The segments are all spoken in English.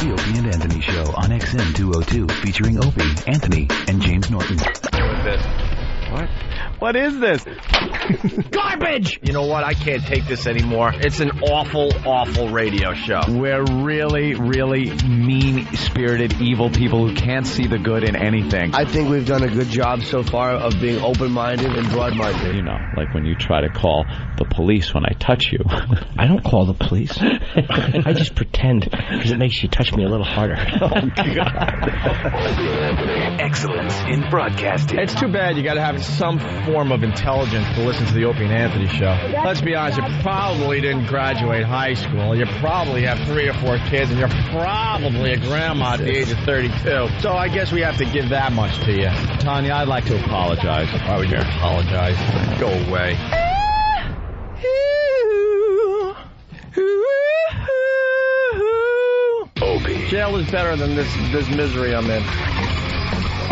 The Opie and Anthony Show on XM 202, featuring Opie, Anthony, and James Norton. What is this? Garbage! You know what? I can't take this anymore. It's an awful, awful radio show. We're really, really mean-spirited, evil people who can't see the good in anything. I think we've done a good job so far of being open-minded and broad-minded. You know, like when you try to call the police when I touch you. I don't call the police. I just pretend, because it makes you touch me a little harder. Oh, God. Excellence in broadcasting. It's too bad you got to have some form of intelligence to listen to the Opie and Anthony show. Let's be honest, you probably didn't graduate high school. You probably have 3 or 4 kids, and you're probably a grandma at the age of 32. So I guess we have to give that much to you. Tanya, I'd like to apologize. Why would you apologize? Go away. Opie. Jail is better than this misery I'm in.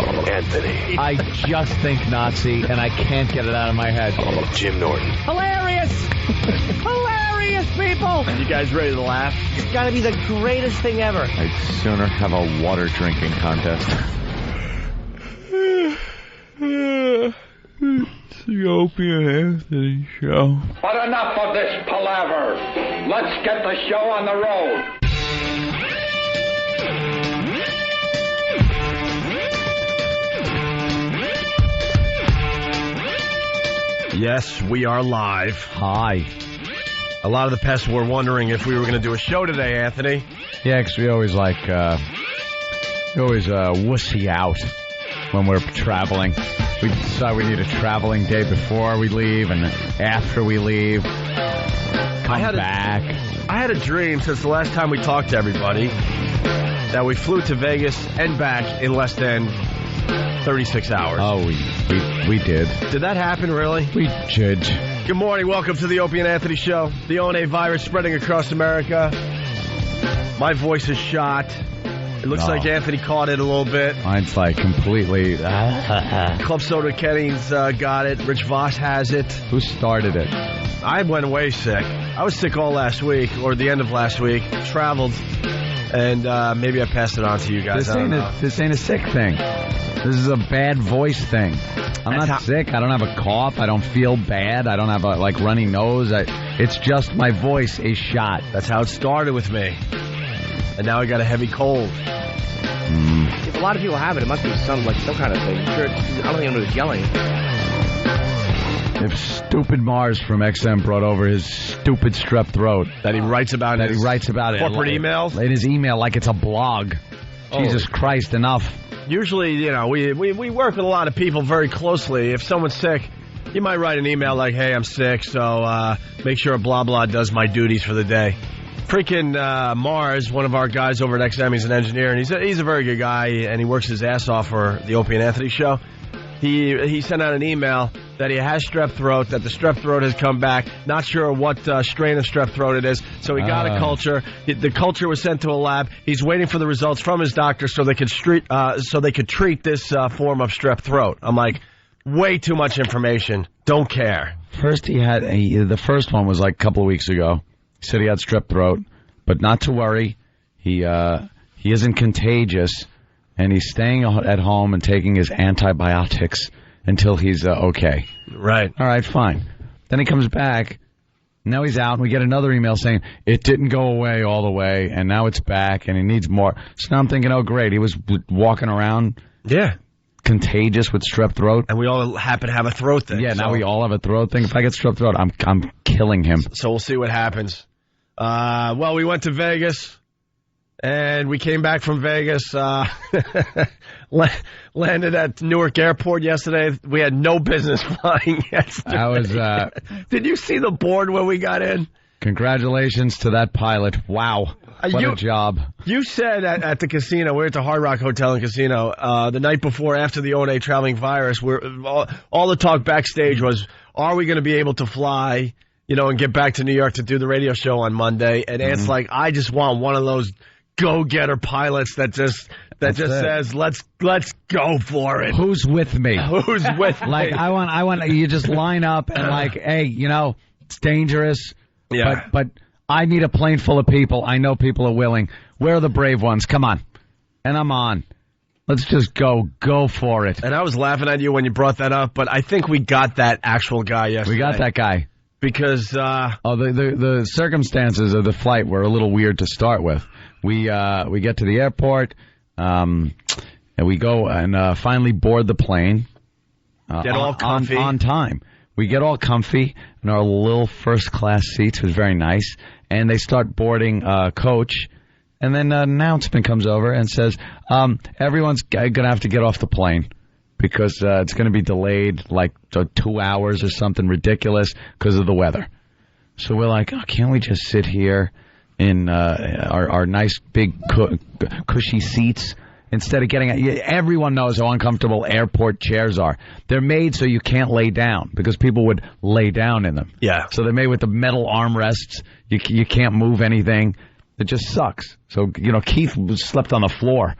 Anthony. I just think Nazi, and I can't get it out of my head. Jim Norton. Hilarious! Hilarious, people! You guys ready to laugh? It's got to be the greatest thing ever. I'd sooner have a water drinking contest. It's the Opie and Anthony show. But enough of this palaver. Let's get the show on the road. Yes, we are live. Hi. A lot of the pests were wondering if we were going to do a show today, Anthony. Yeah, because we always wussy out when we're traveling. We decide we need a traveling day before we leave and after we leave. Come back. I had a dream since the last time we talked to everybody that we flew to Vegas and back in less than 36 hours. Oh, we did. Did that happen, really? We did. Good morning. Welcome to the Opie and Anthony Show. The ONA virus spreading across America. My voice is shot. It looks like Anthony caught it a little bit. Mine's like completely... Club Soda Kenny's got it. Rich Voss has it. Who started it? I went away sick. I was sick all last week, or the end of last week. Traveled, and maybe I passed it on to you guys. This ain't a sick thing. This is a bad voice thing. I'm not sick. I don't have a cough. I don't feel bad. I don't have a runny nose. It's just my voice is shot. That's how it started with me. And now I got a heavy cold. If a lot of people have it, it must be some kind of thing. Sure, I don't think anybody's yelling. If stupid Mars from XM brought over his stupid strep throat That he writes about it. Corporate emails? In his email like it's a blog. Jesus Christ, enough. Usually, we work with a lot of people very closely. If someone's sick, you might write an email like, hey, I'm sick, so make sure blah, blah does my duties for the day. Freaking Mars, one of our guys over at XM, he's an engineer, and he's a very good guy, and he works his ass off for the Opie and Anthony show. He sent out an email that he has strep throat, that the strep throat has come back. Not sure what strain of strep throat it is. So he got a culture. The culture was sent to a lab. He's waiting for the results from his doctor so they could treat this form of strep throat. I'm like, way too much information. Don't care. First, the first one was like a couple of weeks ago. He said he had strep throat, but not to worry. He isn't contagious, and he's staying at home and taking his antibiotics until he's okay. Right. All right, fine. Then he comes back. Now he's out, and we get another email saying it didn't go away all the way, and now it's back, and he needs more. So now I'm thinking, oh, great. He was walking around. Yeah. Contagious with strep throat. And we all happen to have a throat thing. Yeah, now we all have a throat thing. If I get strep throat, I'm killing him. So we'll see what happens. Well, we went to Vegas, and we came back from Vegas, landed at Newark Airport yesterday. We had no business flying yesterday. Did you see the board when we got in? Congratulations to that pilot. Wow. What a job. You said at the casino, we're at the Hard Rock Hotel and Casino, the night before, after the ONA traveling virus, all the talk backstage was, are we going to be able to fly, and get back to New York to do the radio show on Monday? And Ant's like, I just want one of those go-getter pilots that just says, let's go for it. Who's with me? Who's with me? Like, I want you just line up and hey, it's dangerous. Yeah. But I need a plane full of people. I know people are willing. Where are the brave ones? Come on. And I'm on. Let's just go for it. And I was laughing at you when you brought that up, but I think we got that actual guy yesterday. We got that guy. Because, the circumstances of the flight were a little weird to start with. We get to the airport, and we go and finally board the plane. Get all comfy. On time. We get all comfy in our little first-class seats. It was very nice. And they start boarding coach. And then an announcement comes over and says, everyone's going to have to get off the plane because it's going to be delayed like 2 hours or something ridiculous because of the weather. So we're like, can't we just sit here in our nice big cushy seats instead of getting... Everyone knows how uncomfortable airport chairs are. They're made so you can't lay down because people would lay down in them. Yeah. So they're made with the metal armrests. You can't move anything. It just sucks. So, Keith slept on the floor.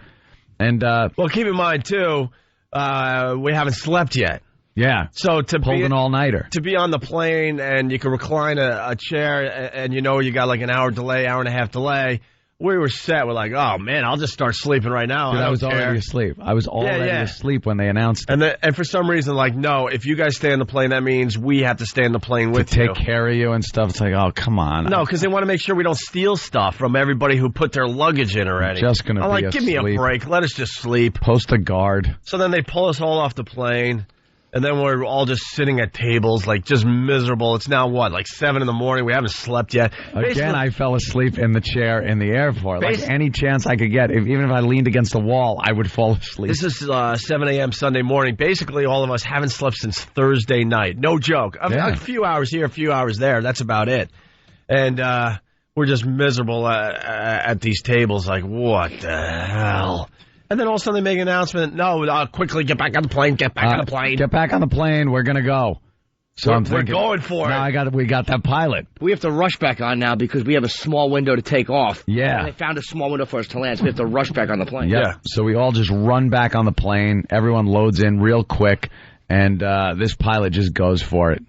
And well, keep in mind, too, we haven't slept yet. Yeah. So to pulled an all-nighter. To be on the plane and you can recline a chair and you got like an hour and a half delay, we were set. We're like, oh, man, I'll just start sleeping right now. Dude, I was already asleep. I was already asleep when they announced it. And for some reason, like, no, if you guys stay on the plane, that means we have to stay on the plane with you. To take care of you and stuff. It's like, oh, come on. No, because they want to make sure we don't steal stuff from everybody who put their luggage in already. Just going to be like, give me a break. Let us just sleep. Post a guard. So then they pull us all off the plane. And then we're all just sitting at tables, like, just miserable. It's now, like 7 in the morning. We haven't slept yet. Again, I fell asleep in the chair in the airport. Like, any chance I could get, even if I leaned against the wall, I would fall asleep. This is 7 a.m. Sunday morning. Basically, all of us haven't slept since Thursday night. No joke. A few hours here, a few hours there. That's about it. And we're just miserable at these tables. Like, what the hell? And then all of a sudden they make an announcement. No, quickly get back on the plane. Get back on the plane. Get back on the plane. We're going to go. So I'm thinking, we're going for it. We got that pilot. We have to rush back on now because we have a small window to take off. Yeah. And they found a small window for us to land, so we have to rush back on the plane. Yeah. So we all just run back on the plane. Everyone loads in real quick, and this pilot just goes for it.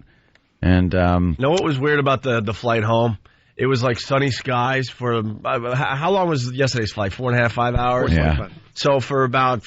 And know what was weird about the flight home? It was like sunny skies for how long was yesterday's flight? 4.5, 5 hours? Yeah. So for about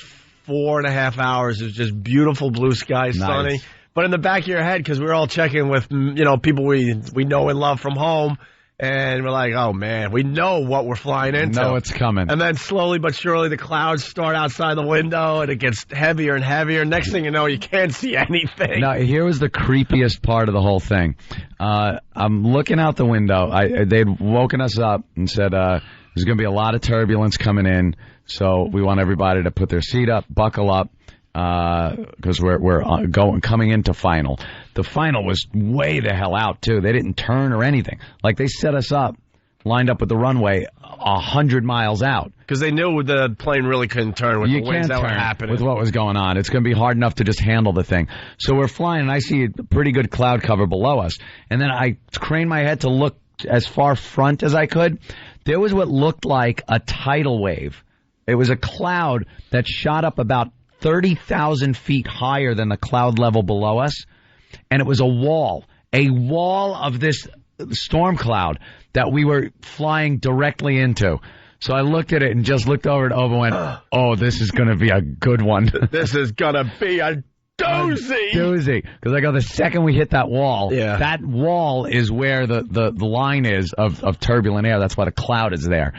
4.5 hours, it was just beautiful blue skies, sunny. But in the back of your head, because we were all checking with people we know and love from home, and we're like, oh man, we know what we're flying into. Know it's coming. And then slowly but surely, the clouds start outside the window, and it gets heavier and heavier. Next thing you know, you can't see anything. Now, here was the creepiest part of the whole thing. I'm looking out the window. They'd woken us up and said there's going to be a lot of turbulence coming in, so we want everybody to put their seat up, buckle up, because we're coming into final. The final was way the hell out too. They didn't turn or anything. Like, they set us up, lined up with the runway 100 miles out because they knew the plane really couldn't turn with the winds that were happening. With what was going on, it's going to be hard enough to just handle the thing. So we're flying, and I see a pretty good cloud cover below us, and then I crane my head to look as far front as I could. There was what looked like a tidal wave. It was a cloud that shot up about 30,000 feet higher than the cloud level below us, and it was a wall of this storm cloud that we were flying directly into. So I looked at it and just looked over at Oba and went, oh, this is going to be a good one. This is going to be a doozy. Because I go, the second we hit that wall, yeah. That wall is where the line is of turbulent air. That's why the cloud is there.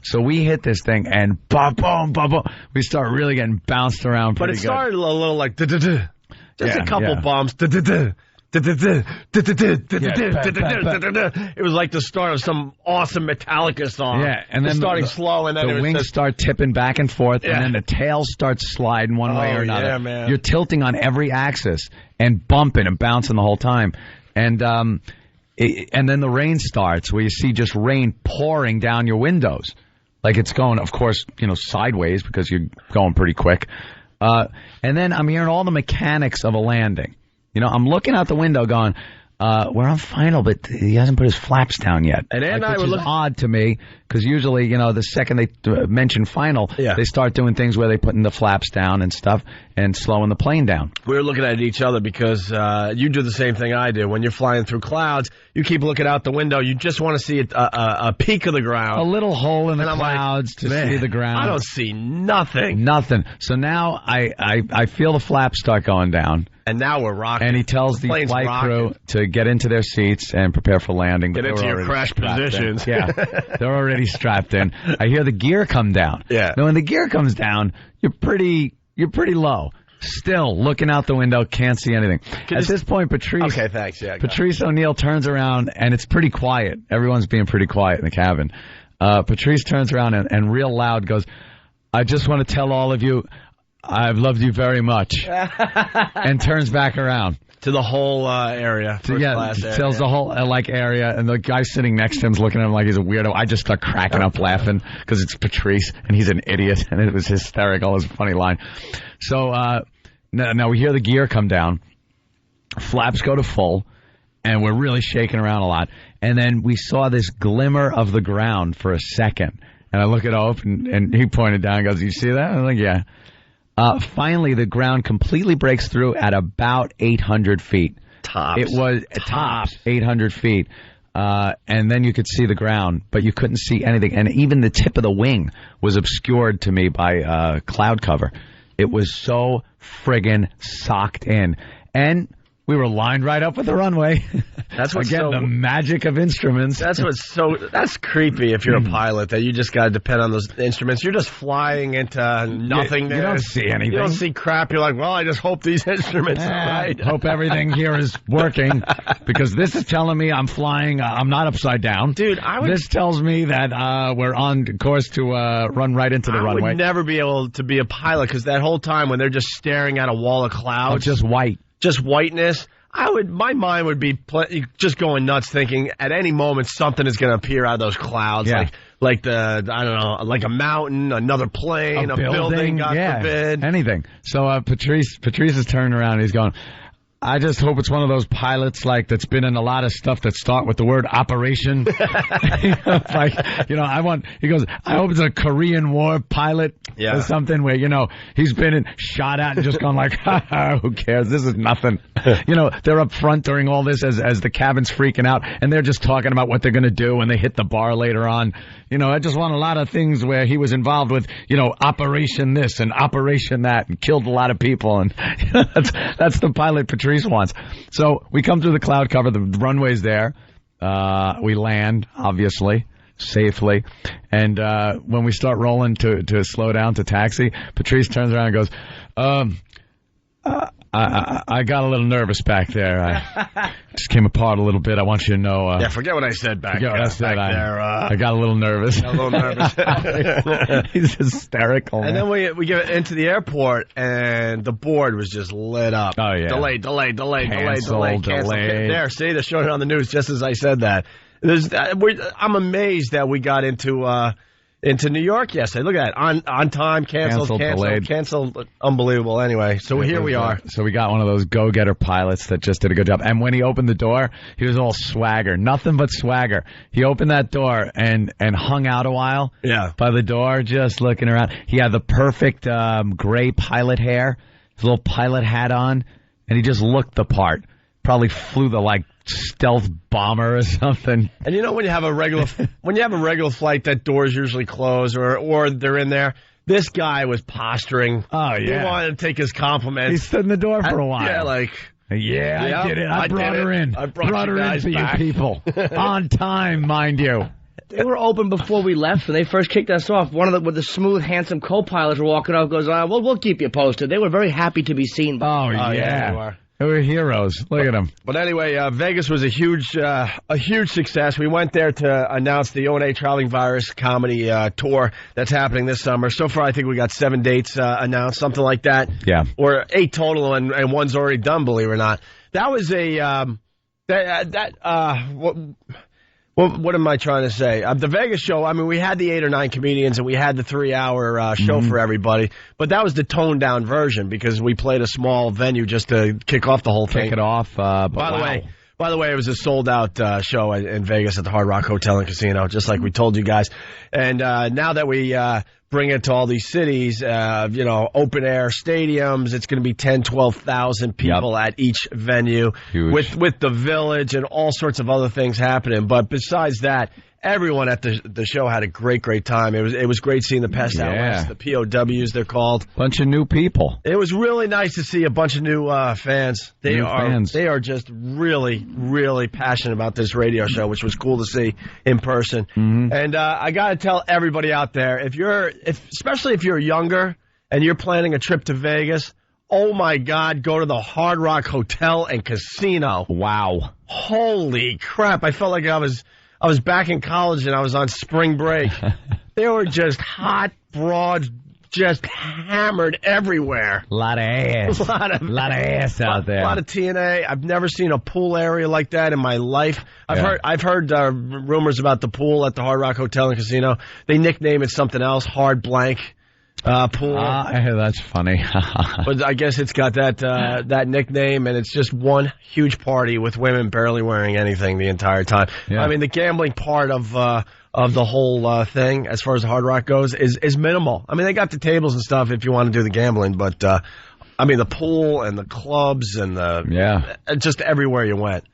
So we hit this thing and boom, boom, boom, boom. We start really getting bounced around pretty good. But it started a little like da-da-da. Just a couple bumps. Da-da-da. It was like the start of some awesome Metallica song. Yeah, and then starting slow, and then the wings start tipping back and forth, and then the tail starts sliding one way or another. Yeah, man. You're tilting on every axis and bumping and bouncing the whole time, and then the rain starts, where you see just rain pouring down your windows, like it's going, of course, sideways because you're going pretty quick, and then I'm hearing all the mechanics of a landing. I'm looking out the window going, we're on final, but he hasn't put his flaps down yet. And Ann and I which were is odd to me, because usually, the second they mention final, they start doing things where they putting the flaps down and stuff and slowing the plane down. We were looking at each other because you do the same thing I do. When you're flying through clouds, you keep looking out the window. You just want to see a peak of the ground. A little hole in the clouds to see the ground. I don't see nothing. Nothing. So now I feel the flaps start going down. And now we're rocking. And he tells the flight crew to get into their seats and prepare for landing. Get into your crash positions. Yeah, they're already strapped in. I hear the gear come down. Yeah. Now, when the gear comes down, you're pretty low. Still looking out the window, can't see anything. At this point, Patrice. Okay, thanks. Yeah. Patrice O'Neill turns around, and it's pretty quiet. Everyone's being pretty quiet in the cabin. Patrice turns around and real loud goes, "I just want to tell all of you, I've loved you very much," and turns back around to the whole area. Class area. Tells the whole area, and the guy sitting next to him's looking at him like he's a weirdo. I just start cracking up laughing because it's Patrice and he's an idiot, and it was hysterical. It was a funny line. So now we hear the gear come down, flaps go to full, and we're really shaking around a lot. And then we saw this glimmer of the ground for a second, and I look at Ope, and he pointed down and goes, "You see that?" I'm like, "Yeah." Finally, the ground completely breaks through at about 800 feet. Tops. It was tops 800 feet. And then you could see the ground, but you couldn't see anything. And even the tip of the wing was obscured to me by cloud cover. It was so friggin' socked in. And we were lined right up with the runway. That's what's again, the magic of instruments. That's creepy if you're a pilot, that you just got to depend on those instruments. You're just flying into nothingness. You don't see anything. You don't see crap. You're like, well, I just hope these instruments are right. Hope everything here is working, because this is telling me I'm flying. I'm not upside down. Dude, This tells me that we're on course to run right into the runway. I would never be able to be a pilot, because that whole time when they're just staring at a wall of clouds. Just white. Just whiteness. My mind would be just going nuts, thinking at any moment something is going to appear out of those clouds, like a mountain, another plane, a building, God forbid, anything. So Patrice is turning around and he's going, "I just hope it's one of those pilots that's been in a lot of stuff that start with the word operation." He goes, "I hope it's a Korean War pilot or something where, he's been shot at and just gone like, who cares? This is nothing." They're up front during all this as the cabin's freaking out, and they're just talking about what they're going to do when they hit the bar later on. I just want a lot of things where he was involved with, operation this and operation that, and killed a lot of people. And that's the pilot Patrice wants. So we come through the cloud cover. The runway's there. We land, obviously, safely. And when we start rolling to slow down to taxi, Patrice turns around and goes, I got a little nervous back there. I just came apart a little bit. I want you to know. Forget what I said back there. I got a little nervous. He's hysterical. And then we get into the airport, and the board was just lit up. Oh, yeah. Delay. Cancel. There, see, they're showing it on the news just as I said that. I'm amazed that we got into New York yesterday. Look at that. On time, canceled. Unbelievable. Anyway, so here we are. So we got one of those go-getter pilots that just did a good job. And when he opened the door, he was all swagger. Nothing but swagger. He opened that door and hung out a while by the door, just looking around. He had the perfect gray pilot hair, his little pilot hat on, and he just looked the part. Probably flew the, stealth bomber or something. And when you have a regular flight, that door's usually closed or they're in there. This guy was posturing. Oh yeah, he wanted to take his compliments. He stood in the door for a while. Yeah, I did it. I brought her in. I brought her in for you people on time, mind you. They were open before we left, when they first kicked us off. One of the smooth, handsome co-pilots were walking up, goes, "Well, we'll keep you posted." They were very happy to be seen. Oh yeah, they were. They were heroes. Look at them. But anyway, Vegas was a huge success. We went there to announce the O&A Traveling Virus comedy tour that's happening this summer. So far, I think we got 7 dates announced, something like that. Yeah. Or 8 total, and one's already done, believe it or not. That was what am I trying to say? The Vegas show, I mean, we had the 8 or 9 comedians and we had the 3-hour show for everybody, but that was the toned down version because we played a small venue just to kick off the whole thing. Kick it off. By the way, By the way, it was a sold-out show in Vegas at the Hard Rock Hotel and Casino, just like we told you guys. And now that we bring it to all these cities, open-air stadiums, it's going to be 10, 12,000 people at each venue with the Village and all sorts of other things happening. But besides that, everyone at the show had a great time. It was great seeing the Pest Out West, the POWs they're called. Bunch of new people. It was really nice to see a bunch of new fans. They are just really, really passionate about this radio show, which was cool to see in person. Mm-hmm. And I got to tell everybody out there, especially if you're younger and you're planning a trip to Vegas, oh my God, go to the Hard Rock Hotel and Casino. Wow. Holy crap. I felt like I was back in college and I was on spring break. They were just hot broads, just hammered everywhere. A lot of ass. A lot of ass out there. A lot of TNA. I've never seen a pool area like that in my life. I've heard rumors about the pool at the Hard Rock Hotel and Casino. They nickname it something else, Hard Blank Pool. That's funny. But I guess it's got that nickname, and it's just one huge party with women barely wearing anything the entire time. Yeah. I mean, the gambling part of the whole thing, as far as the Hard Rock goes, is minimal. I mean, they got the tables and stuff if you want to do the gambling, but I mean, the pool and the clubs and just everywhere you went.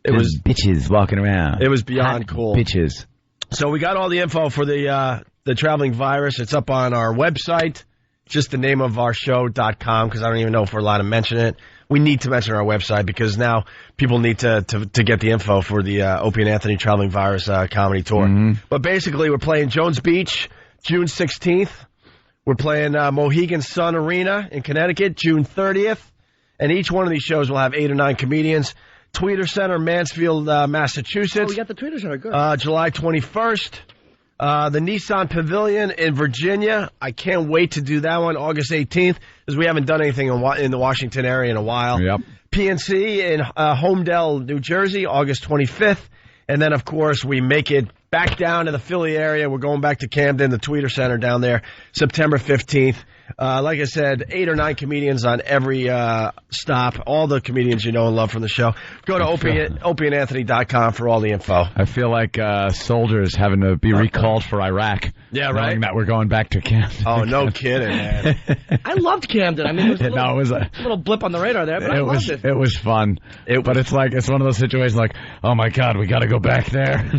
It was bitches walking around. It was beyond cool. Bitches. So we got all the info for the traveling virus. It's up on our website, just the name of our show.com, because I don't even know if we're allowed to mention it. We need to mention our website because now people need to get the info for the Opie and Anthony Traveling Virus comedy tour. Mm-hmm. But basically, we're playing Jones Beach, June 16th. We're playing Mohegan Sun Arena in Connecticut, June 30th. And each one of these shows will have 8 or 9 comedians. Tweeter Center, Mansfield, Massachusetts. Oh, we got the Tweeter Center. Good. July 21st. The Nissan Pavilion in Virginia. I can't wait to do that one, August 18th, because we haven't done anything in the Washington area in a while. Yep. PNC in Homedale, New Jersey, August 25th. And then, of course, we make it back down to the Philly area. We're going back to Camden, the Tweeter Center down there, September 15th. Like I said, 8 or 9 comedians on every stop. All the comedians you know and love from the show. Go to opieandanthony.com for all the info. I feel like soldiers having to be recalled for Iraq. Yeah, right. Knowing that we're going back to Camden. Oh, no kidding, man. I loved Camden. I mean, it was a little blip on the radar there, but I loved it. It was fun. But it's one of those situations like, oh my God, we got to go back there.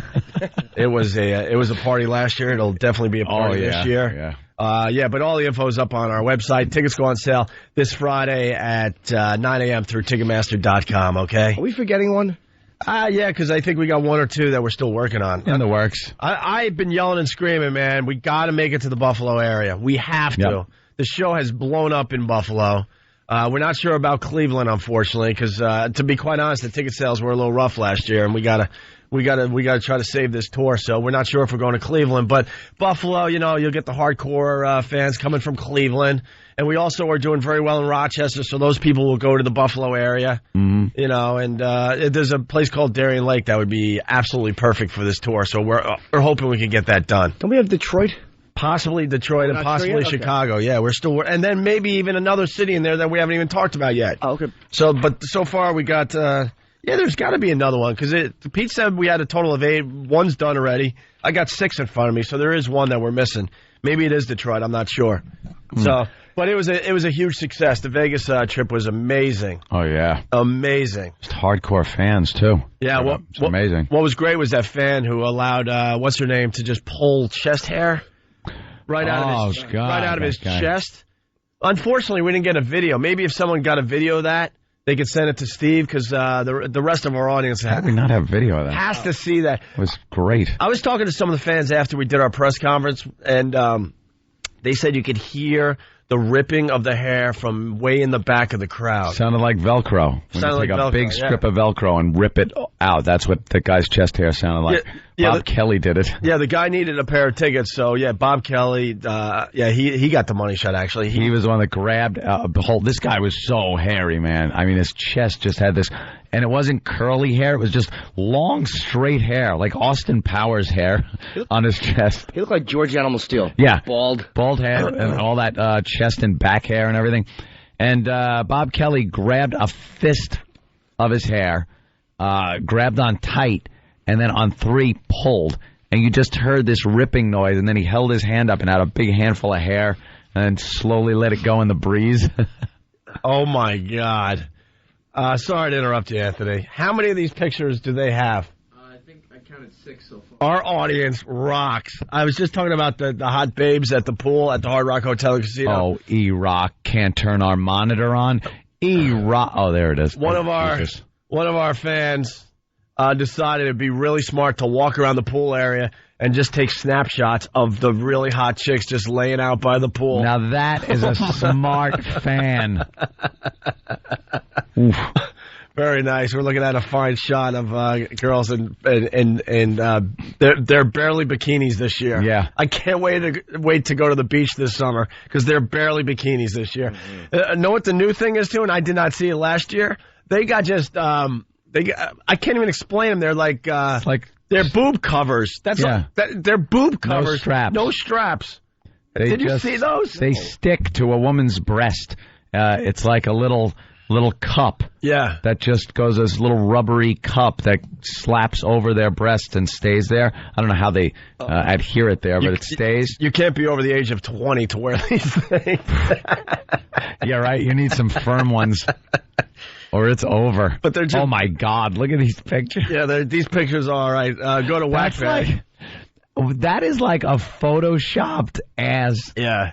It was a party last year. It'll definitely be a party this year. Yeah. But all the info is up on our website. Tickets go on sale this Friday at 9 a.m. through Ticketmaster.com, okay? Are we forgetting one? Yeah, because I think we got 1 or 2 that we're still working on. In the works. I've been yelling and screaming, man. We got to make it to the Buffalo area. We have to. Yep. The show has blown up in Buffalo. We're not sure about Cleveland, unfortunately, because to be quite honest, the ticket sales were a little rough last year, and we gotta try to save this tour. So we're not sure if we're going to Cleveland, but Buffalo, you'll get the hardcore fans coming from Cleveland, and we also are doing very well in Rochester. So those people will go to the Buffalo area, and there's a place called Darien Lake that would be absolutely perfect for this tour. So we're hoping we can get that done. Don't we have Detroit? Possibly Detroit and possibly Chicago. Okay. Yeah, we're still, and then maybe even another city in there that we haven't even talked about yet. Oh, okay. But so far we got. There's got to be another one because Pete said we had a total of 8. One's done already. I got 6 in front of me, so there is one that we're missing. Maybe it is Detroit. I'm not sure. But it was a huge success. The Vegas trip was amazing. Oh yeah, amazing. Just hardcore fans too. Yeah, amazing. What was great was that fan who allowed what's her name to just pull chest hair right out of his chest. Unfortunately, we didn't get a video. Maybe if someone got a video of that, they could send it to Steve because the rest of our audience How did we not have video of that? Has to see that. It was great. I was talking to some of the fans after we did our press conference, and they said you could hear the ripping of the hair from way in the back of the crowd. Sounded like Velcro. When you take a big strip of Velcro and rip it out. That's what the guy's chest hair sounded like. Bob Kelly did it. Yeah, the guy needed a pair of tickets, so Bob Kelly, he got the money shot, actually. He was the one that grabbed this guy was so hairy, man. I mean, his chest just had this, and it wasn't curly hair, it was just long, straight hair, like Austin Powers hair on his chest. He looked like George Animal Steel. Yeah. Bald hair and all that chest and back hair and everything. And Bob Kelly grabbed a fist of his hair grabbed on tight, and then on 3 pulled. And you just heard this ripping noise, and then he held his hand up and had a big handful of hair and slowly let it go in the breeze. Oh, my God. Sorry to interrupt you, Anthony. How many of these pictures do they have? I think I counted 6 so far. Our audience rocks. I was just talking about the hot babes at the pool at the Hard Rock Hotel and Casino. Oh, E-Rock can't turn our monitor on. E-Rock. Oh, there it is. One of our fans decided it'd be really smart to walk around the pool area and just take snapshots of the really hot chicks just laying out by the pool. Now that is a smart fan. Oof. Very nice. We're looking at a fine shot of girls and they're barely bikinis this year. Yeah, I can't wait to go to the beach this summer because they're barely bikinis this year. Know what the new thing is too? And I did not see it last year. They got just I can't even explain them. They're like they're boob covers. They're boob covers. No straps. Did you see those? They stick to a woman's breast. It's like a little cup. Yeah. That just goes as a little rubbery cup that slaps over their breast and stays there. I don't know how they adhere it there, but it stays. You can't be over the age of 20 to wear these things. Yeah, right. You need some firm ones. Or it's over. But they're just, oh, my God. Look at these pictures. Yeah, these pictures are all right. Go to Whackbag. That is like a photoshopped ass. Yeah.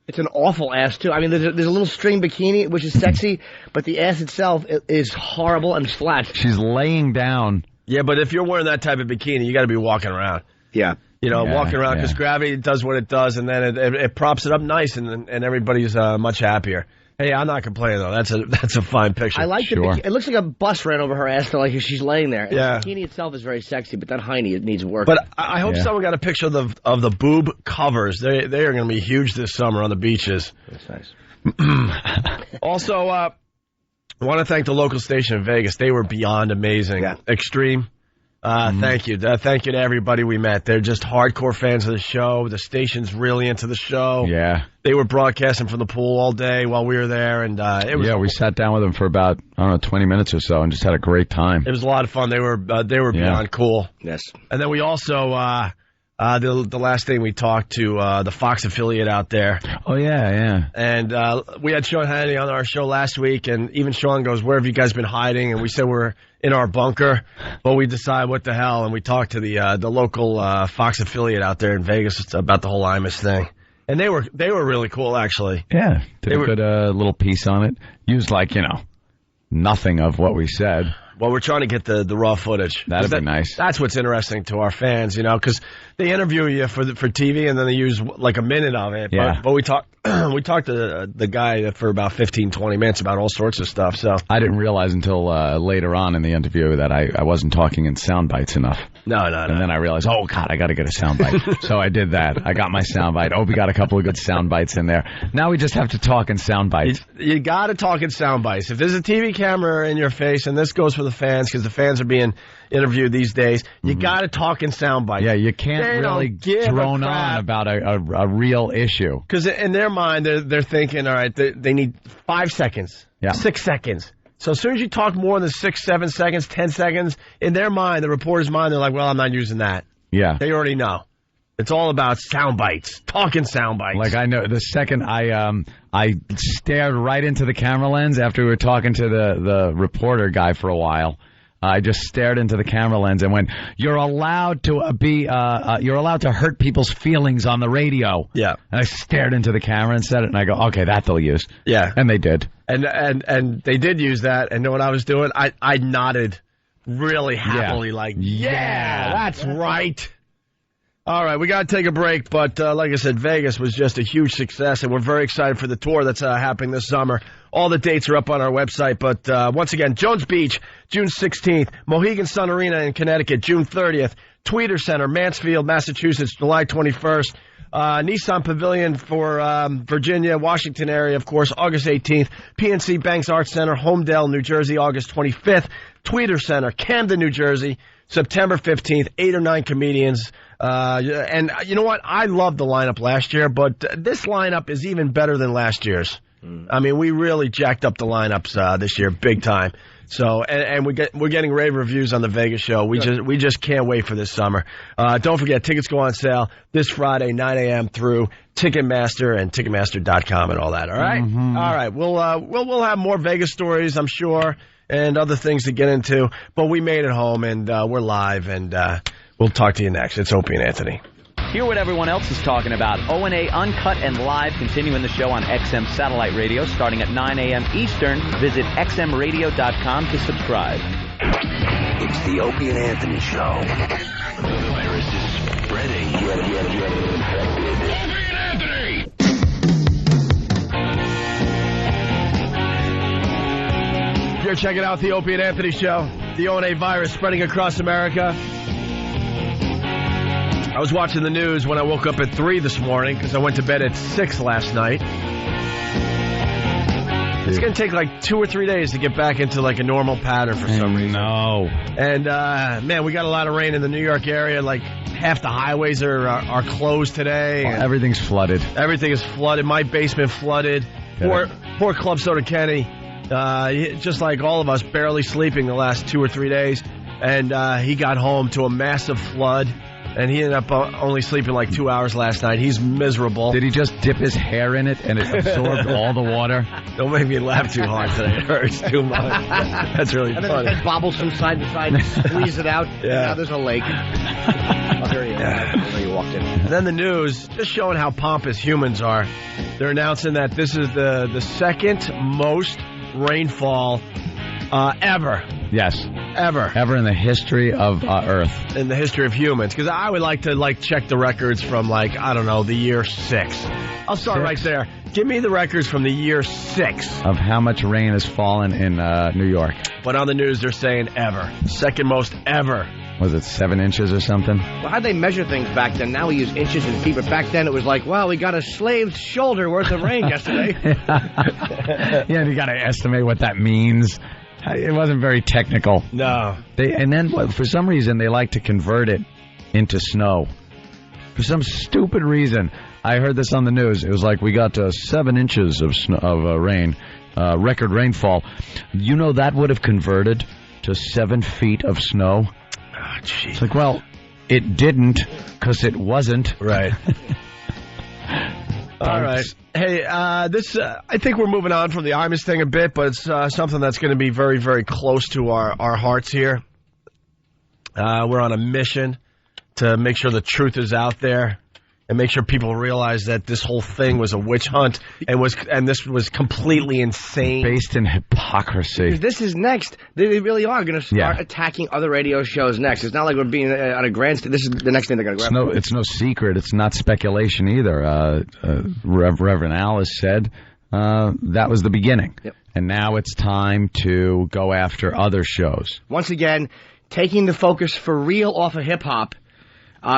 It's an awful ass, too. I mean, there's a little string bikini, which is sexy, but the ass itself is horrible and flat. She's laying down. Yeah, but if you're wearing that type of bikini, you got to be walking around. Yeah. You know, walking around because gravity does what it does, and then it props it up nice, and everybody's much happier. Hey, I'm not complaining, though. That's a fine picture. I like it. It looks like a bus ran over her ass, though, like she's laying there. Yeah. The bikini itself is very sexy, but that hiney, it needs work. But I hope someone got a picture of the boob covers. They are going to be huge this summer on the beaches. That's nice. Also, I want to thank the local station in Vegas. They were beyond amazing. Yeah. Extreme. Thank you. Thank you to everybody we met. They're just hardcore fans of the show. The station's really into the show. Yeah. They were broadcasting from the pool all day while we were there, and it was. Yeah, we sat down with them for about 20 minutes or so, and just had a great time. It was a lot of fun. They were beyond cool. Yes. And then we also the last thing we talked to the Fox affiliate out there. Oh yeah. And we had Sean Hannity on our show last week, and even Sean goes, "Where have you guys been hiding?" And we said we're in our bunker, but we decided what the hell, and we talked to the local Fox affiliate out there in Vegas about the whole Imus thing. And they were really cool, actually. Yeah, did a good little piece on it. Used nothing of what we said. Well, we're trying to get the raw footage. That'd be nice. That's what's interesting to our fans, because they interview you for TV and then they use like a minute of it. Yeah. But we talked to the guy for about 15, 20 minutes about all sorts of stuff. So I didn't realize until later on in the interview that I wasn't talking in sound bites enough. No. And then I realized, oh, God, I got to get a sound bite. So I did that. I got my sound bite. Opie got a couple of good sound bites in there. Now we just have to talk in sound bites. You got to talk in sound bites. If there's a TV camera in your face, and this goes for the fans because the fans are being interviewed these days, you got to talk in sound bites. Yeah, you can't really drone on about a real issue. Because in their mind, they're thinking, all right, they need 5 seconds, 6 seconds. So as soon as you talk more than 6, 7 seconds, 10 seconds, in their mind, the reporter's mind, they're like, well, I'm not using that. Yeah. They already know. It's all about sound bites, talking sound bites. Like I know the second I stared right into the camera lens after we were talking to the reporter guy for a while. I just stared into the camera lens and went, "You're allowed to you're allowed to hurt people's feelings on the radio." Yeah. And I stared into the camera and said it, and I go, "Okay, that they'll use." Yeah. And they did. And they did use that. And know what I was doing? I nodded really happily, yeah, that's right. All right, we got to take a break, but like I said, Vegas was just a huge success, and we're very excited for the tour that's happening this summer. All the dates are up on our website, but once again, Jones Beach, June 16th, Mohegan Sun Arena in Connecticut, June 30th, Tweeter Center, Mansfield, Massachusetts, July 21st, Nissan Pavilion for Virginia, Washington area, of course, August 18th, PNC Banks Arts Center, Homedale, New Jersey, August 25th, Tweeter Center, Camden, New Jersey, September 15th, 8 or 9 comedians. And you know what? I loved the lineup last year, but this lineup is even better than last year's. I mean, we really jacked up the lineups this year, big time. So, and we're getting rave reviews on the Vegas show. We just can't wait for this summer. Don't forget, tickets go on sale this Friday, 9 a.m. through Ticketmaster and Ticketmaster.com and all that. All right, all right. We'll have more Vegas stories, I'm sure, and other things to get into. But we made it home, and we're live, and we'll talk to you next. It's Opie and Anthony. Hear what everyone else is talking about. O&A Uncut and Live, continuing the show on XM Satellite Radio starting at 9 a.m. Eastern. Visit xmradio.com to subscribe. It's the Opie and Anthony Show. The virus is spreading. Opie and Anthony! You're checking out the Opie and Anthony Show. The O&A virus spreading across America. I was watching the news when I woke up at 3 this morning because I went to bed at 6 last night. It's going to take like 2 or 3 days to get back into like a normal pattern for some reason. No. And, man, we got a lot of rain in the New York area. Like half the highways are closed today. Well, everything's flooded. Everything is flooded. My basement flooded. Poor Club Soda Kenny, just like all of us, barely sleeping the last 2 or 3 days. And he got home to a massive flood. And he ended up only sleeping like 2 hours last night. He's miserable. Did he just dip his hair in it and it absorbed all the water? Don't make me laugh too hard today. It hurts too much. That's really and funny. And then it bobbles from side to side, squeeze it out. Yeah. Now there's a lake. Oh, there you are. Where you walked in. And then the news, just showing how pompous humans are. They're announcing that this is the second most rainfall ever. Yes. Ever in the history of Earth. In the history of humans. Because I would like to check the records from I don't know, the year 6. I'll start right there. Give me the records from the year 6. Of how much rain has fallen in New York. But on the news they're saying ever. Second most ever. Was it 7 inches or something? Well, how'd they measure things back then? Now we use inches and feet, but back then it was like, wow, we got a slave's shoulder worth of rain yesterday. Yeah, and you got to estimate what that means. It wasn't very technical. No. And then, for some reason, they like to convert it into snow. For some stupid reason. I heard this on the news. It was like, we got 7 inches of rain, record rainfall. You know that would have converted to 7 feet of snow? Oh, jeez. It's like, well, it didn't, because it wasn't. Right. All right. Hey, this I think we're moving on from the Imus thing a bit, but it's something that's going to be very, very close to our hearts here. We're on a mission to make sure the truth is out there and make sure people realize that this whole thing was a witch hunt and this was completely insane. Based in hypocrisy. This is next. They really are going to start attacking other radio shows next. It's not like we're being on a grandstand. This is the next thing they're going to grab. It's no secret. It's not speculation either. Reverend Alice said that was the beginning. Yep. And now it's time to go after other shows. Once again, taking the focus for real off of hip-hop.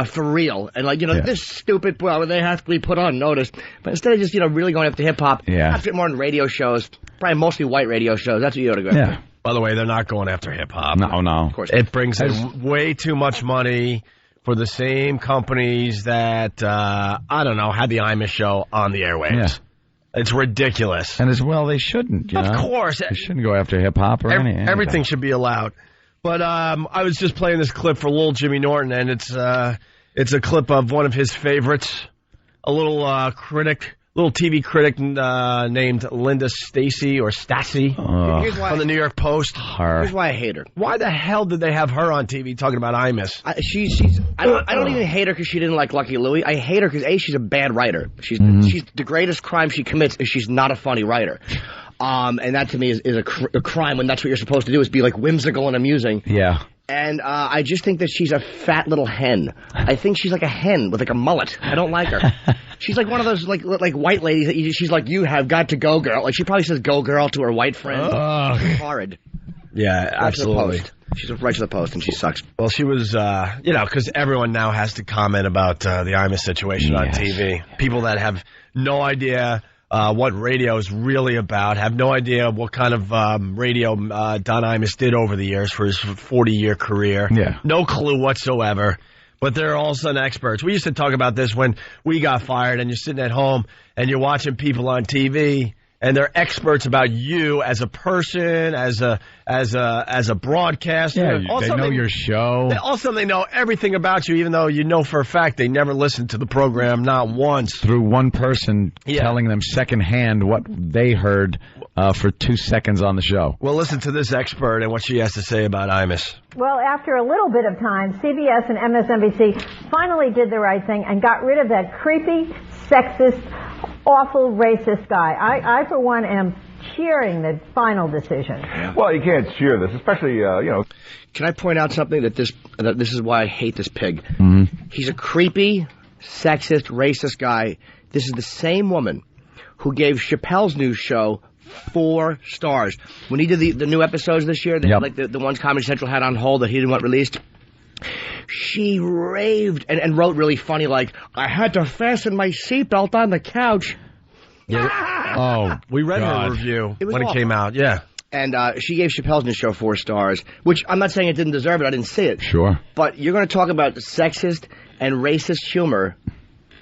For real. And this stupid, well, they have to be put on notice. But instead of just, really going after hip-hop, after more on radio shows, probably mostly white radio shows, that's what you ought to go after. By the way, they're not going after hip-hop. No. Of course. It brings in way too much money for the same companies that, I don't know, had the Imus show on the airwaves. Yeah. It's ridiculous. And as well, they shouldn't, Of course. They shouldn't go after hip-hop or anything. Everything should be allowed. But I was just playing this clip for little Jimmy Norton, and it's a clip of one of his favorites, a little TV critic named Linda Stacy or Stassi from the New York Post. Here's why I hate her. Why the hell did they have her on TV talking about Imus? I don't even hate her because she didn't like Lucky Louie. I hate her because she's a bad writer. She's the greatest crime she commits is she's not a funny writer. And that to me is a crime when that's what you're supposed to do is be like whimsical and amusing. Yeah. And I just think that she's a fat little hen. I think she's like a hen with like a mullet. I don't like her. She's like one of those like white ladies that she's like, you have got to go, girl. Like she probably says go, girl to her white friend. Horrid. Yeah, absolutely. She's right to the Post, and she sucks. Well, she was, because everyone now has to comment about the Imus situation on TV. People that have no idea what radio is really about, have no idea what kind of radio Don Imus did over the years for his 40-year career. Yeah. No clue whatsoever. But they're all of a sudden experts. We used to talk about this when we got fired, and you're sitting at home, and you're watching people on TV, and they're experts about you as a person, as a broadcaster. Yeah, they know your show. They know everything about you, even though you know for a fact they never listened to the program, not once. Through one person telling them secondhand what they heard for 2 seconds on the show. Well, listen to this expert and what she has to say about Imus. Well, after a little bit of time, CBS and MSNBC finally did the right thing and got rid of that creepy, sexist, awful, racist guy. I for one, am cheering the final decision. Well, you can't cheer this, especially, Can I point out something that this is why I hate this pig? Mm-hmm. He's a creepy, sexist, racist guy. This is the same woman who gave Chappelle's new show 4 stars. When he did the new episodes this year, like the ones Comedy Central had on hold that he didn't want released, she raved and wrote really funny, like, I had to fasten my seatbelt on the couch. Yeah. We read her review when it came out, And she gave Chappelle's new show 4 stars, which I'm not saying it didn't deserve it. I didn't see it. Sure. But you're going to talk about sexist and racist humor,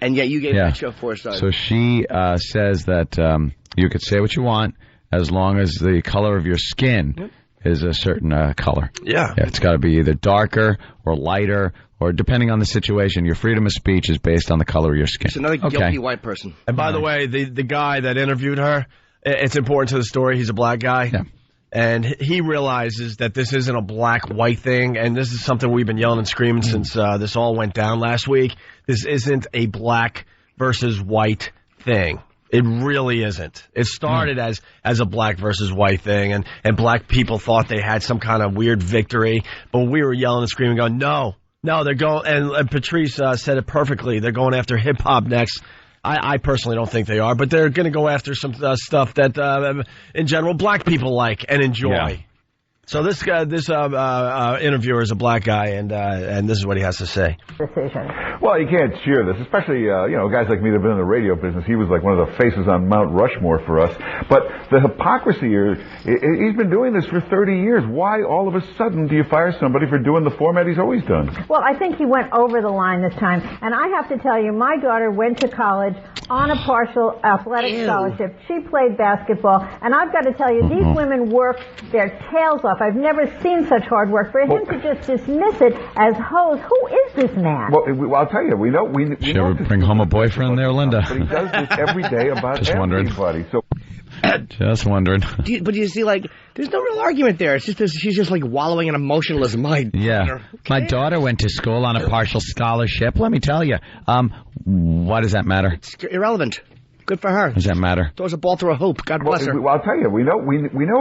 and yet you gave that show 4 stars. So she says that you could say what you want as long as the color of your skin is a certain color. Yeah. It's got to be either darker or lighter, or depending on the situation, your freedom of speech is based on the color of your skin. It's another guilty white person. And by the way, the guy that interviewed her, it's important to the story. He's a black guy. Yeah. And he realizes that this isn't a black-white thing, and this is something we've been yelling and screaming since this all went down last week. This isn't a black versus white thing. It really isn't. It started as a black versus white thing, and black people thought they had some kind of weird victory, but we were yelling and screaming, going, no, they're going, and Patrice said it perfectly, they're going after hip-hop next. I personally don't think they are, but they're going to go after some stuff that, in general, black people like and enjoy. Yeah. So this guy, interviewer is a black guy, and this is what he has to say. Decision. Well, you can't cheer this, especially, guys like me that have been in the radio business. He was like one of the faces on Mount Rushmore for us. But the hypocrisy here, he's been doing this for 30 years. Why all of a sudden do you fire somebody for doing the format he's always done? Well, I think he went over the line this time. And I have to tell you, my daughter went to college on a partial athletic scholarship. She played basketball. And I've got to tell you, these women work their tails off. I've never seen such hard work. For him to just dismiss it as hoes, who is this man? Well, I'll tell you, we know. Should ever bring home a boyfriend there, Linda? But he does this every day about Just everybody. So. Just wondering. But you see, like, there's no real argument there. It's just she's just like wallowing in emotionalism. My daughter went to school on a partial scholarship. Let me tell you. Why does that matter? It's irrelevant. Good for her. Does that matter? Throws a ball through a hoop. God bless her. Well, I'll tell you, we know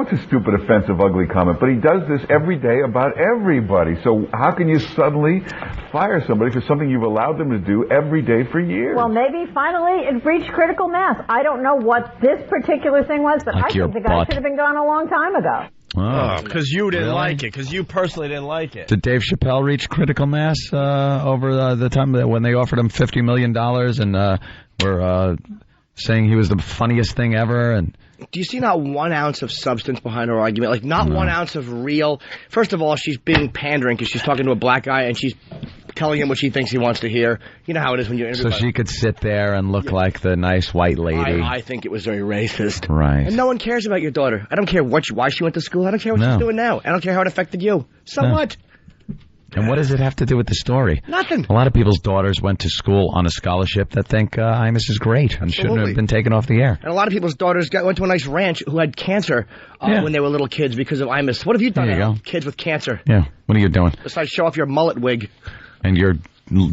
it's a stupid, offensive, ugly comment, but he does this every day about everybody. So how can you suddenly fire somebody for something you've allowed them to do every day for years? Well, maybe finally it reached critical mass. I don't know what this particular thing was, but I think the guy should have been gone a long time ago. Oh, because you didn't like it. Because you personally didn't like it. Did Dave Chappelle reach critical mass over the time that when they offered him $50 million and were saying he was the funniest thing ever? And do you see not 1 ounce of substance behind her argument? Like, not 1 ounce of real. First of all, she's being pandering because she's talking to a black guy and she's telling him what she thinks he wants to hear. You know how it is when you interview. So she could sit there and look like the nice white lady. I think it was very racist. Right. And no one cares about your daughter. I don't care why she went to school. I don't care what she's doing now. I don't care how it affected you. So what? And what does it have to do with the story? Nothing. A lot of people's daughters went to school on a scholarship that think Imus is great and shouldn't have been taken off the air. And a lot of people's daughters went to a nice ranch who had cancer when they were little kids because of Imus. What have you done to kids with cancer? Yeah. What are you doing? Besides show off your mullet wig. And your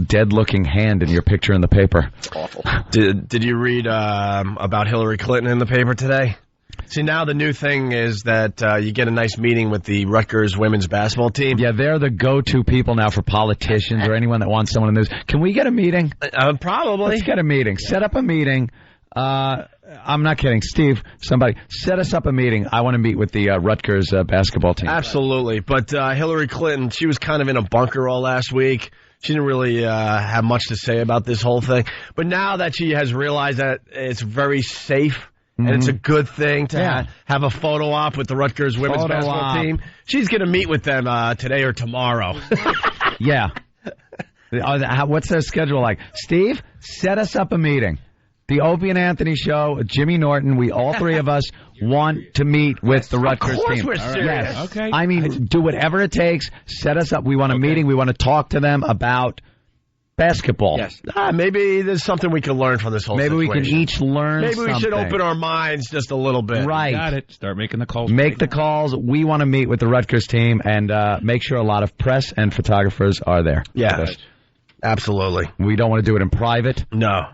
dead-looking hand in your picture in the paper. It's awful. Did you read about Hillary Clinton in the paper today? See, now the new thing is that you get a nice meeting with the Rutgers women's basketball team. Yeah, they're the go-to people now for politicians or anyone that wants someone in this. Can we get a meeting? Probably. Let's get a meeting. Yeah. Set up a meeting. I'm not kidding. Steve, somebody, set us up a meeting. I want to meet with the Rutgers basketball team. Absolutely. But Hillary Clinton, she was kind of in a bunker all last week. She didn't really have much to say about this whole thing. But now that she has realized that it's very safe and it's a good thing to have a photo op with the Rutgers women's basketball team, she's going to meet with them today or tomorrow. Yeah. What's their schedule like? Steve, set us up a meeting. The Opie and Anthony Show, Jimmy Norton, we all three of us want to meet with the Rutgers team. Of course we're serious. Yes. Okay. I mean, do whatever it takes. Set us up. We want a meeting. We want to talk to them about basketball. Yes. Maybe there's something we can learn from this whole situation. Maybe we can each learn Maybe something. we should open our minds just a little bit. Right. Got it. Start making the calls. Make the calls. We want to meet with the Rutgers team and make sure a lot of press and photographers are there. Yeah. Absolutely. We don't want to do it in private. No.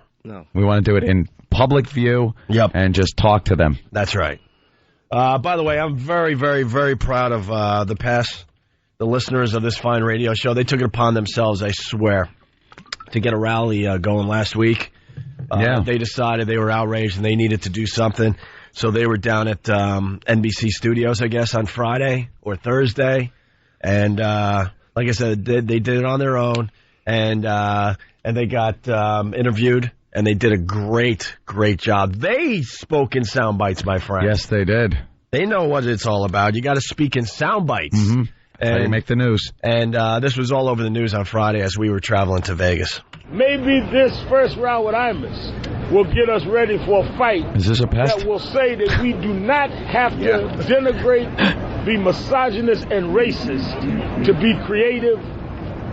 We want to do it in public view. Yep. And just talk to them. That's right. By the way, I'm very, very, very proud of the listeners of this fine radio show. They took it upon themselves, I swear, to get a rally going last week. They decided they were outraged and they needed to do something. So they were down at NBC Studios, I guess, on Friday or Thursday. And like I said, they did it on their own. And they got interviewed. And they did a great, great job. They spoke in sound bites, my friend. Yes, they did. They know what it's all about. You got to speak in sound bites. Mm-hmm. How you make the news. And this was all over the news on Friday as we were traveling to Vegas. Maybe this first round with Imus will get us ready for a fight. Is this a pest? That will say that we do not have to denigrate, be misogynist and racist to be creative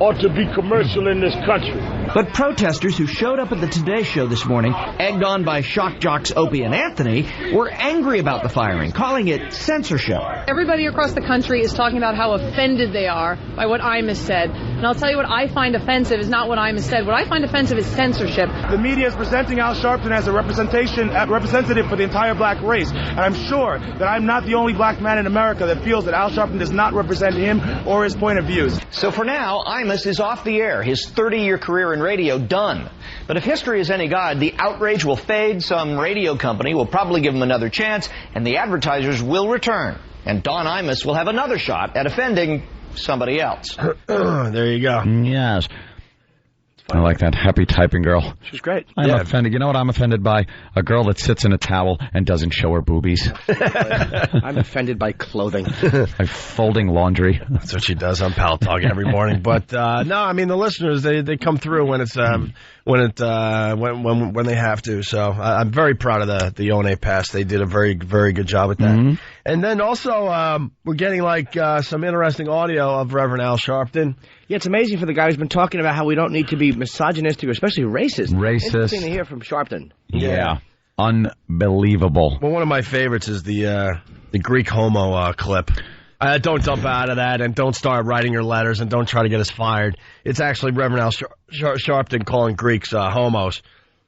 or to be commercial in this country. But protesters who showed up at the Today Show this morning, egged on by shock jocks Opie and Anthony, were angry about the firing, calling it censorship. Everybody across the country is talking about how offended they are by what Imus said. And I'll tell you what I find offensive is not what Imus said. What I find offensive is censorship. The media is presenting Al Sharpton as a representative for the entire black race. And I'm sure that I'm not the only black man in America that feels that Al Sharpton does not represent him or his point of views. So for now, Imus is off the air, his 30-year career in radio done. But if history is any guide, the outrage will fade, some radio company will probably give him another chance, and the advertisers will return. And Don Imus will have another shot at offending somebody else. There you go. Yes. I like that. Happy typing girl. She's great. I'm offended. You know what I'm offended by? A girl that sits in a towel and doesn't show her boobies. I'm offended by clothing. By folding laundry. That's what she does on Pal Talk every morning. But no, I mean the listeners they come through when it's when they have to. So I'm very proud of the One Pass. They did a very, very good job with that. Mm-hmm. And then also we're getting some interesting audio of Reverend Al Sharpton. Yeah, it's amazing for the guy who's been talking about how we don't need to be misogynistic or especially racist. Racist. Interesting to hear from Sharpton. Yeah. Unbelievable. Well, one of my favorites is the Greek homo clip. Don't dump out of that, and don't start writing your letters, and don't try to get us fired. It's actually Reverend Al Sharpton calling Greeks homos.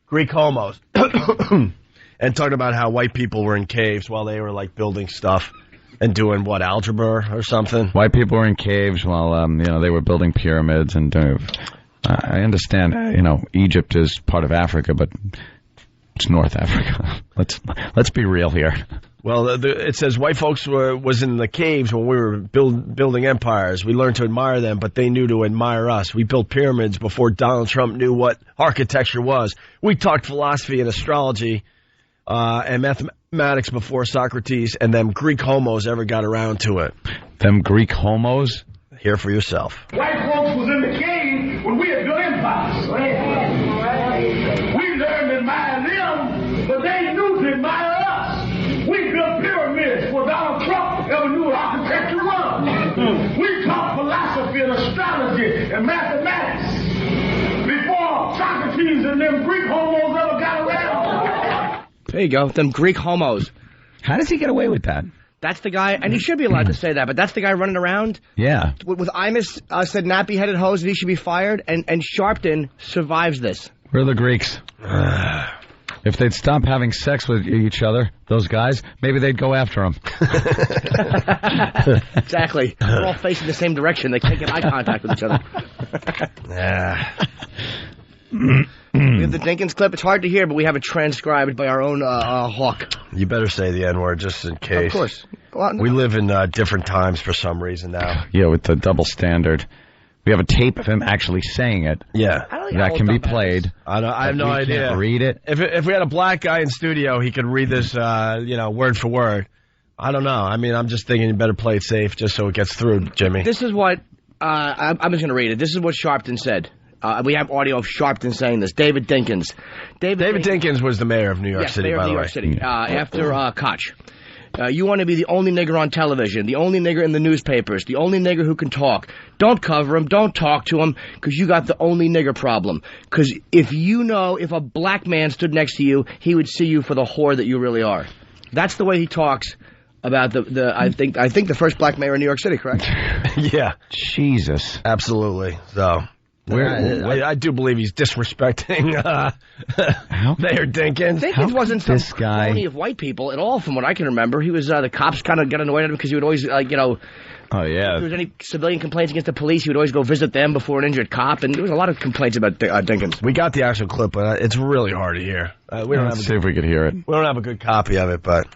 Greek homos. And talking about how white people were in caves while they were, building stuff. And doing, algebra or something? White people were in caves while, they were building pyramids and I understand, Egypt is part of Africa, but it's North Africa. Let's be real here. Well, it says white folks was in the caves when we were building empires. We learned to admire them, but they knew to admire us. We built pyramids before Donald Trump knew what architecture was. We talked philosophy and astrology and mathematics before Socrates and them Greek homos ever got around to it. Them Greek homos? Hear for yourself. White folks was in the cave when we had built empires. We learned to admire them, but they knew to admire us. We built pyramids before Donald Trump ever knew what architecture was. We taught philosophy and astrology and mathematics before Socrates and them Greek homos ever got around. There you go, them Greek homos. How does he get away with that? That's the guy, and he should be allowed to say that, but that's the guy running around. Yeah. With Imus said nappy-headed hose that he should be fired, and Sharpton survives this. We're the Greeks. If they'd stop having sex with each other, those guys, maybe they'd go after them. Exactly. They're all facing the same direction. They can't get eye contact with each other. We have the Jenkins clip. It's hard to hear, but we have it transcribed by our own Hawk. You better say the N-word just in case. Of course. Well, no. We live in different times for some reason now. Yeah, with the double standard. We have a tape of him actually saying it. Yeah. That can be played. I have no idea. Can't read it. If we had a black guy in studio, he could read this, word for word. I don't know. I mean, I'm just thinking you better play it safe just so it gets through, Jimmy. This is what, I'm just going to read it. This is what Sharpton said. We have audio of Sharpton saying this. David Dinkins. David Dinkins was the mayor of New York City, mayor by of the New way. York City. After Koch. You want to be the only nigger on television, the only nigger in the newspapers, the only nigger who can talk. Don't cover him. Don't talk to him because you got the only nigger problem. Because if a black man stood next to you, he would see you for the whore that you really are. That's the way he talks about I think the first black mayor in New York City, correct? Yeah. Jesus. Absolutely. So I do believe he's disrespecting Mayor Dinkins. Dinkins wasn't some colony of white people at all, from what I can remember. He was the cops kind of got annoyed at him because he would always Oh yeah. If there was any civilian complaints against the police, he would always go visit them before an injured cop, and there was a lot of complaints about Dinkins. We got the actual clip, but it's really hard to hear. Let's see if we could hear it. We don't have a good copy of it, but.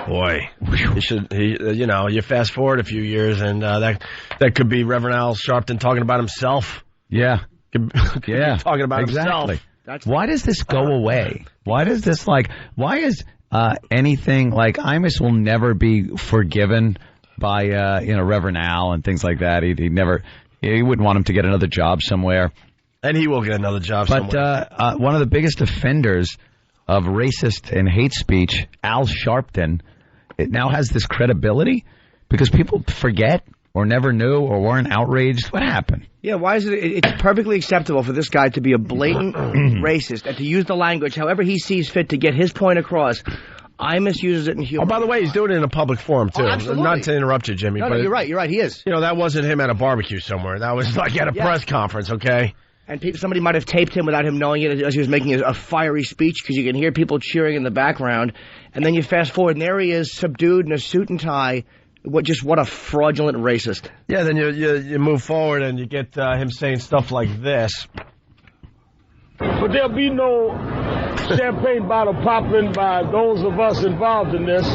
Boy, you fast forward a few years, and that could be Reverend Al Sharpton talking about himself. Yeah, yeah, talking about himself. Why does this go away? Why does this Why is anything like Imus will never be forgiven by Reverend Al and things like that? He wouldn't want him to get another job somewhere, and he will get another job somewhere. But one of the biggest offenders of racist and hate speech, Al Sharpton, it now has this credibility because people forget or never knew or weren't outraged. What happened? Yeah, why is it? It's perfectly acceptable for this guy to be a blatant racist and to use the language however he sees fit to get his point across. Imus uses it in humor. Oh, by the way, he's doing it in a public forum, too. Absolutely. Not to interrupt you, Jimmy. No, you're right. You're right. He is. That wasn't him at a barbecue somewhere. That was like at a press conference, okay? And somebody might have taped him without him knowing it as he was making a fiery speech because you can hear people cheering in the background. And then you fast forward, and there he is, subdued in a suit and tie. What a fraudulent racist. Yeah, then you move forward and you get him saying stuff like this. But there'll be no champagne bottle popping by those of us involved in this.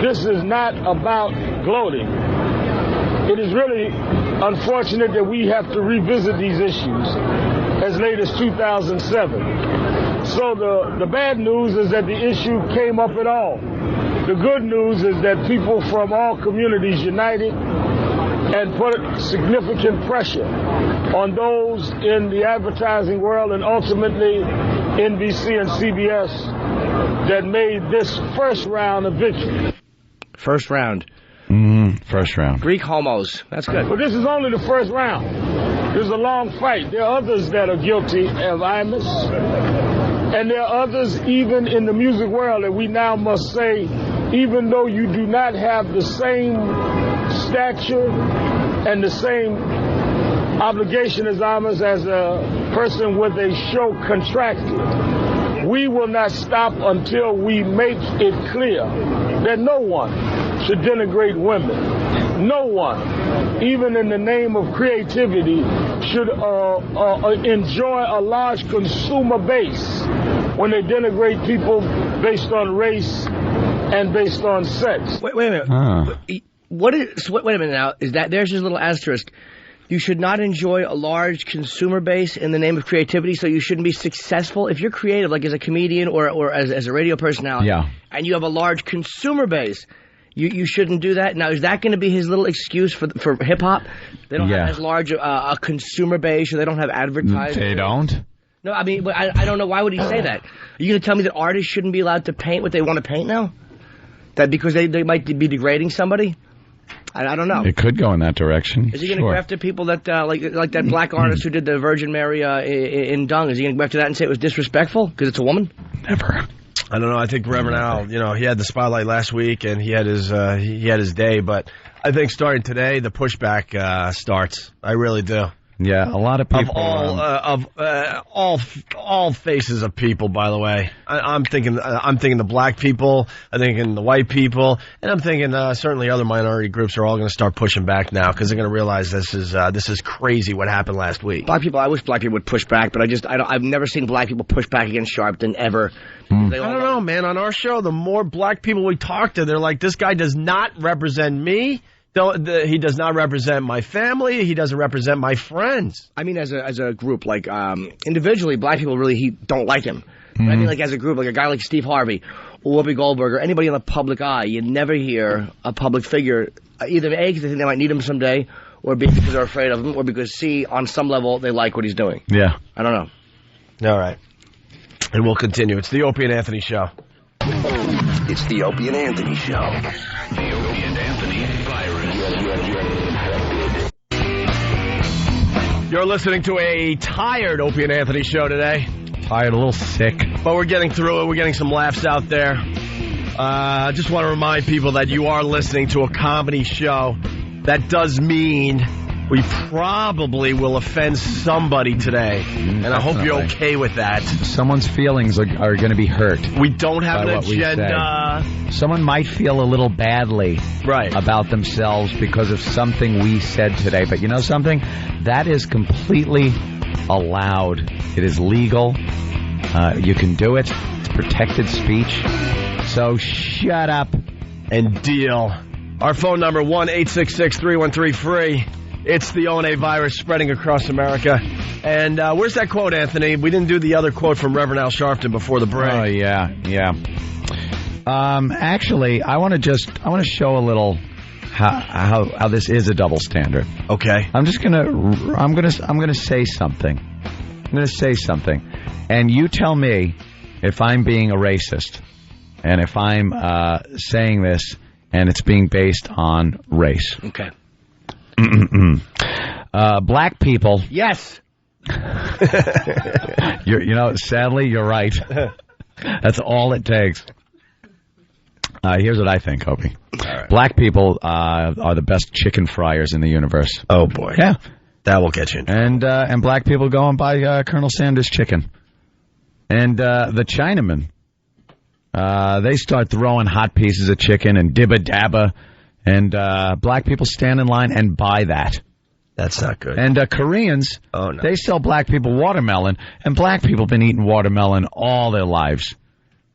This is not about gloating. It is really unfortunate that we have to revisit these issues as late as 2007. So the bad news is that the issue came up at all. The good news is that people from all communities united and put significant pressure on those in the advertising world and ultimately NBC and CBS that made this first round a victory. First round. First round. Greek homos. That's good. But this is only the first round. There's a long fight. There are others that are guilty of Imus. And there are others even in the music world that we now must say, even though you do not have the same stature and the same obligation as Imus as a person with a show contracted, we will not stop until we make it clear that no one should denigrate women. No one, even in the name of creativity, should enjoy a large consumer base when they denigrate people based on race and based on sex. Wait a minute. Wait a minute now. Is that there's his little asterisk? You should not enjoy a large consumer base in the name of creativity, so you shouldn't be successful. If you're creative, like as a comedian or as a radio personality, and you have a large consumer base, you shouldn't do that. Now, is that going to be his little excuse for hip-hop? They don't have as large a consumer base, or they don't have advertising? They don't? No, I mean, I don't know. Why would he say that? Are you going to tell me that artists shouldn't be allowed to paint what they want to paint now? That because they might be degrading somebody? I don't know. It could go in that direction. Is he going to go after people that like that black artist who did the Virgin Mary in Dung? Is he going to go after that and say it was disrespectful because it's a woman? Never. I don't know. I think Reverend Al, he had the spotlight last week and he had his day, but I think starting today the pushback starts. I really do. Yeah, a lot of people all faces of people. By the way, I'm thinking the black people, I'm thinking the white people, and I'm thinking certainly other minority groups are all going to start pushing back now because they're going to realize this is crazy what happened last week. Black people, I wish black people would push back, but I've never seen black people push back against Sharpton ever. I don't know, man. On our show, the more black people we talk to, they're like, this guy does not represent me. He does not represent my family. He doesn't represent my friends. I mean, as a group, like individually, black people really don't like him. But I mean, like as a group, like a guy like Steve Harvey or Whoopi Goldberg or anybody in the public eye, you never hear a public figure either A, because they think they might need him someday, or B, because they're afraid of him, or because C, on some level, they like what he's doing. Yeah. I don't know. All right. And we'll continue. It's the Opie and Anthony Show. It's the Opie and Anthony Show. The Opie and Anthony virus. You're listening to a tired Opie and Anthony Show today. Tired, a little sick. But we're getting through it. We're getting some laughs out there. I just want to remind people that you are listening to a comedy show. That does mean we probably will offend somebody today. And I hope you're okay with that. Someone's feelings are going to be hurt. We don't have an agenda. Someone might feel a little badly about themselves because of something we said today. But you know something? That is completely allowed. It is legal. You can do it. It's protected speech. So shut up and deal. Our phone number, 1-866-313-FREE. It's the O&A virus spreading across America. And where's that quote, Anthony? We didn't do the other quote from Reverend Al Sharpton before the break. Oh, yeah. Actually, I want to show a little how this is a double standard. Okay. I'm gonna say something. I'm gonna say something, and you tell me if I'm being a racist, and if I'm saying this and it's being based on race. Okay. Black people. Yes. Sadly, you're right. That's all it takes. Here's what I think, Opie. Right. Black people are the best chicken fryers in the universe. Oh, boy. Yeah. That will get you. And black people go and buy Colonel Sanders chicken. And the Chinamen, they start throwing hot pieces of chicken and dibba-dabba. And black people stand in line and buy that. That's not good. And Koreans, they sell black people watermelon, and black people have been eating watermelon all their lives.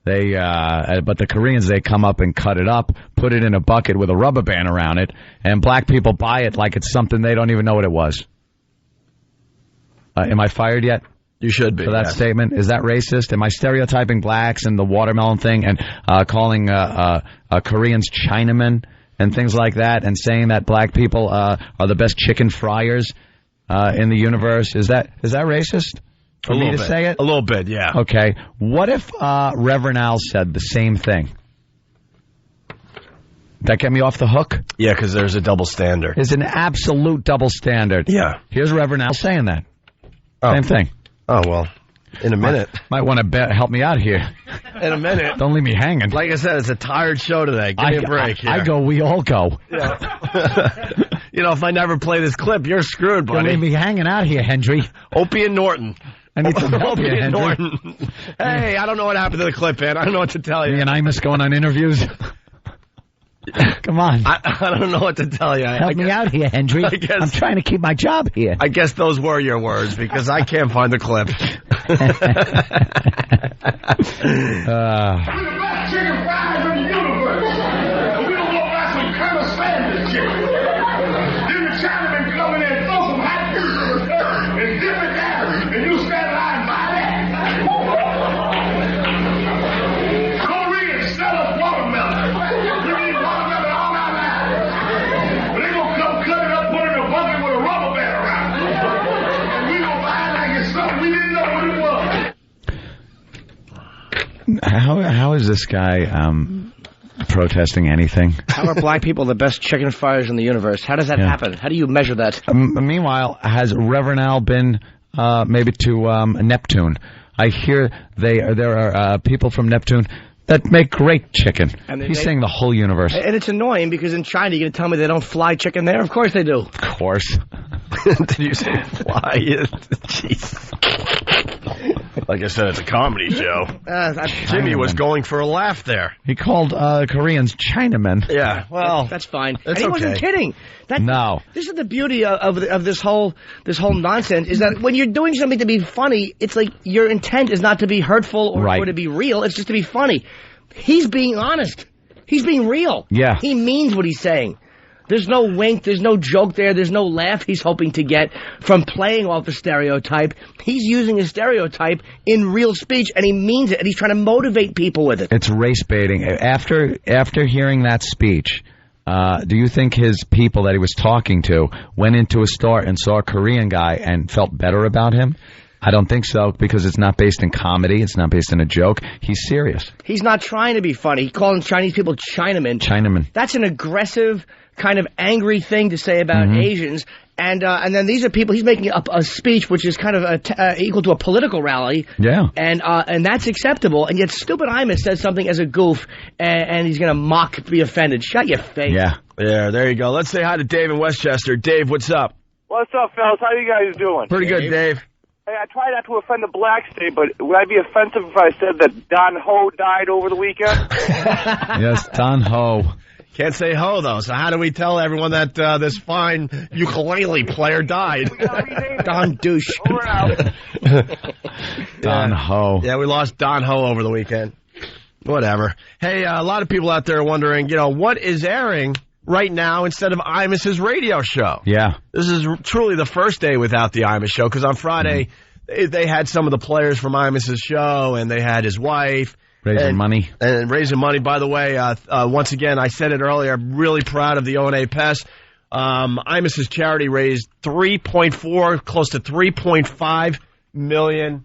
But the Koreans, they come up and cut it up, put it in a bucket with a rubber band around it, and black people buy it like it's something they don't even know what it was. Am I fired yet? You should be. For that statement? Is that racist? Am I stereotyping blacks and the watermelon thing and calling Koreans Chinamen and things like that, and saying that black people are the best chicken fryers in the universe? Is that racist for me to say it? A little bit, yeah. Okay. What if Reverend Al said the same thing? That get me off the hook? Yeah, because there's a double standard. There's an absolute double standard. Yeah. Here's Reverend Al saying that. Oh. Same thing. Oh, well, in a minute. Might want to help me out here. In a minute. Don't leave me hanging. Like I said, it's a tired show today. Give me a break here. I go, we all go. Yeah. If I never play this clip, you're screwed, buddy. Don't leave me hanging out here, Hendry. Opie and Norton. I need some help Opie here, and Hendry. Norton. Hey, I don't know what happened to the clip, man. I don't know what to tell you. Me and Imus going on interviews. Come on. I don't know what to tell you. Help me out here, Hendry. I'm trying to keep my job here. I guess those were your words, because I can't find the clip. We're the best chicken fries in the universe. And we don't want like some Colonel Sanders chicken. Then the Chinamen come in and throw some hot pieces and dip it down, and you stand in line and buy that. Koreans sell us watermelon. We eat watermelon all our lives. But they gonna come cut it up, put it in a bucket with a rubber band around it. And we gonna buy it like it's something we didn't know what it was. How is this guy protesting anything? How are black people the best chicken fryers in the universe? How does that happen? How do you measure that? Meanwhile, has Reverend Al been maybe to Neptune? I hear there are people from Neptune. that make great chicken. And He's saying the whole universe. And it's annoying because in China, you're going to tell me they don't fly chicken there? Of course they do. Of course. Did you say fly? Jeez. Like I said, it's a comedy show. Jimmy was going for a laugh there. He called Koreans Chinamen. Yeah, well, that's fine. That's and he wasn't kidding. No. This is the beauty of this whole nonsense, is that when you're doing something to be funny, it's like your intent is not to be hurtful or to be real. It's just to be funny. He's being honest. He's being real. Yeah. He means what he's saying. There's no wink, there's no joke there, there's no laugh he's hoping to get from playing off a stereotype. He's using a stereotype in real speech, and he means it, and he's trying to motivate people with it. It's race baiting. After hearing that speech, do you think his people that he was talking to went into a store and saw a Korean guy and felt better about him? I don't think so, because it's not based in comedy. It's not based in a joke. He's serious. He's not trying to be funny. He calls Chinese people Chinamen. Chinamen. That's an aggressive, kind of angry thing to say about Asians. And then these are people, he's making up a speech which is kind of equal to a political rally. Yeah. And that's acceptable. And yet stupid Imus says something as a goof, and he's going to mock, be offended. Shut your face. Yeah. Yeah, there you go. Let's say hi to Dave in Westchester. Dave, what's up? What's up, fellas? How you guys doing? Pretty good, Dave. Hey, I try not to offend the black state, but would I be offensive if I said that Don Ho died over the weekend? Yes, Don Ho. Can't say ho, though, so how do we tell everyone that this fine ukulele player died? Don Douche. Don Ho. Yeah, we lost Don Ho over the weekend. Whatever. Hey, a lot of people out there are wondering, what is airing right now instead of Imus's radio show? Yeah. This is truly the first day without the Imus show, because on Friday they had some of the players from Imus's show, and they had his wife. Raising money. And raising money. By the way, once again, I said it earlier, I'm really proud of the O&A Pest. Imus's charity raised close to $3.5 million.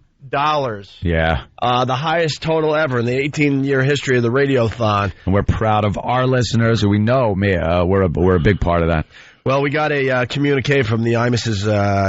Yeah. The highest total ever in the 18-year history of the Radiothon. And we're proud of our listeners, who we know we're a big part of that. Well, we got a communique from the Imus's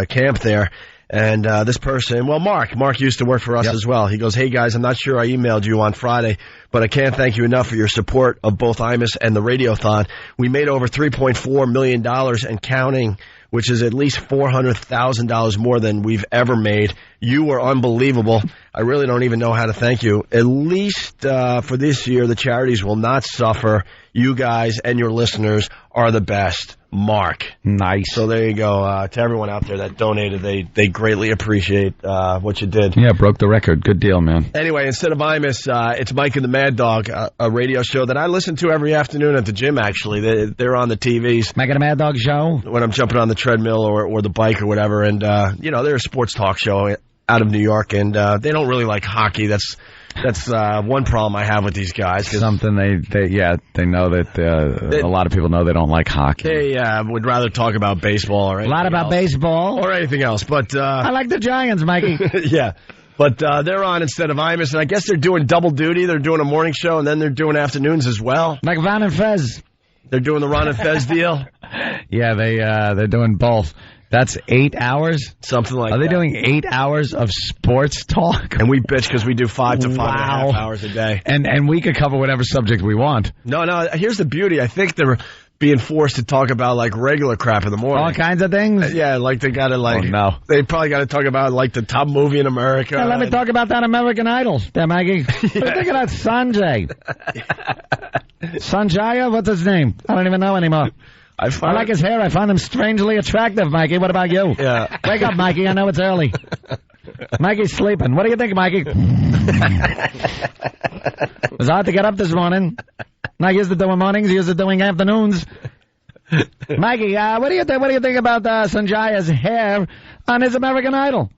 camp there. And this person, Mark used to work for us as well. He goes, hey, guys, I'm not sure I emailed you on Friday, but I can't thank you enough for your support of both Imus and the Radiothon. We made over $3.4 million and counting, which is at least $400,000 more than we've ever made. You were unbelievable. I really don't even know how to thank you. At least for this year, the charities will not suffer. You guys and your listeners are the best. Mark. Nice. So there you go. To everyone out there that donated, they greatly appreciate what you did. Yeah, broke the record. Good deal, man. Anyway, instead of Imus, it's Mike and the Mad Dog, a radio show that I listen to every afternoon at the gym, actually. They're on the TVs. Mike and the Mad Dog show? When I'm jumping on the treadmill or the bike or whatever. And, they're a sports talk show out of New York, and they don't really like hockey. That's one problem I have with these guys. Something they know that a lot of people know they don't like hockey. They would rather talk about baseball or anything A lot about baseball. Or anything else. But I like the Giants, Mikey. Yeah. But they're on instead of Imus, and I guess they're doing double duty. They're doing a morning show, and then they're doing afternoons as well. Like Ron and Fez. They're doing the Ron and Fez deal? Yeah, they're doing both. That's 8 hours? Something like that. Are they doing 8 hours of sports talk? And we bitch because we do 5 to 5.5 hours a day. And we could cover whatever subject we want. No, here's the beauty. I think they're being forced to talk about, like, regular crap in the morning. All kinds of things? Yeah, like they got to, like... Oh, no. They probably got to talk about, like, the top movie in America. Yeah, let me talk about that American Idol. Yeah, Maggie. What do you think of that Sanjay? Sanjaya? What's his name? I don't even know anymore. I like his hair. I find him strangely attractive, Mikey. What about you? Yeah. Wake up, Mikey. I know it's early. Mikey's sleeping. What do you think, Mikey? It was hard to get up this morning. Not used to doing mornings, used to doing afternoons. Mikey, what do you think about Sanjaya's hair on his American Idol?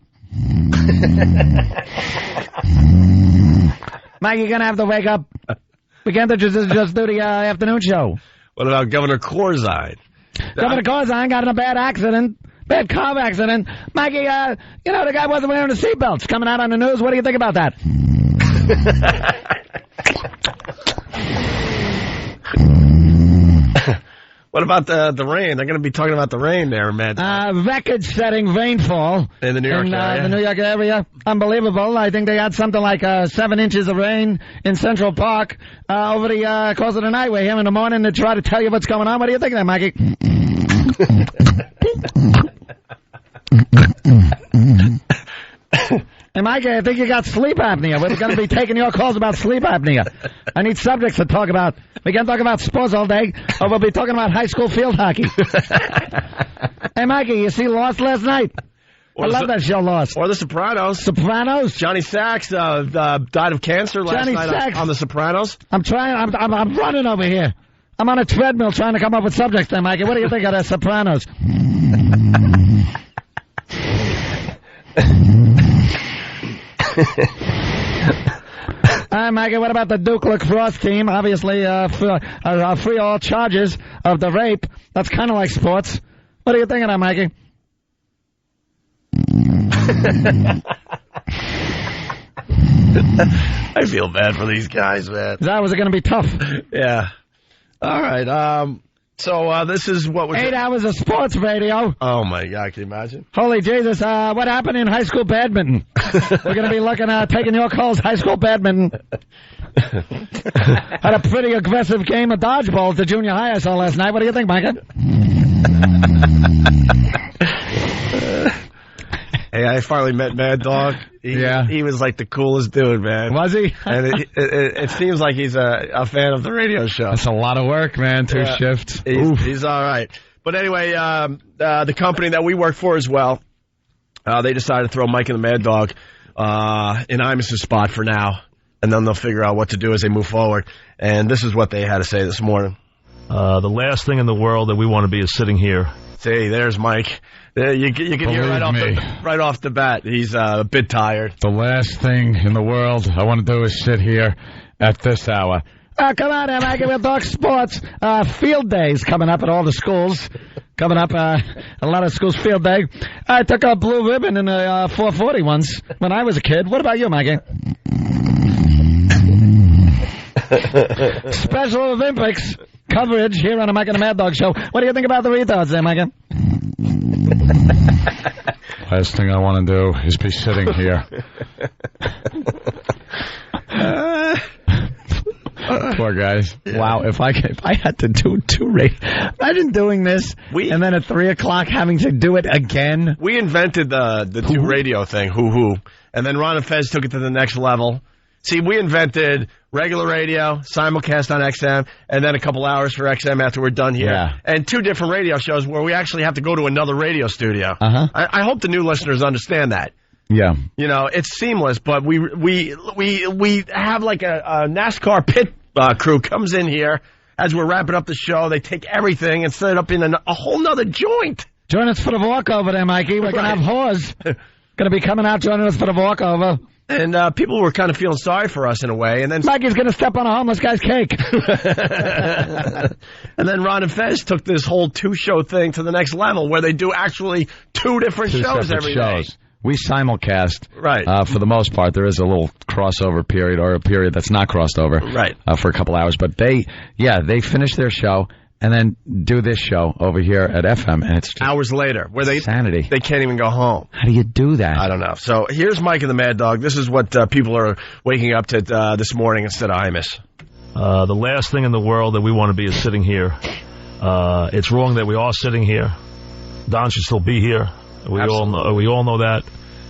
Mikey, you're going to have to wake up. We can't just do the afternoon show. What about Governor Corzine? Governor Corzine got in a bad car accident. Mikey, the guy wasn't wearing the seatbelts coming out on the news. What do you think about that? What about the rain? They're going to be talking about the rain there, man. Record-setting rainfall in the New York area. The New York area. Unbelievable. I think they had something like 7 inches of rain in Central Park over the course of the night. We're here in the morning to try to tell you what's going on. What do you think of that, Mikey? Hey, Mikey, I think you got sleep apnea. We're going to be taking your calls about sleep apnea. I need subjects to talk about. We can talk about sports all day, or we'll be talking about high school field hockey. Hey, Mikey, you see Lost last night? I love that show, Lost. Or The Sopranos. Sopranos? Johnny Sachs died of cancer last night on The Sopranos. I'm running over here. I'm on a treadmill trying to come up with subjects there, Mikey. What do you think of The Sopranos? Mikey, what about the Duke Lacrosse team? Obviously, free all charges of the rape. That's kind of like sports. What do you think of that, Mikey? I feel bad for these guys, man. That was going to be tough. Yeah. All right. So this is what we're 8 hours of sports radio. Oh my God! Can you imagine? Holy Jesus! What happened in high school badminton? We're going to be looking at taking your calls. High school badminton. Had a pretty aggressive game of dodgeball at the junior high I saw last night. What do you think, Micah? Hey, I finally met Mad Dog. He was like the coolest dude, man. Was he? And it seems like he's a fan of the radio show. That's a lot of work, man. 2 shifts. He's all right. But anyway, the company that we work for as well, they decided to throw Mike and the Mad Dog in Imus' spot for now, and then they'll figure out what to do as they move forward. And this is what they had to say this morning. The last thing in the world that we want to be is sitting here. See, there's Mike. You can hear right off the bat. He's a bit tired. The last thing in the world I want to do is sit here at this hour. Come on, Mike. We'll talk sports. Field days coming up at all the schools. Coming up, a lot of schools field day. I took a blue ribbon in the 440 once when I was a kid. What about you, Mikey? Special Olympics coverage here on the Mike and the Mad Dog Show. What do you think about the retards there, Micah? Last thing I want to do is be sitting here. Poor guys. Wow, if I had to do 2 imagine doing this and then at 3 o'clock having to do it again. We invented the 2 radio thing, and then Ron and Fez took it to the next level. See, we invented regular radio, simulcast on XM, and then a couple hours for XM after we're done here. Yeah. And 2 different radio shows where we actually have to go to another radio studio. Uh-huh. I hope the new listeners understand that. Yeah. You know, it's seamless, but we have like a NASCAR pit crew comes in here as we're wrapping up the show. They take everything and set it up in a whole nother joint. Join us for the walkover there, Mikey. We're going to have whores. Going to be coming out joining us for the walkover. And people were kind of feeling sorry for us in a way. And then Mikey's going to step on a homeless guy's cake. And then Ron and Fez took this whole 2-show thing to the next level where they do actually 2 different shows every day. We simulcast. Right. For the most part, there is a little crossover period or a period that's not crossed over. Right. For a couple hours. But they finish their show and then do this show over here at FM, and it's just hours later, where insanity. They can't even go home. How do you do that? I don't know. So here's Mike and the Mad Dog. This is what people are waking up to this morning instead of Imus. The last thing in the world that we want to be is sitting here. It's wrong that we are sitting here. Don should still be here. We all know that.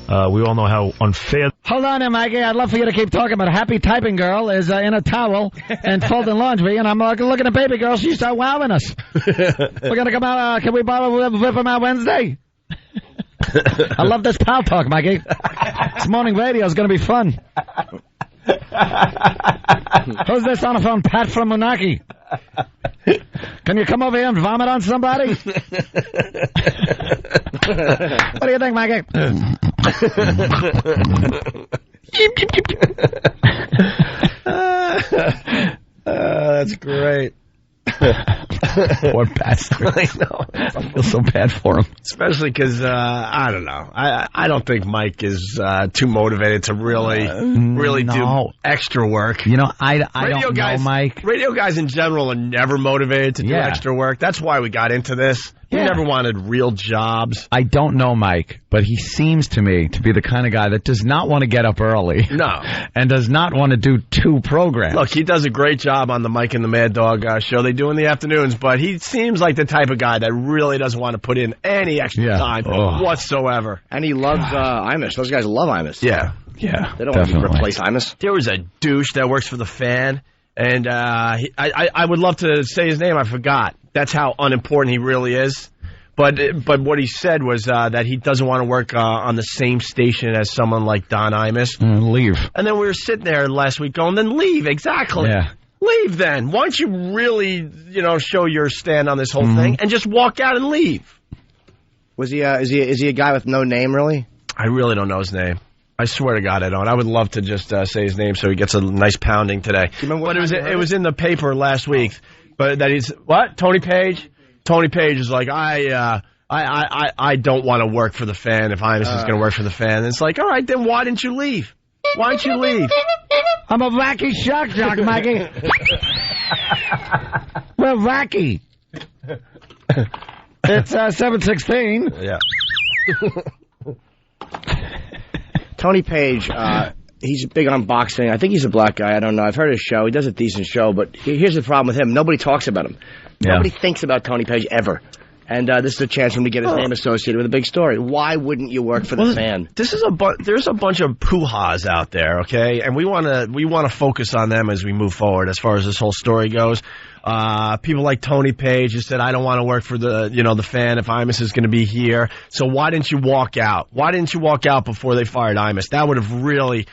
We all know how unfair. Hold on there, Mikey. I'd love for you to keep talking, but a happy typing girl is in a towel and folding laundry, and I'm looking at baby girl. She's wowing us. We're going to come out. Can we borrow Whip 'em Out Wednesday? I love this pal talk, Mikey. This morning radio is going to be fun. Who's this on the phone? Pat from Moonachie. Can you come over here and vomit on somebody? What do you think, Mikey? That's great. Poor bastard. I know. I feel so bad for him. Especially because, I don't know. I don't think Mike is too motivated to really do extra work. You know, I don't know, Mike. Radio guys in general are never motivated to do extra work. That's why we got into this. We never wanted real jobs. I don't know Mike, but he seems to me to be the kind of guy that does not want to get up early. No. And does not want to do 2 programs. Look, he does a great job on the Mike and the Mad Dog show they do in the afternoons, but he seems like the type of guy that really doesn't want to put in any extra time whatsoever. And he loves Imus. Those guys love Imus. Yeah. Yeah, they don't want to replace Imus. There was a douche that works for the Fan, and I would love to say his name. I forgot. That's how unimportant he really is. But what he said was that he doesn't want to work on the same station as someone like Don Imus. Leave. And then we were sitting there last week going, then leave, exactly. Yeah. Leave then. Why don't you really, show your stand on this whole thing and just walk out and leave? Was he? Is he a guy with no name, really? I really don't know his name. I swear to God, I don't. I would love to just say his name so he gets a nice pounding today. But it was in the paper last week. But that he's what? Tony Page. Tony Page is like, I don't want to work for the Fan if Imus is going to work for the Fan. And it's like, all right, then why didn't you leave? Why don't you leave? I'm a wacky shock jock, Mikey. We're wacky. It's 7:16. Yeah. Tony Page, he's big on boxing. I think he's a black guy. I don't know. I've heard his show. He does a decent show. But here's the problem with him. Nobody talks about him. Nobody thinks about Tony Page ever. And this is a chance for him to get his name associated with a big story. Why wouldn't you work for the Fan? There's a bunch of poo-haws out there, okay? And we want to focus on them as we move forward as far as this whole story goes. People like Tony Page who said, I don't want to work for the Fan if Imus is going to be here. So why didn't you walk out? Why didn't you walk out before they fired Imus? That would have really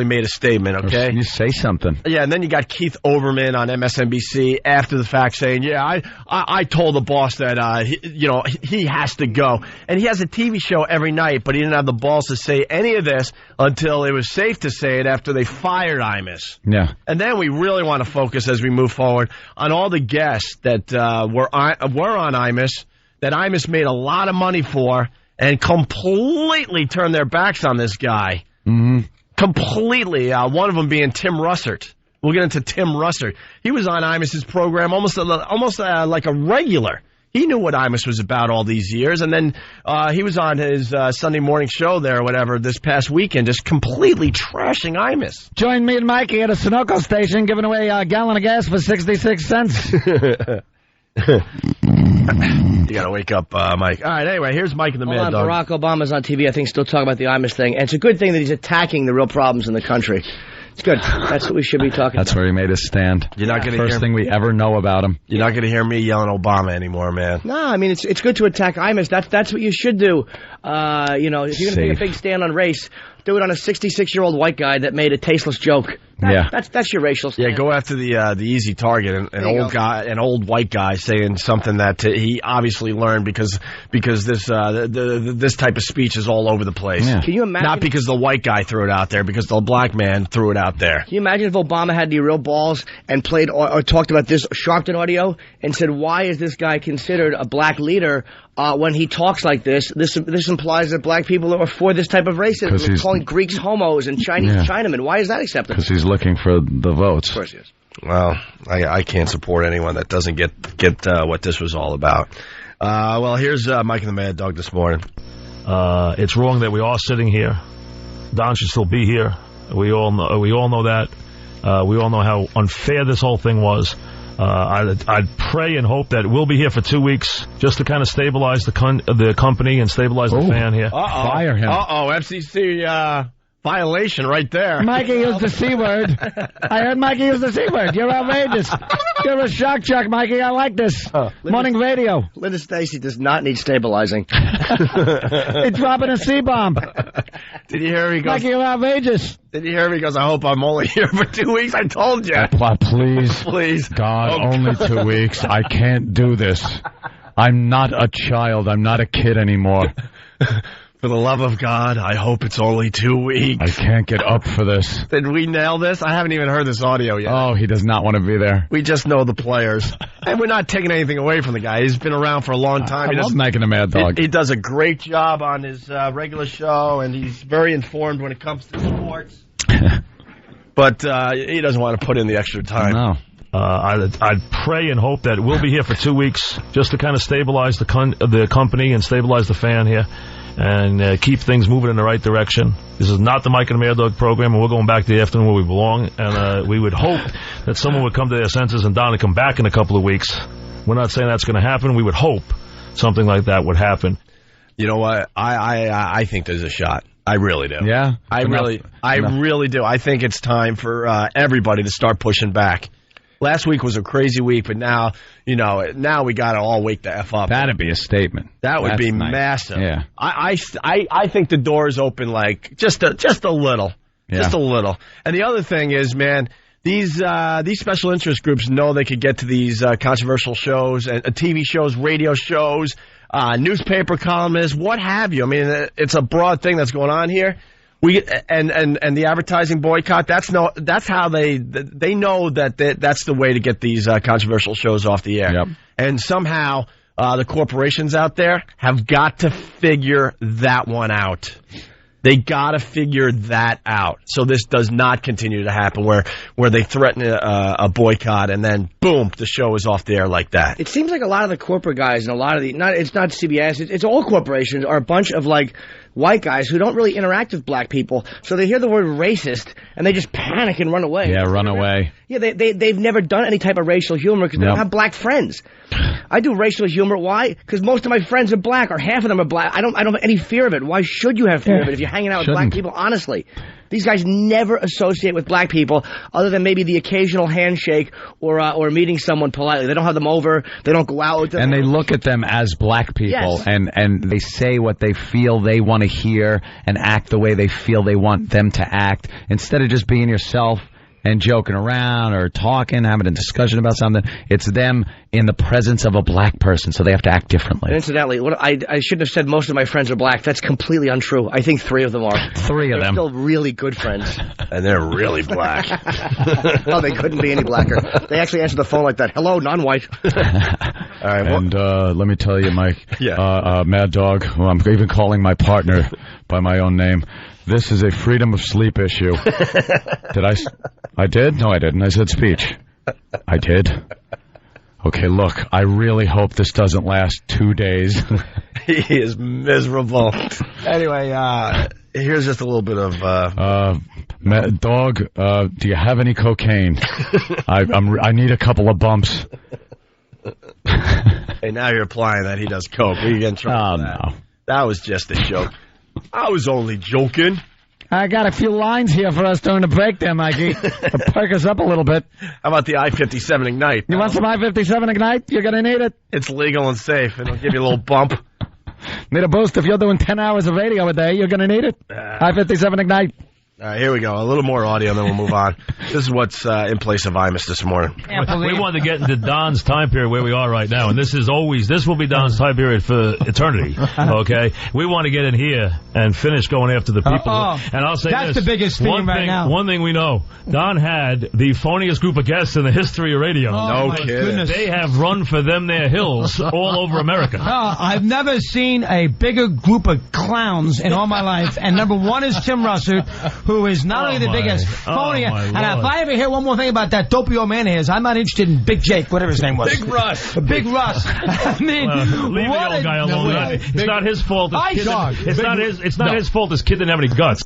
made a statement, okay? You say something. Yeah, and then you got Keith Olbermann on MSNBC after the fact saying, I told the boss that, he has to go. And he has a TV show every night, but he didn't have the balls to say any of this until it was safe to say it after they fired Imus. Yeah. And then we really want to focus as we move forward on all the guests that were on Imus, that Imus made a lot of money for, and completely turned their backs on this guy. Mm-hmm. Completely. One of them being Tim Russert. We'll get into Tim Russert. He was on Imus's program almost like a regular. He knew what Imus was about all these years, and then he was on his Sunday morning show there or whatever this past weekend, just completely trashing Imus. Join me and Mikey at a Sunoco station giving away a gallon of gas for 66 cents. You gotta wake up, Mike. All right, anyway, here's Mike and the Mad Dog. Barack Obama's on TV, I think, still talking about the Imus thing. And it's a good thing that he's attacking the real problems in the country. It's good. That's what we should be talking about. That's where he made his stand. You're not going to First thing we ever know about him. You're not going to hear me yelling Obama anymore, man. No, I mean, it's good to attack Imus. That's what you should do. If you're going to take a big stand on race, do it on a 66-year-old white guy that made a tasteless joke. That's your racial stand. Yeah, go after the easy target, an old white guy saying something that he obviously learned because this type of speech is all over the place. Yeah. Can you imagine? Not because the white guy threw it out there, because the black man threw it out there. Can you imagine if Obama had the real balls and played or talked about this Sharpton audio and said, "Why is this guy considered a black leader?" When he talks like this implies that black people are for this type of racism. He's calling Greeks homos and Chinese Chinamen. Why is that acceptable? Because he's looking for the votes. Of course he is. Well, I can't support anyone that doesn't get what this was all about. Well, here's Mike and the Mad Dog this morning. It's wrong that we are sitting here. Don should still be here. We all know that. We all know how unfair this whole thing was. I'd pray and hope that we'll be here for 2 weeks just to kind of stabilize the company and stabilize the Fan here. Fire him. FCC violation right there. Mikey used the C word. I heard Mikey use the C word. You're outrageous. You're a shock jock, Mikey. I like this. Morning radio. Linda Stacy does not need stabilizing. It's dropping a C-bomb. Did you hear he goes? Mikey, you're outrageous. Did you hear me? He goes, I hope I'm only here for 2 weeks. I told you. Please. Please. God, only 2 weeks. I can't do this. I'm not a child. I'm not a kid anymore. For the love of God, I hope it's only 2 weeks. I can't get up for this. Did we nail this? I haven't even heard this audio yet. Oh, he does not want to be there. We just know the players. And we're not taking anything away from the guy. He's been around for a long time. I love making a mad dog. He does a great job on his regular show, and he's very informed when it comes to sports. But he doesn't want to put in the extra time. No. I'd pray and hope that we'll be here for 2 weeks just to kind of stabilize the company and stabilize the fan here and keep things moving in the right direction. This is not the Mike and the Mad Dog program, and we're going back to the afternoon where we belong. And we would hope that someone would come to their senses and Don would come back in a couple of weeks. We're not saying that's going to happen. We would hope something like that would happen. You know what? I think there's a shot. I really do. Yeah? I really do. I think it's time for everybody to start pushing back. Last week was a crazy week, but now we got to all wake the F up. That'd be a statement. That would be nice. massive. Yeah. I think the door is open like just a little. Yeah. Just a little. And the other thing is, man, these special interest groups know they could get to these controversial shows and TV shows, radio shows, newspaper columnists, what have you. I mean, it's a broad thing that's going on here. And the advertising boycott, that's how they know that's the way to get these controversial shows off the air. Yep. And somehow the corporations out there have got to figure that one out. They got to figure that out. So this does not continue to happen where they threaten a boycott and then, boom, the show is off the air like that. It seems like a lot of the corporate guys and a lot of it's not CBS, it's all corporations are a bunch of like white guys who don't really interact with black people. So they hear the word racist and they just panic and run away. Yeah, run away. Yeah, they've never done any type of racial humor because they don't have black friends. I do racial humor. Why? Because most of my friends are black, or half of them are black. I don't have any fear of it. Why should you have fear of it if you're hanging out with black people? Honestly, these guys never associate with black people, other than maybe the occasional handshake or meeting someone politely. They don't have them over. They don't go out with them. And they look at them as black people, yes. and they say what they feel they want to hear and act the way they feel they want them to act, instead of just being yourself and joking around or talking, having a discussion about something. It's them in the presence of a black person, so they have to act differently. And incidentally, I shouldn't have said most of my friends are black. That's completely untrue. I think 3 of them are. 3 of them. They're still really good friends. And they're really black. Oh, they couldn't be any blacker. They actually answer the phone like that. Hello, non-white. All right. And let me tell you, Mike, Yeah. Mad Dog, who I'm even calling my partner by my own name, this is a freedom of sleep issue. I did? No, I didn't. I said speech. I did. Okay, look, I really hope this doesn't last 2 days. He is miserable. Anyway, here's just a little bit of... Dog, do you have any cocaine? I need a couple of bumps. Hey, now you're implying that he does coke. We get in trouble for that. No. That was just a joke. I was only joking. I got a few lines here for us during the break there, Mikey. To perk us up a little bit. How about the I-57 Ignite? You want some I-57 Ignite? You're going to need it. It's legal and safe. It'll give you a little bump. Need a boost if you're doing 10 hours of radio a day. You're going to need it. I-57 Ignite. All right, here we go. A little more audio, and then we'll move on. This is what's in place of Imus this morning. We wanted to get into Don's time period where we are right now, and this will be Don's time period for eternity, okay? We want to get in here and finish going after the people. And I'll say that's the biggest theme right now. One thing we know, Don had the phoniest group of guests in the history of radio. No kidding. Goodness. They have run for them their hills all over America. I've never seen a bigger group of clowns in all my life, and number one is Tim Russert, who is not only the biggest phony, and if I ever hear one more thing about that dopey old man of his, I'm not interested in Big Jake, whatever his name was. Big Russ. Big Russ. I mean, leave the old guy alone. It's not his fault. It's not his fault this kid didn't have any guts.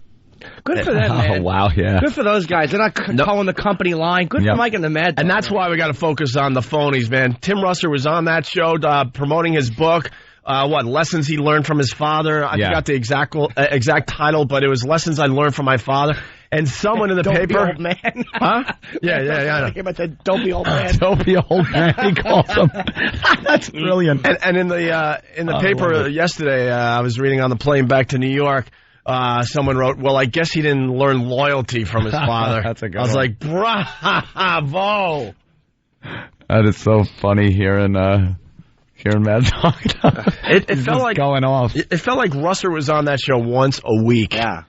Good for them, man. Oh, wow, yeah. Good for those guys. They're not calling the company line. Good for Mike and the Mad Dog. And that's why we got to focus on the phonies, man. Tim Russert was on that show promoting his book. Lessons he learned from his father. I forgot the exact title, but it was Lessons I Learned from My Father. And someone in the paper... Old man. Huh? Yeah. I about that dopey old man. Dopey old man, he calls him. That's brilliant. And in the paper yesterday, I was reading on the plane back to New York, someone wrote, well, I guess he didn't learn loyalty from his father. That's a good I was one. like, bravo! That is so funny hearing Hearing Mad Dog. It felt like going off. It felt like Russer was on that show once a week. Yeah.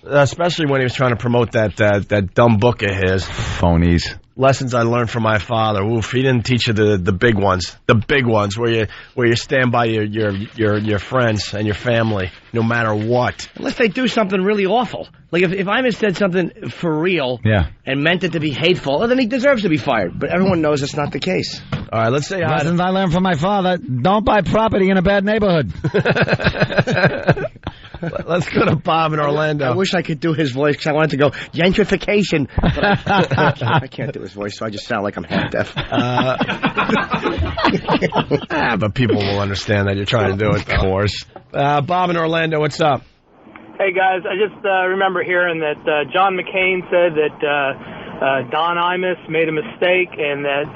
Especially when he was trying to promote that dumb book of his. Phonies. Lessons I learned from my father. Oof, he didn't teach you the big ones. The big ones where you stand by your friends and your family no matter what. Unless they do something really awful. Like if Imus said something for real and meant it to be hateful, well, then he deserves to be fired. But everyone knows it's not the case. All right, let's say hi. Lessons I learned from my father: don't buy property in a bad neighborhood. Let's go to Bob in Orlando. I wish I could do his voice because I wanted to go gentrification, but I can't do his voice, so I just sound like I'm half deaf. But people will understand that you're trying to do it, of course. Bob in Orlando, what's up? Hey, guys, I just remember hearing that John McCain said that Don Imus made a mistake and that,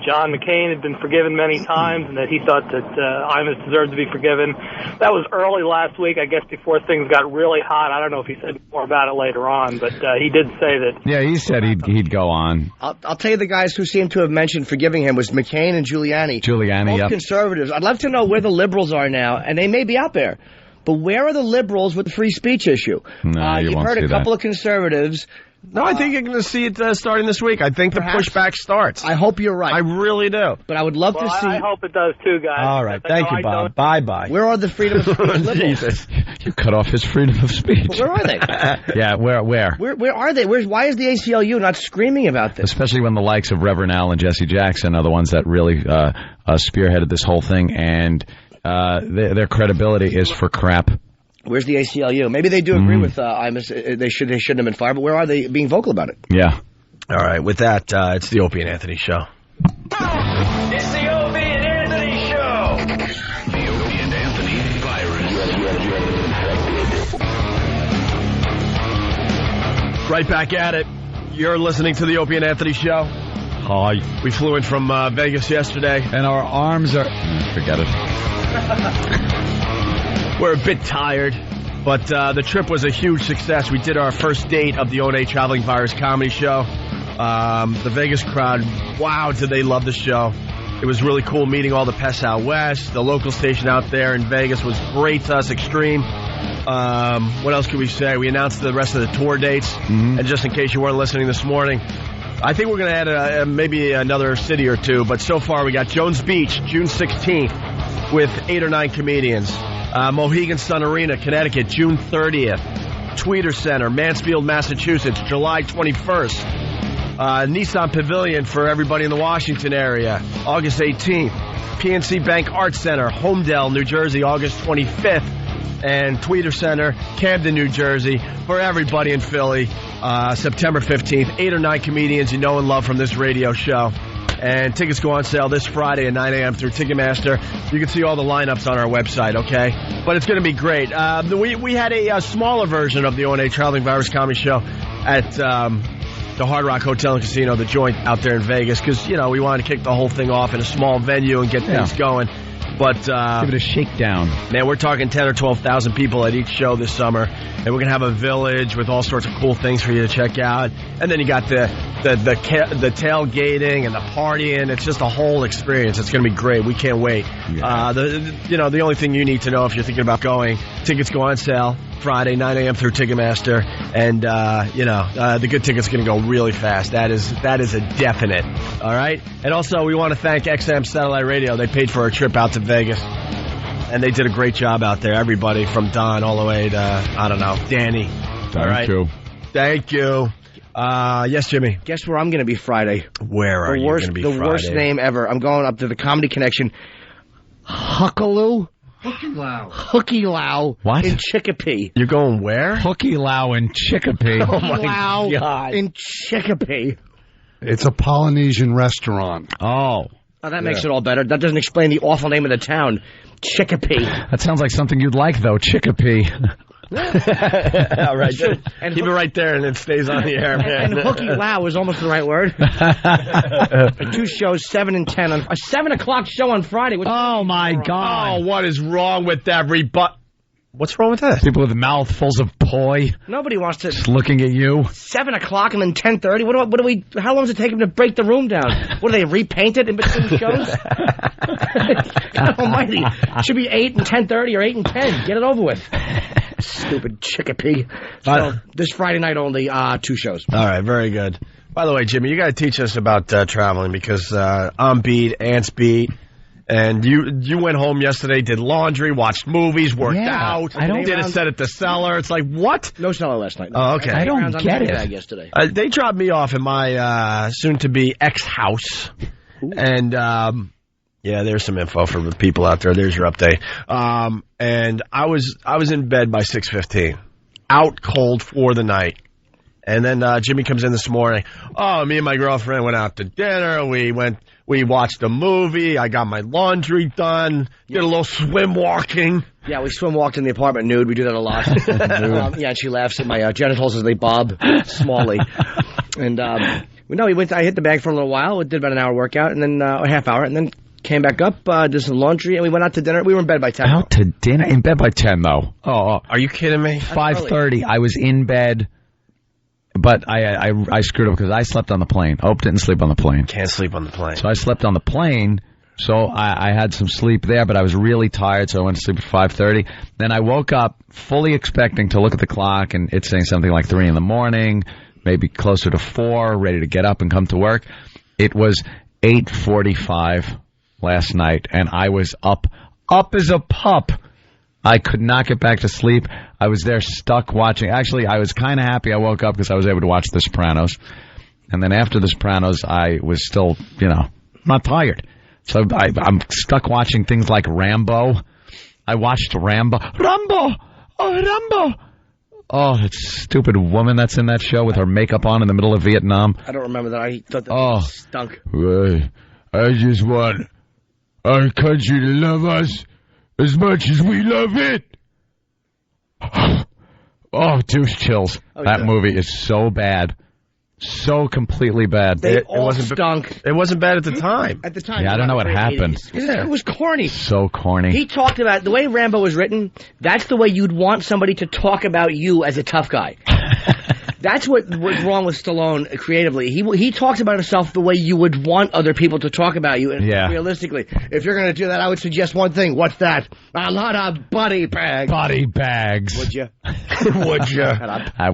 John McCain had been forgiven many times and that he thought that Imus deserved to be forgiven. That was early last week, I guess, before things got really hot. I don't know if he said more about it later on, but he did say that. Yeah, he said he'd go on. I'll tell you the guys who seem to have mentioned forgiving him was McCain and Giuliani. Both conservatives. I'd love to know where the liberals are now, and they may be out there. But where are the liberals with the free speech issue? No, you've heard a couple of conservatives. No, I think you're going to see it starting this week. I think the pushback starts. I hope you're right. I really do. But I would love to see. I hope it does too, guys. All right. Thank you, Bob. Bye-bye. Where are the freedom of speech liberals? Jesus. You cut off his freedom of speech. But where are they? Yeah, where? Where are they? Why is the ACLU not screaming about this? Especially when the likes of Reverend Al and Jesse Jackson are the ones that really spearheaded this whole thing, and their credibility is for crap. Where's the ACLU? Maybe they do agree with Imus. They shouldn't have been fired, but where are they being vocal about it? Yeah. All right. With that, it's the Opie and Anthony Show. It's the Opie and Anthony Show. The Opie and Anthony virus. Right back at it. You're listening to the Opie and Anthony Show. Hi. We flew in from Vegas yesterday. And our arms are... Forget it. We're a bit tired, but the trip was a huge success. We did our first date of the O&A Traveling Virus Comedy Show. The Vegas crowd, wow, did they love the show. It was really cool meeting all the pests out west. The local station out there in Vegas was great to us, extreme. What else could we say? We announced the rest of the tour dates. And just in case you weren't listening this morning, I think we're going to add maybe another city or two. But so far, we got Jones Beach, June 16th, with 8 or 9 comedians. Mohegan Sun Arena, Connecticut, June 30th. Tweeter Center, Mansfield, Massachusetts, July 21st. Nissan Pavilion for everybody in the Washington area, August 18th. PNC Bank Arts Center, Homedale, New Jersey, August 25th. And Tweeter Center, Camden, New Jersey, for everybody in Philly, September 15th. 8 or 9 comedians you know and love from this radio show. And tickets go on sale this Friday at 9 a.m. through Ticketmaster. You can see all the lineups on our website, okay? But it's going to be great. We had a smaller version of the O&A Traveling Virus Comedy Show at the Hard Rock Hotel and Casino, the joint out there in Vegas, because, we wanted to kick the whole thing off in a small venue and get things going. But give it a shakedown. Man, we're talking 10 or 12,000 people at each show this summer, and we're gonna have a village with all sorts of cool things for you to check out. And then you got the tailgating and the partying. It's just a whole experience. It's gonna be great. We can't wait. Yeah. The only thing you need to know if you're thinking about going, tickets go on sale Friday 9 a.m. through Ticketmaster, and the good tickets are gonna go really fast. That is a definite. All right. And also we want to thank XM Satellite Radio. They paid for our trip out to Vegas, and they did a great job out there. Everybody from Don all the way to Danny. Thank you. Yes, Jimmy. Guess where I'm going to be Friday? Where are you going to be Friday? The worst name ever. I'm going up to the Comedy Connection. Hookaloo? Hooky-Low. What? In Chicopee. You're going where? Hooky-Low in Chicopee. Oh, my God. In Chicopee. It's a Polynesian restaurant. Oh. Oh, that makes it all better. That doesn't explain the awful name of the town. Chicopee. That sounds like something you'd like, though. Chicopee. All right. And keep it right there, and it stays on the air, man. And Hooky-Low is almost the right word. 2 shows, 7 and 10. A 7 o'clock show on Friday. Oh, my God. Oh, what is wrong with everybody? What's wrong with that? People with mouthfuls of poi. Nobody wants to. Just looking at you. 7 o'clock and then 10:30. What do we? How long does it take them to break the room down? What do they repaint it in between shows? God Almighty! It should be 8 and 10:30 or 8 and 10. Get it over with. Stupid chickapee. So this Friday night only, 2 shows. All right, very good. By the way, Jimmy, you got to teach us about traveling because I'm beat, Ant's beat. And you went home yesterday, did laundry, watched movies, worked out, did a set at the cellar. It's like, what? No cellar last night. Oh, okay. I don't get it. Yesterday. They dropped me off in my soon-to-be ex-house. And, yeah, there's some info for the people out there. There's your update. And I was in bed by 6:15, out cold for the night. And then Jimmy comes in this morning. Oh, me and my girlfriend went out to dinner. We watched a movie. I got my laundry done. Did a little swim walking. Yeah, we swim walked in the apartment nude. We do that a lot. Yeah, and she laughs at my genitals as they bob smallly. And we went. I hit the bag for a little while. We did about an hour workout, and then a half hour, and then came back up, did some laundry, and we went out to dinner. We were in bed by 10. Out to dinner? In bed by 10, though. Oh, are you kidding me? 5:30. I was in bed. But I screwed up because I slept on the plane. Hope didn't sleep on the plane. Can't sleep on the plane. So I slept on the plane. So I had some sleep there, but I was really tired, so I went to sleep at 5:30. Then I woke up fully expecting to look at the clock, and it's saying something like 3 in the morning, maybe closer to 4, ready to get up and come to work. It was 8:45 last night, and I was up as a pup. I could not get back to sleep. I was there stuck watching. Actually, I was kind of happy I woke up because I was able to watch The Sopranos. And then after The Sopranos, I was still, not tired. So I'm stuck watching things like Rambo. I watched Rambo. Rambo! Oh, Rambo! Oh, that stupid woman that's in that show with her makeup on in the middle of Vietnam. I don't remember that. I thought that stunk. I just want our country to love us as much as we love it. Oh, douche chills. That movie is so bad. So completely bad. It wasn't stunk. It wasn't bad at the time. At the time. Yeah, I don't know what happened. It was corny. So corny. He talked about, the way Rambo was written, that's the way you'd want somebody to talk about you as a tough guy. That's what was wrong with Stallone creatively. He talks about himself the way you would want other people to talk about you. And realistically, if you're going to do that, I would suggest one thing. What's that? A lot of body bags. Body bags. Would you? Would you?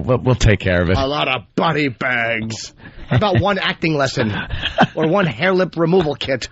We'll take care of it. A lot of body bags. How about one acting lesson? Or one hair lip removal kit?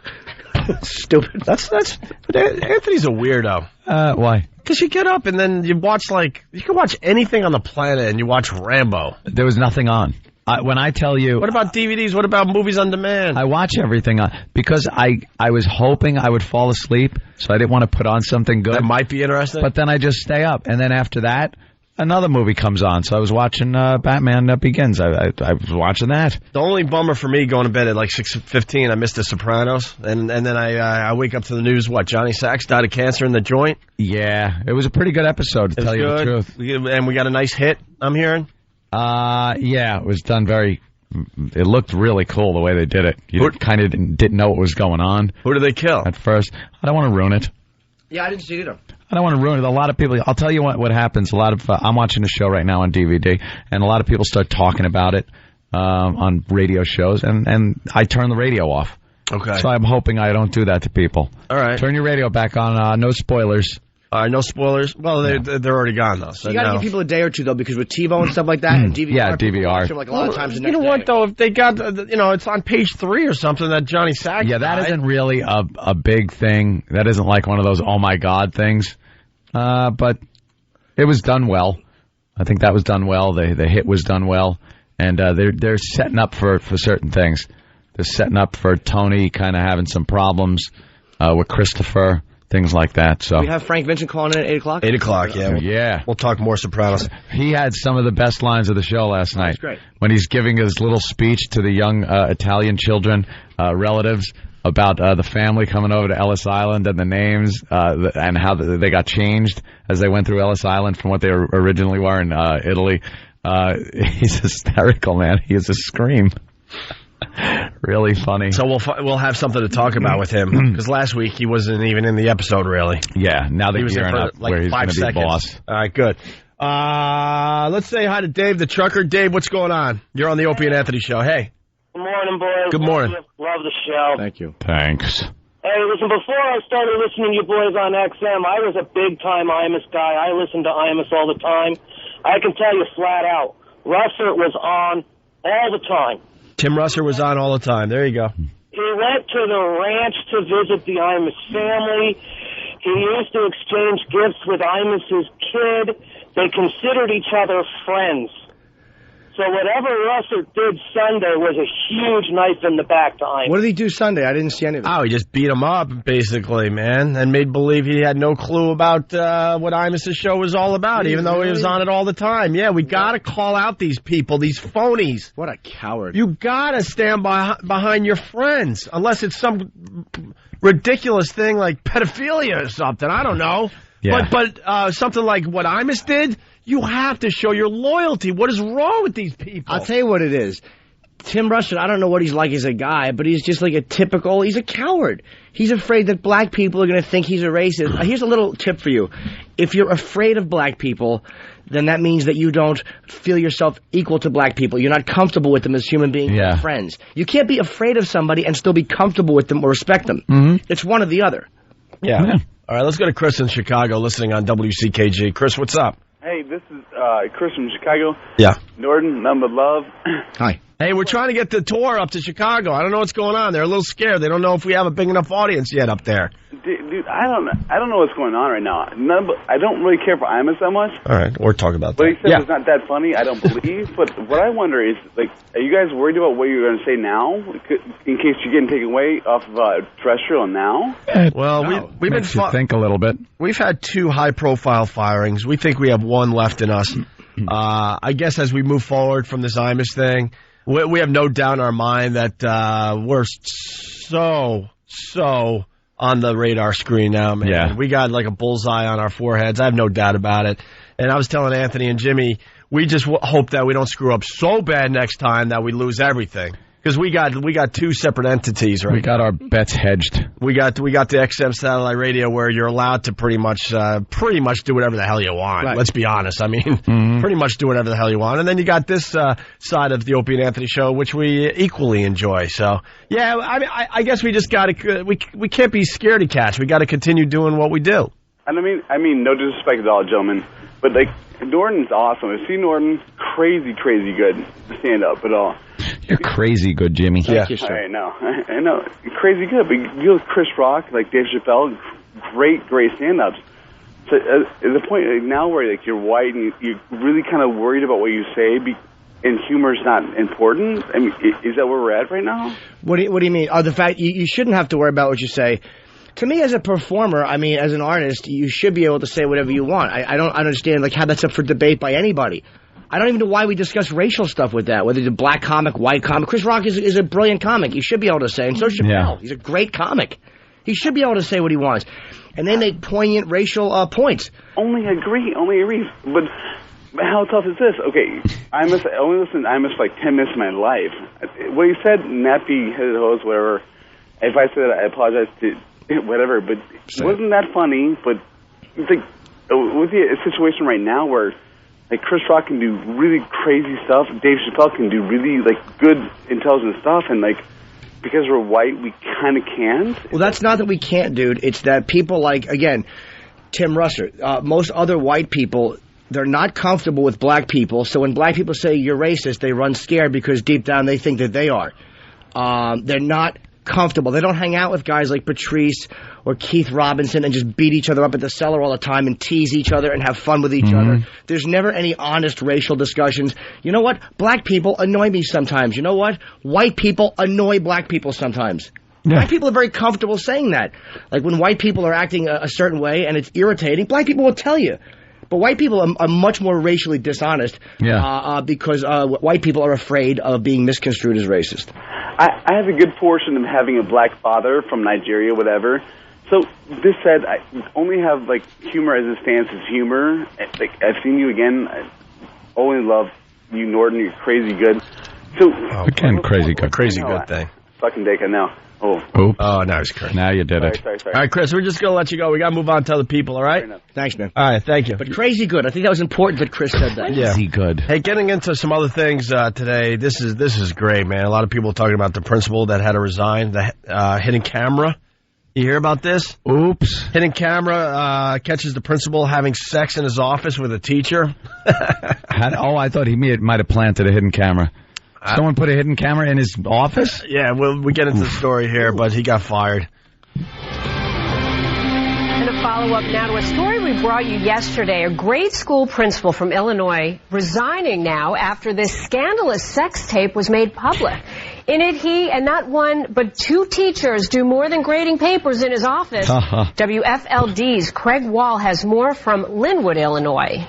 Stupid. Anthony's a weirdo. Why? Because you get up and then you watch, you can watch anything on the planet and you watch Rambo. There was nothing on. When I tell you... What about DVDs? What about movies on demand? I watch everything on... Because I was hoping I would fall asleep, so I didn't want to put on something good. That might be interesting. But then I just stay up. And then after that, another movie comes on. So I was watching Batman Begins. I was watching that. The only bummer for me going to bed at 6:15, I missed The Sopranos. And then I wake up to the news, Johnny Sacks died of cancer in the joint? Yeah, it was a pretty good episode, to tell you the truth. And we got a nice hit, I'm hearing? Yeah, it was done it looked really cool the way they did it. You kind of didn't know what was going on. Who did they kill? At first. I don't want to ruin it. Yeah, I didn't see it either. I don't want to ruin it. A lot of people, I'll tell you what happens. I'm watching a show right now on DVD, and a lot of people start talking about it on radio shows, and I turn the radio off. Okay. So I'm hoping I don't do that to people. All right. Turn your radio back on. No spoilers. No spoilers. Well, they're already gone though. So you got to give people a day or two though, because with TiVo and stuff like that, and DVR. Yeah, DVR. A lot of times. You know what though? If they got, it's on page 3 or something that Johnny Sacks. Yeah, that isn't really a big thing. That isn't like one of those oh my god things. But it was done well. I think that was done well. The hit was done well, and they're setting up for certain things. They're setting up for Tony kind of having some problems with Christopher. Things like that. So we have Frank Vincent calling in at 8 o'clock? 8 o'clock, yeah. Yeah. We'll talk more Sopranos. He had some of the best lines of the show last night. That's great. When he's giving his little speech to the young Italian children, relatives, about the family coming over to Ellis Island and the names and how they got changed as they went through Ellis Island from what they originally were in Italy. He's hysterical, man. He is a scream. Really funny. So we'll have something to talk about with him, because last week he wasn't even in the episode, really. Yeah, now they're he was in gearing for up like where he's 5 going to be seconds. boss. All right, good. Let's say hi to Dave the trucker. Dave, what's going on? You're on the Opie and Anthony show. Hey. Good morning, boys. Good morning. Love the show. Thank you. Thanks. Hey, listen, before I started listening to you boys on XM, I was a big-time Imus guy. I listened to Imus all the time. I can tell you flat out, Russer was on all the time. Tim Russer was on all the time. There you go. He went to the ranch to visit the Imus family. He used to exchange gifts with Imus's kid. They considered each other friends. So whatever Russer did Sunday was a huge knife in the back to Imus. What did he do Sunday? I didn't see any of that. Oh, he just beat him up, basically, man, and made believe he had no clue about what Imus' show was all about, even though he was on it all the time. Yeah, we got to call out these people, these phonies. What a coward. You got to stand behind your friends, unless it's some ridiculous thing like pedophilia or something. I don't know. Yeah. But something like what Imus did, you have to show your loyalty. What is wrong with these people? I'll tell you what it is. Tim Russell, I don't know what he's like as a guy, but he's just like he's a coward. He's afraid that black people are going to think he's a racist. Here's a little tip for you. If you're afraid of black people, then that means that you don't feel yourself equal to black people. You're not comfortable with them as human beings and friends. You can't be afraid of somebody and still be comfortable with them or respect them. Mm-hmm. It's one or the other. Yeah. All right, let's go to Chris in Chicago listening on WCKG. Chris, what's up? Hey, this is Chris from Chicago. Yeah. Norton, none but love. Hi. Hey, we're trying to get the tour up to Chicago. I don't know what's going on. They're a little scared. They don't know if we have a big enough audience yet up there. Dude, I don't know what's going on right now. I don't really care for Imus that much. All right, we'll talk about that. What he said was not that funny, I don't believe. But what I wonder is, like, are you guys worried about what you're going to say now, in case you're getting taken away off of terrestrial now? Well, we've been think a little bit. We've had 2 high-profile firings. We think we have 1 left in us. I guess as we move forward from this Imus thing, we have no doubt in our mind that we're so on the radar screen now, man. Yeah. We got like a bullseye on our foreheads. I have no doubt about it. And I was telling Anthony and Jimmy, we just hope that we don't screw up so bad next time that we lose everything. Because we got 2 separate entities, right? We got our bets hedged. We got the XM satellite radio where you're allowed to pretty much do whatever the hell you want. Right. Let's be honest. I mean, pretty much do whatever the hell you want. And then you got this side of the Opie and Anthony show, which we equally enjoy. So yeah, I guess we just got to we can't be scaredy cats. We got to continue doing what we do. And I mean, no disrespect at all, gentlemen, but like Norton's awesome. I see Norton crazy good stand up at all. You're crazy good, Jimmy. Thank you, sir. I know, crazy good. But you with Chris Rock, like Dave Chappelle, great stand-ups. So at the point now where like you're white and you're really kind of worried about what you say, and humor's not important. I mean, is that where we're at right now? What do you mean? The fact you shouldn't have to worry about what you say. To me, as a performer, I mean, as an artist, you should be able to say whatever you want. I don't understand like how that's up for debate by anybody. I don't even know why we discuss racial stuff with that, whether it's a black comic, white comic. Chris Rock is a brilliant comic. He should be able to say, and so Chappelle. Yeah. He's a great comic. He should be able to say what he wants. And they make poignant racial points. Only agree. But how tough is this? Okay, I only listened to Imus for like 10 minutes of my life. What he said, nappy-headed hose, whatever, if I said that, I apologize to whatever, but wasn't that funny? But it's like, with a situation right now where like Chris Rock can do really crazy stuff, Dave Chappelle can do really like good, intelligent stuff, and like because we're white, we kind of can't. Well, that's not that we can't, dude. It's that people like, again, Tim Russer, most other white people, they're not comfortable with black people. So when black people say you're racist, they run scared because deep down they think that they are. They're not comfortable. They don't hang out with guys like Patrice or Keith Robinson and just beat each other up at the cellar all the time and tease each other and have fun with each other. There's never any honest racial discussions. You know what? Black people annoy me sometimes. You know what? White people annoy black people sometimes. Yeah. Black people are very comfortable saying that. Like when white people are acting a certain way and it's irritating, black people will tell you. But white people are much more racially dishonest because white people are afraid of being misconstrued as racist. I have a good portion of having a black father from Nigeria, whatever. So this said, I only have like humor as it stands as humor. Like I've seen you again. I only love you, Norton. You're crazy good. So again, crazy good thing. sucking dick and now. Oops. Oh, nice, Chris. Now you did it. Sorry. All right, Chris, we're just going to let you go. We got to move on to other people, all right? Thanks, man. All right, thank you. But crazy good. I think that was important that Chris said that. Crazy good. Hey, getting into some other things today, this is great, man. A lot of people talking about the principal that had to resign, the hidden camera. You hear about this? Oops. Hidden camera catches the principal having sex in his office with a teacher. I thought he might have planted a hidden camera. Someone put a hidden camera in his office? Yeah, we get into the story here, but he got fired. And a follow-up now to a story we brought you yesterday. A grade school principal from Illinois resigning now after this scandalous sex tape was made public. In it, he and not one but two teachers do more than grading papers in his office. WFLD's Craig Wall has more from Linwood, Illinois.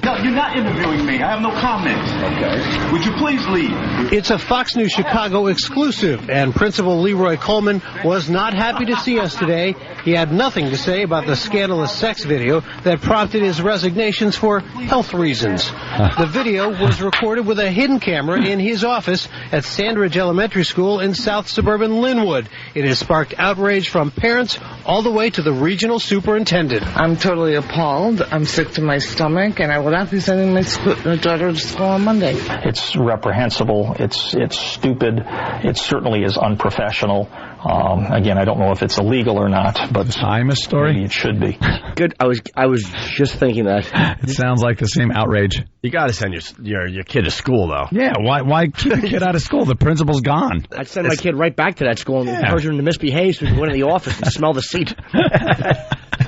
No, you're not interviewing me. I have no comments. Okay. Would you please leave? It's a Fox News Chicago exclusive, and Principal Leroy Coleman was not happy to see us today. He had nothing to say about the scandalous sex video that prompted his resignations for health reasons. The video was recorded with a hidden camera in his office at Sandridge Elementary School in South Suburban Linwood. It has sparked outrage from parents all the way to the regional superintendent. I'm totally appalled. I'm sick to my stomach, and I will not be sending my daughter to school on Monday. It's reprehensible. It's stupid. It certainly is unprofessional. Again, I don't know if it's illegal or not, but Imus story? Maybe it should be. Good. I was just thinking that. It sounds like the same outrage. You got to send your kid to school, though. Yeah. Why keep the kid out of school? The principal's gone. I'd send my kid right back to that school and encourage him to misbehave so he can go into the office and smell the seat.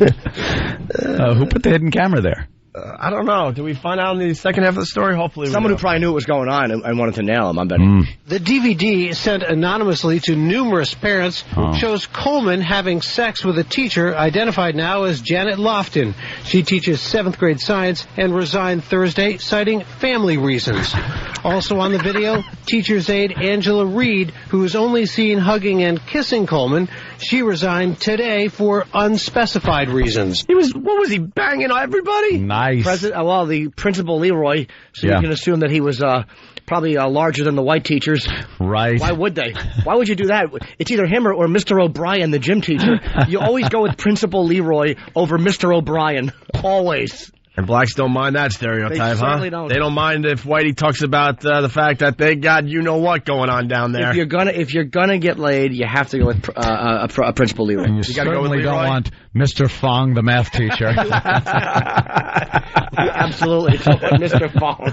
Who put the hidden camera there? I don't know. Did we find out in the second half of the story? Hopefully someone who probably knew what was going on and wanted to nail him, I'm betting. The DVD, sent anonymously to numerous parents, shows Coleman having sex with a teacher identified now as Janet Lofton. She teaches 7th grade science and resigned Thursday, citing family reasons. Also on the video, teacher's aide Angela Reed, who is only seen hugging and kissing Coleman. She resigned today for unspecified reasons. What was he, banging everybody? Nice. The principal Leroy, so you can assume that he was probably larger than the white teachers. Right. Why would they? Why would you do that? It's either him or Mr. O'Brien, the gym teacher. You always go with Principal Leroy over Mr. O'Brien. Always. And blacks don't mind that stereotype, They certainly don't. They don't mind if Whitey talks about the fact that they got you-know-what going on down there. If you're gonna get laid, you have to go with a Principal Leroy. And you certainly don't want Mr. Fong, the math teacher. Absolutely. Mr. Fong.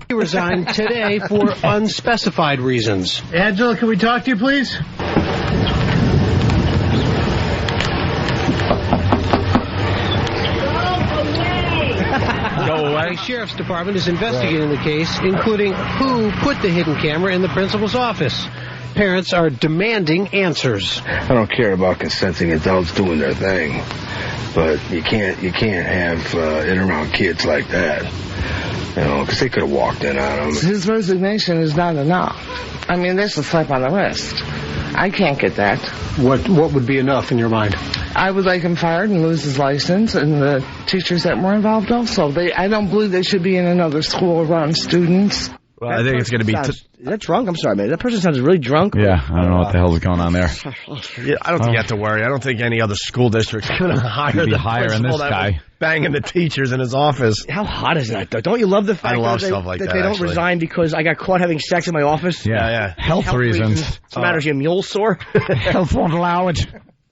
He resigned today for unspecified reasons. Angela, can we talk to you, please? Go away. The Sheriff's Department is investigating the case, including who put the hidden camera in the principal's office. Parents are demanding answers. I don't care about consenting adults doing their thing, but you can't have it around kids like that, because they could have walked in on them. His resignation is not enough. I mean, that's a slap on the wrist. I can't get that. What would be enough in your mind? I would like him fired and lose his license, and the teachers that were involved also. I don't believe they should be in another school around students. Well, I think it's going to be... Is that drunk? I'm sorry, man. That person sounds really drunk. Yeah, I don't know what the hell is going on there. Yeah, I don't think you have to worry. I don't think any other school district's going to hire the principal that was banging the teachers in his office. How hot is that, though? Don't you love the fact that they don't resign because I got caught having sex in my office? Yeah. Health reasons. What's the matter? Is your mule sore? Health won't allow it.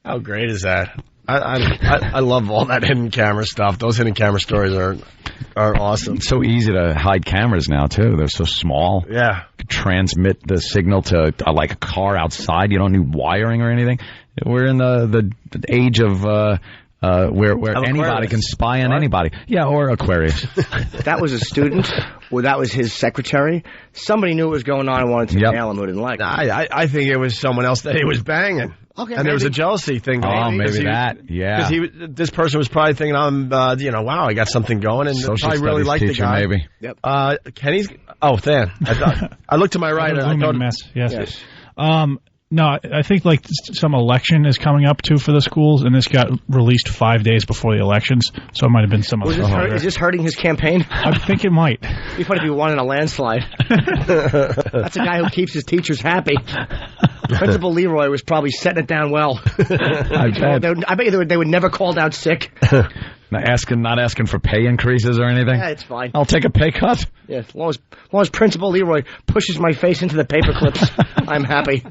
How great is that? I love all that hidden camera stuff. Those hidden camera stories are awesome. It's so easy to hide cameras now, too. They're so small. Yeah. You can transmit the signal to like a car outside. You don't need wiring or anything. We're in the age of where anybody can spy on anybody. Yeah, or Aquarius. That was a student, or that was his secretary. Somebody knew what was going on and wanted to nail him who didn't like him. I think it was someone else that he was banging. Okay, and there was a jealousy thing going on. Maybe that, yeah. Because this person was probably thinking, wow, I got something going, and probably really liked the guy. Maybe. Yep. Kenny's. Oh, Than. I looked to my right. I thought mess. Yes. No, I think like some election is coming up too for the schools, and this got released 5 days before the elections, so it might have been some. Is this hurting his campaign? I think it might. It'd be funny if he won in a landslide. That's a guy who keeps his teachers happy. Principal Leroy was probably setting it down well. I bet you they would never called out sick. Not asking for pay increases or anything? Yeah, it's fine. I'll take a pay cut. Yeah, as long as Principal Leroy pushes my face into the paper clips, I'm happy.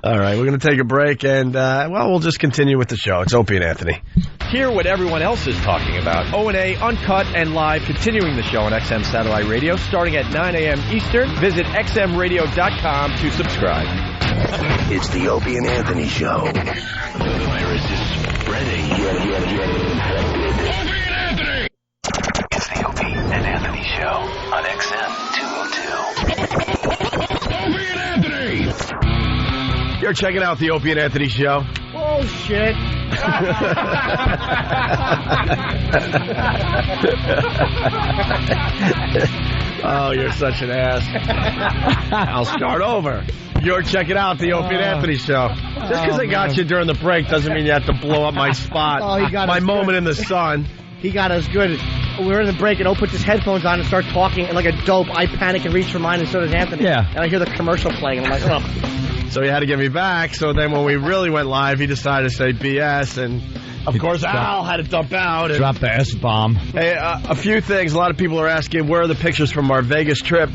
All right, we're going to take a break, and, we'll just continue with the show. It's Opie and Anthony. Hear what everyone else is talking about. O&A, uncut and live, continuing the show on XM Satellite Radio, starting at 9 a.m. Eastern. Visit xmradio.com to subscribe. It's the Opie and Anthony Show. The virus is spreading. Get infected. Opie and Anthony! It's the Opie and Anthony Show on XM 202. Opie and Anthony! You're checking out the Opie and Anthony Show. Oh, shit. Oh, you're such an ass. I'll start over. You're checking out the Opie and Anthony Show. Just because I got you during the break doesn't mean you have to blow up my spot. Oh, he got my moment good. In the sun. He got us good. We were in the break, and O puts his headphones on and starts talking, and like a dope, I panic and reach for mine, and so does Anthony. Yeah. And I hear the commercial playing, and I'm like, oh. So he had to get me back. So then when we really went live, he decided to say BS, and of course Al had to dump out. Drop the S-bomb. Hey, a few things. A lot of people are asking, where are the pictures from our Vegas trip?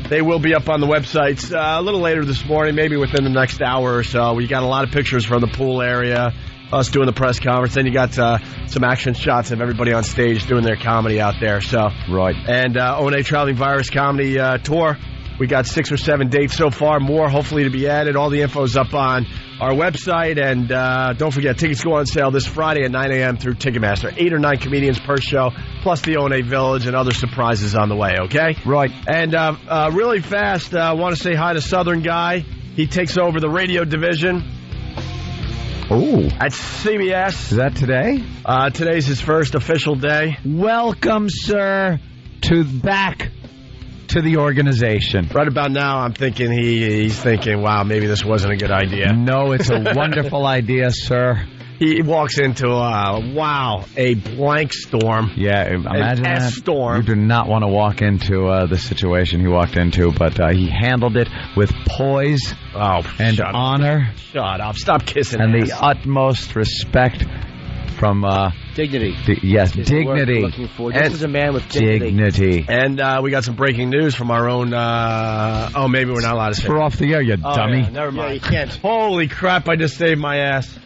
They will be up on the websites a little later this morning, maybe within the next hour or so. We got a lot of pictures from the pool area, us doing the press conference. Then you got some action shots of everybody on stage doing their comedy out there. So right. And O&A Traveling Virus Comedy Tour. We got 6 or 7 dates so far, more hopefully to be added. All the info's up on our website. And don't forget, tickets go on sale this Friday at 9 a.m. through Ticketmaster. 8 or 9 comedians per show, plus the O&A Village and other surprises on the way, okay? Right. And really fast, I want to say hi to Southern Guy. He takes over the radio division. Oh. At CBS. Is that today? Today's his first official day. Welcome, sir, back to the organization. Right about now, I'm thinking he's thinking, wow, maybe this wasn't a good idea. No, it's a wonderful idea, sir. He walks into, a blank storm. Yeah, imagine that. S-storm. You do not want to walk into the situation he walked into, but he handled it with poise and honor. Shut up. Stop kissing and ass. the utmost respect from... dignity. Dignity. Looking for. This is a man with dignity. And we got some breaking news from our own... maybe we're not allowed to say. We're off the air, you dummy. Yeah, never mind. Yeah, you can't. Holy crap, I just saved my ass.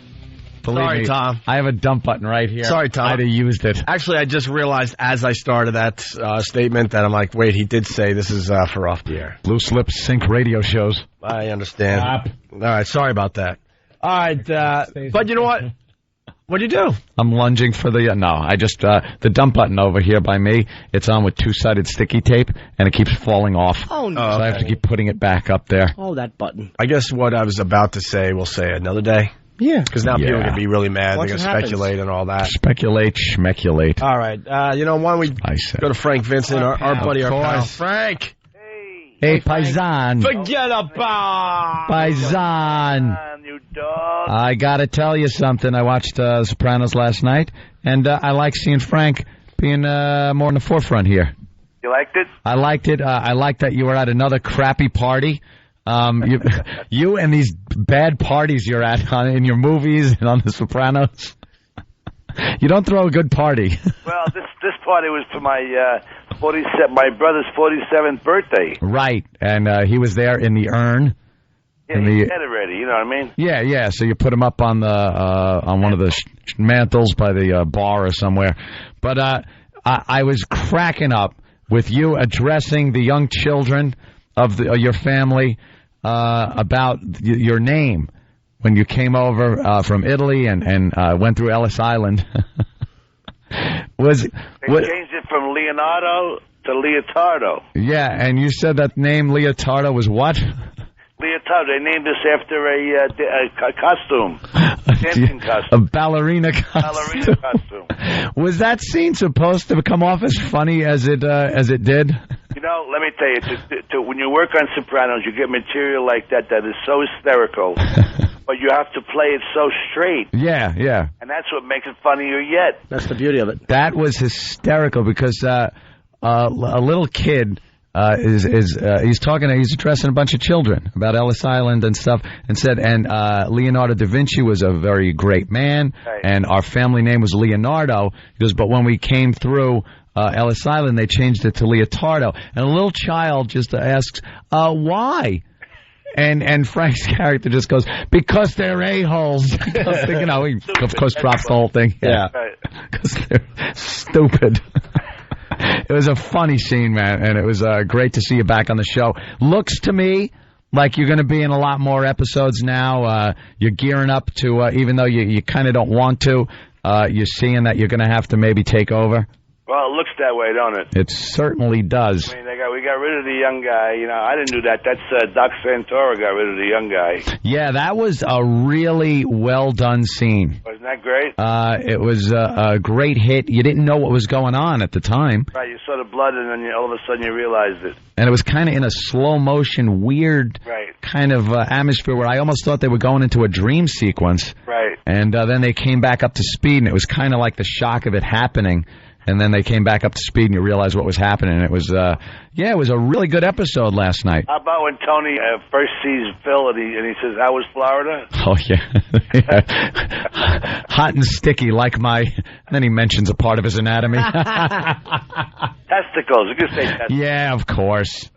Sorry, Tom. I have a dump button right here. Sorry, Tom. I'd have used it. Actually, I just realized as I started that statement that I'm like, wait, he did say this is for off the air. Loose lips sync radio shows. I understand. All right, sorry about that. All right, but you know what? What'd you do? I'm lunging for the... I just... the dump button over here by me, it's on with two-sided sticky tape, and it keeps falling off. Oh, no. So I have to keep putting it back up there. Oh, that button. I guess what I was about to say, we'll say another day. Yeah. Because now people can be really mad. They're going to speculate and all that. Speculate, schmeculate. All right. Why don't we go to Frank Vincent, our buddy, our pal. Frank. Hey, Paisan. Forget about Paisan. You dog. I got to tell you something. I watched Sopranos last night, and I like seeing Frank being more in the forefront here. You liked it? I liked it. I liked that you were at another crappy party. You and these bad parties you're at in your movies and on The Sopranos. You don't throw a good party. Well, this party was for my my brother's 47th birthday. Right, and he was there in the urn. Yeah, he's dead already. You know what I mean? Yeah. So you put him up on the on one of the mantles by the bar or somewhere. But I was cracking up with you addressing the young children of your family about your name when you came over from Italy and went through Ellis Island. They changed it from Leonardo to Leotardo. Yeah, and you said that name Leotardo was what? Leotardo. They named this after a costume, dancing costume, a ballerina costume. Was that scene supposed to come off as funny as it did? You know, let me tell you, when you work on Sopranos, you get material like that is so hysterical. but you have to play it so straight. Yeah, yeah. And that's what makes it funnier yet. That's the beauty of it. That was hysterical because a little kid he's addressing a bunch of children about Ellis Island and stuff, and said, Leonardo da Vinci was a very great man, and our family name was Leonardo. He goes, but when we came through Ellis Island, they changed it to Leotardo. And a little child just asks, why? And Frank's character just goes, because they're a-holes. You know, he, of course, drops the whole thing. Yeah. Because they're stupid. It was a funny scene, man, and it was great to see you back on the show. Looks to me like you're going to be in a lot more episodes now. You're gearing up to, even though you kind of don't want to, you're seeing that you're going to have to maybe take over. Well, it looks that way, don't it? It certainly does. I mean, we got rid of the young guy. You know, I didn't do that. That's Doc Santora got rid of the young guy. Yeah, that was a really well-done scene. Wasn't that great? It was a great hit. You didn't know what was going on at the time. Right, you saw the blood, and then all of a sudden you realized it. And it was kind of in a slow-motion, weird kind of atmosphere where I almost thought they were going into a dream sequence. Right. And then they came back up to speed, and it was kind of like the shock of it happening. And then they came back up to speed, and you realized what was happening. It was, it was a really good episode last night. How about when Tony first sees Phil, and he says, "How was Florida?" Oh, yeah. Hot and sticky, like my... And then he mentions a part of his anatomy. Testicles. You can say testicles. Yeah, of course.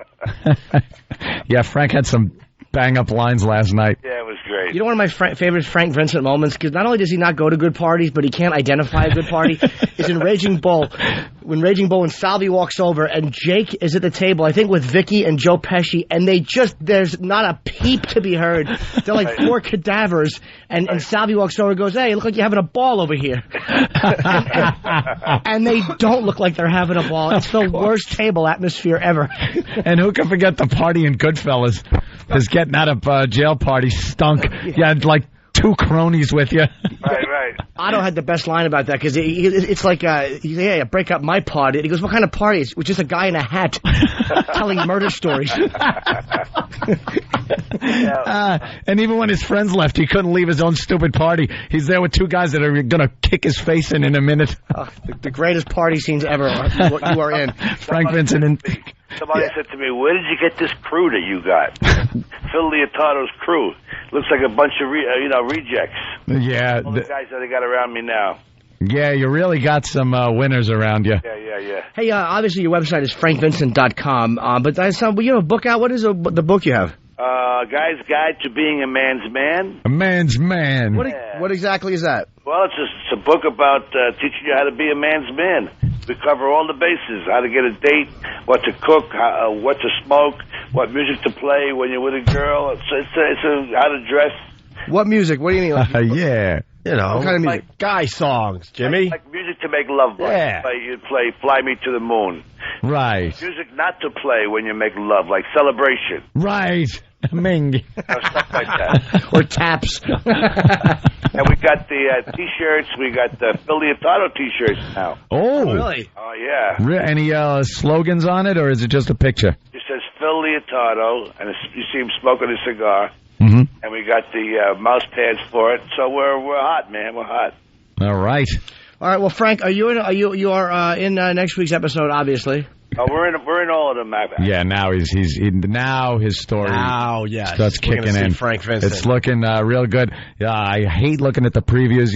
Yeah, Frank had some bang-up lines last night. Yeah, it was great. You know one of my favorite Frank Vincent moments, because not only does he not go to good parties, but he can't identify a good party, is in Raging Bull. When Salvi walks over, and Jake is at the table, I think with Vicky and Joe Pesci, and there's not a peep to be heard. They're like four cadavers, and Salvi walks over and goes, "Hey, you look like you're having a ball over here." And they don't look like they're having a ball. It's the worst table atmosphere ever. And who can forget the party in Goodfellas? His getting out of jail party stunk. You had like two cronies with you. Right. Otto had the best line about that, because it's like, yeah, break up my party. And he goes, "What kind of party?" It's just a guy in a hat telling murder stories. And even when his friends left, he couldn't leave his own stupid party. He's there with two guys that are going to kick his face in a minute. The greatest party scenes ever what you are in. Frank Vincent and... Somebody said to me, "Where did you get this crew that you got?" Phil Leotardo's crew. Looks like a bunch of rejects. Yeah. All the guys that I got around me now. Yeah, you really got some winners around you. Yeah. Hey, obviously your website is frankvincent.com, but you have a book out. What is the book you have? Guy's Guide to Being a Man's Man. A man's man. What exactly is that? Well, it's a book about teaching you how to be a man's man. We cover all the bases: how to get a date, what to cook, what to smoke, what music to play when you're with a girl. It's how to dress. What music? What do you mean? Yeah. You know, what kind of music? Like guy songs, Jimmy. Like music to make love by. Yeah. You'd play Fly Me to the Moon. Right. Music not to play when you make love, like Celebration. Right. Ming. Stuff like that. Or Taps. And we got the T-shirts. We got the Phil Leotardo T-shirts now. Oh. Really? Oh, yeah. Any slogans on it, or is it just a picture? It says Phil Leotardo, and you see him smoking a cigar. Mm-hmm. And we got the mouse pads for it. So we're hot, man. We're hot. All right. All right. Well, Frank, you are in next week's episode, obviously. Oh, we're in all of them, Matt. Yeah, now now his story starts kicking in. Frank Vincent. It's looking real good. I hate looking at the previews,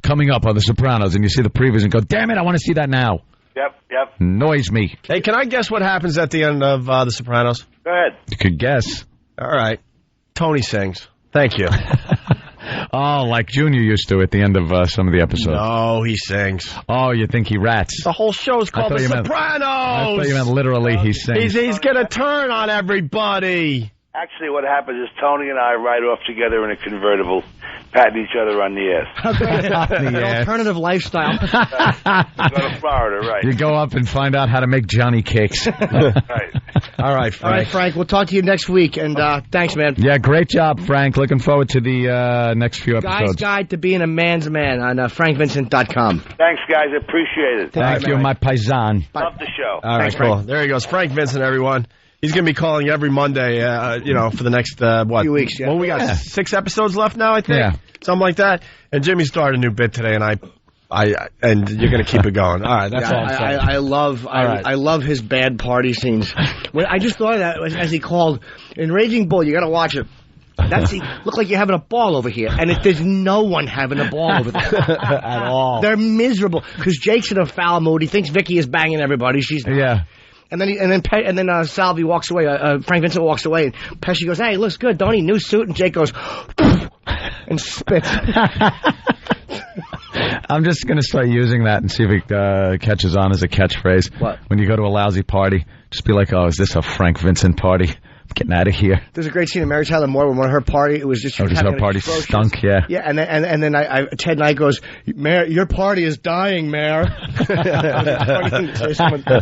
coming up on The Sopranos, and you see the previews and go, damn it, I want to see that now. Yep. Annoys me. Hey, can I guess what happens at the end of The Sopranos? Go ahead. You could guess. All right. Tony sings. Thank you. Oh, like Junior used to at the end of some of the episodes. No, he sings. Oh, you think he rats? The whole show's called The Sopranos. I thought you meant literally he sings. He's going to turn on everybody. Actually, what happens is Tony and I ride off together in a convertible, patting each other on the ass. An alternative lifestyle. We go to Florida, right. You go up and find out how to make Johnny cakes. Right. All right, Frank. All right, Frank. We'll talk to you next week, and thanks, man. Yeah, great job, Frank. Looking forward to the next few episodes. Guy's Guide to Being a Man's Man on frankvincent.com. Thanks, guys. I appreciate it. Thank you, my paisan. Love the show. All right, cool. There he goes. Frank Vincent, everyone. He's going to be calling every Monday, for the next, few weeks. Yeah. Well, we got 6 episodes left now, I think. Yeah. Something like that. And Jimmy started a new bit today, and and you're going to keep it going. All right, that's all I'm saying. I love his bad party scenes. I just thought of that as he called in Raging Bull. You got to watch it. Look like you're having a ball over here, and there's no one having a ball over there at all. They're miserable because Jake's in a foul mood. He thinks Vicky is banging everybody. She's not. Yeah. And then Salvi walks away. Frank Vincent walks away, and Pesci goes, "Hey, looks good, don't he? New suit." And Jake goes, and spits. I'm just going to start using that and see if it catches on as a catchphrase. What? When you go to a lousy party, just be like, "Oh, is this a Frank Vincent party? I'm getting out of here." There's a great scene in Mary Tyler Moore when her party, it was just... her party stunk, yeah. Yeah, and then Ted Knight goes, "Mayor, your party is dying, Mayor." Their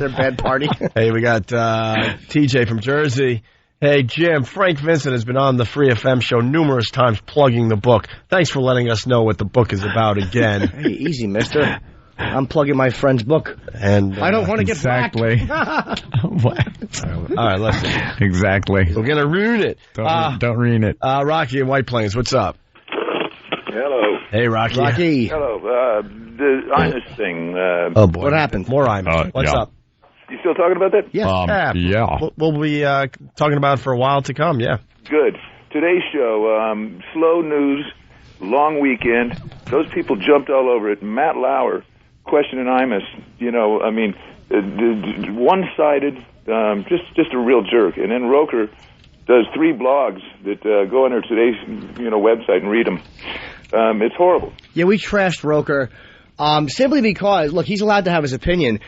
bad party. Hey, we got TJ from Jersey. Hey, Jim, Frank Vincent has been on the Free FM show numerous times plugging the book. Thanks for letting us know what the book is about again. Hey, easy, mister. I'm plugging my friend's book. And I don't want to get exactly. What? All right, listen. Exactly. We're going to ruin it. Don't ruin it. Rocky in White Plains, what's up? Hello. Hey, Rocky. Hello. The Imus thing. Oh, boy. What happened? More Imus. What's up? You still talking about that? Yes. Yeah. We'll be talking about it for a while to come, yeah. Good. Today's show, slow news, long weekend. Those people jumped all over it. Matt Lauer questioning Imus. One-sided, just a real jerk. And then Roker does 3 blogs that go on today's website and read them. It's horrible. Yeah, we trashed Roker simply because, look, he's allowed to have his opinion.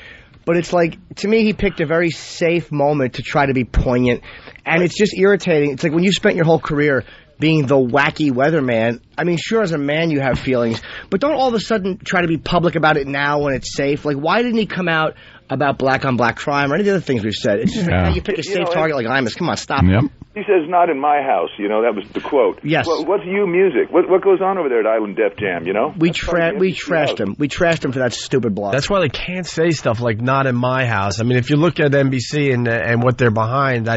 But it's like, to me, he picked a very safe moment to try to be poignant. And it's just irritating. It's like when you spent your whole career being the wacky weatherman. I mean, sure, as a man you have feelings. But don't all of a sudden try to be public about it now when it's safe. Like, why didn't he come out about black-on-black crime or any of the other things we've said? It's just like, you pick a safe target like Imus. Come on, stop it. He says, "Not in my house." That was the quote. Yes. Well, what's you music? What goes on over there at Island Def Jam, We trashed him. We trashed him for that stupid blog. That's why they can't say stuff like "not in my house." I mean, if you look at NBC and what they're behind,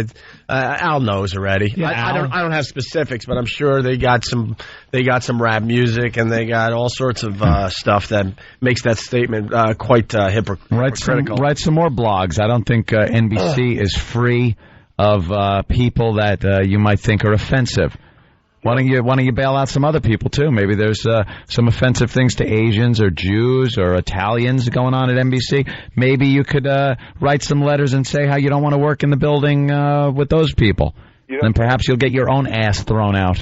Al knows already. Yeah, I don't have specifics, but I'm sure they got some rap music and they got all sorts of stuff that makes that statement quite hypocritical. Write some more blogs. I don't think NBC is free of people that you might think are offensive. Why don't you bail out some other people too? Maybe there's some offensive things to Asians or Jews or Italians going on at NBC. Maybe you could write some letters and say how you don't want to work in the building with those people. Then perhaps you'll get your own ass thrown out.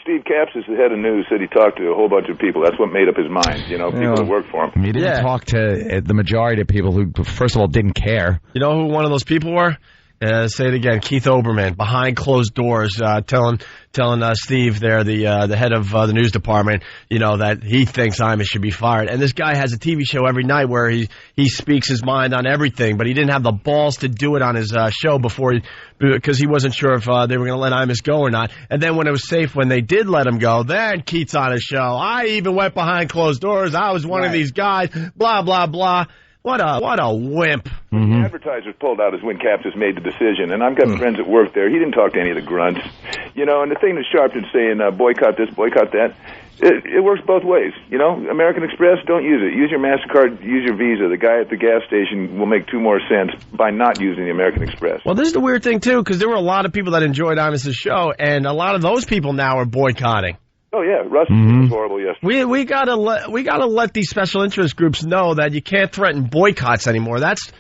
Steve Capps is the head of news, said he talked to a whole bunch of people. That's what made up his mind, people that work for him. He didn't talk to the majority of people who, first of all, didn't care. You know who one of those people were? Say it again, Keith Olbermann, behind closed doors, telling Steve there, the head of the news department, that he thinks Imus should be fired. And this guy has a TV show every night where he speaks his mind on everything, but he didn't have the balls to do it on his show because he wasn't sure if they were going to let Imus go or not. And then when it was safe, when they did let him go, then Keith's on his show. I even went behind closed doors. I was one of these guys. Blah blah blah. What a wimp. Mm-hmm. The advertisers pulled out as when Capps has made the decision, and I've got friends that work there. He didn't talk to any of the grunts. And the thing that Sharpton's saying, boycott this, boycott that, it works both ways. American Express, don't use it. Use your MasterCard, use your Visa. The guy at the gas station will make 2 more cents by not using the American Express. Well, this is the weird thing, too, because there were a lot of people that enjoyed Imus' show, and a lot of those people now are boycotting. Oh yeah, Russ was horrible yesterday. We gotta let these special interest groups know that you can't threaten boycotts anymore. That's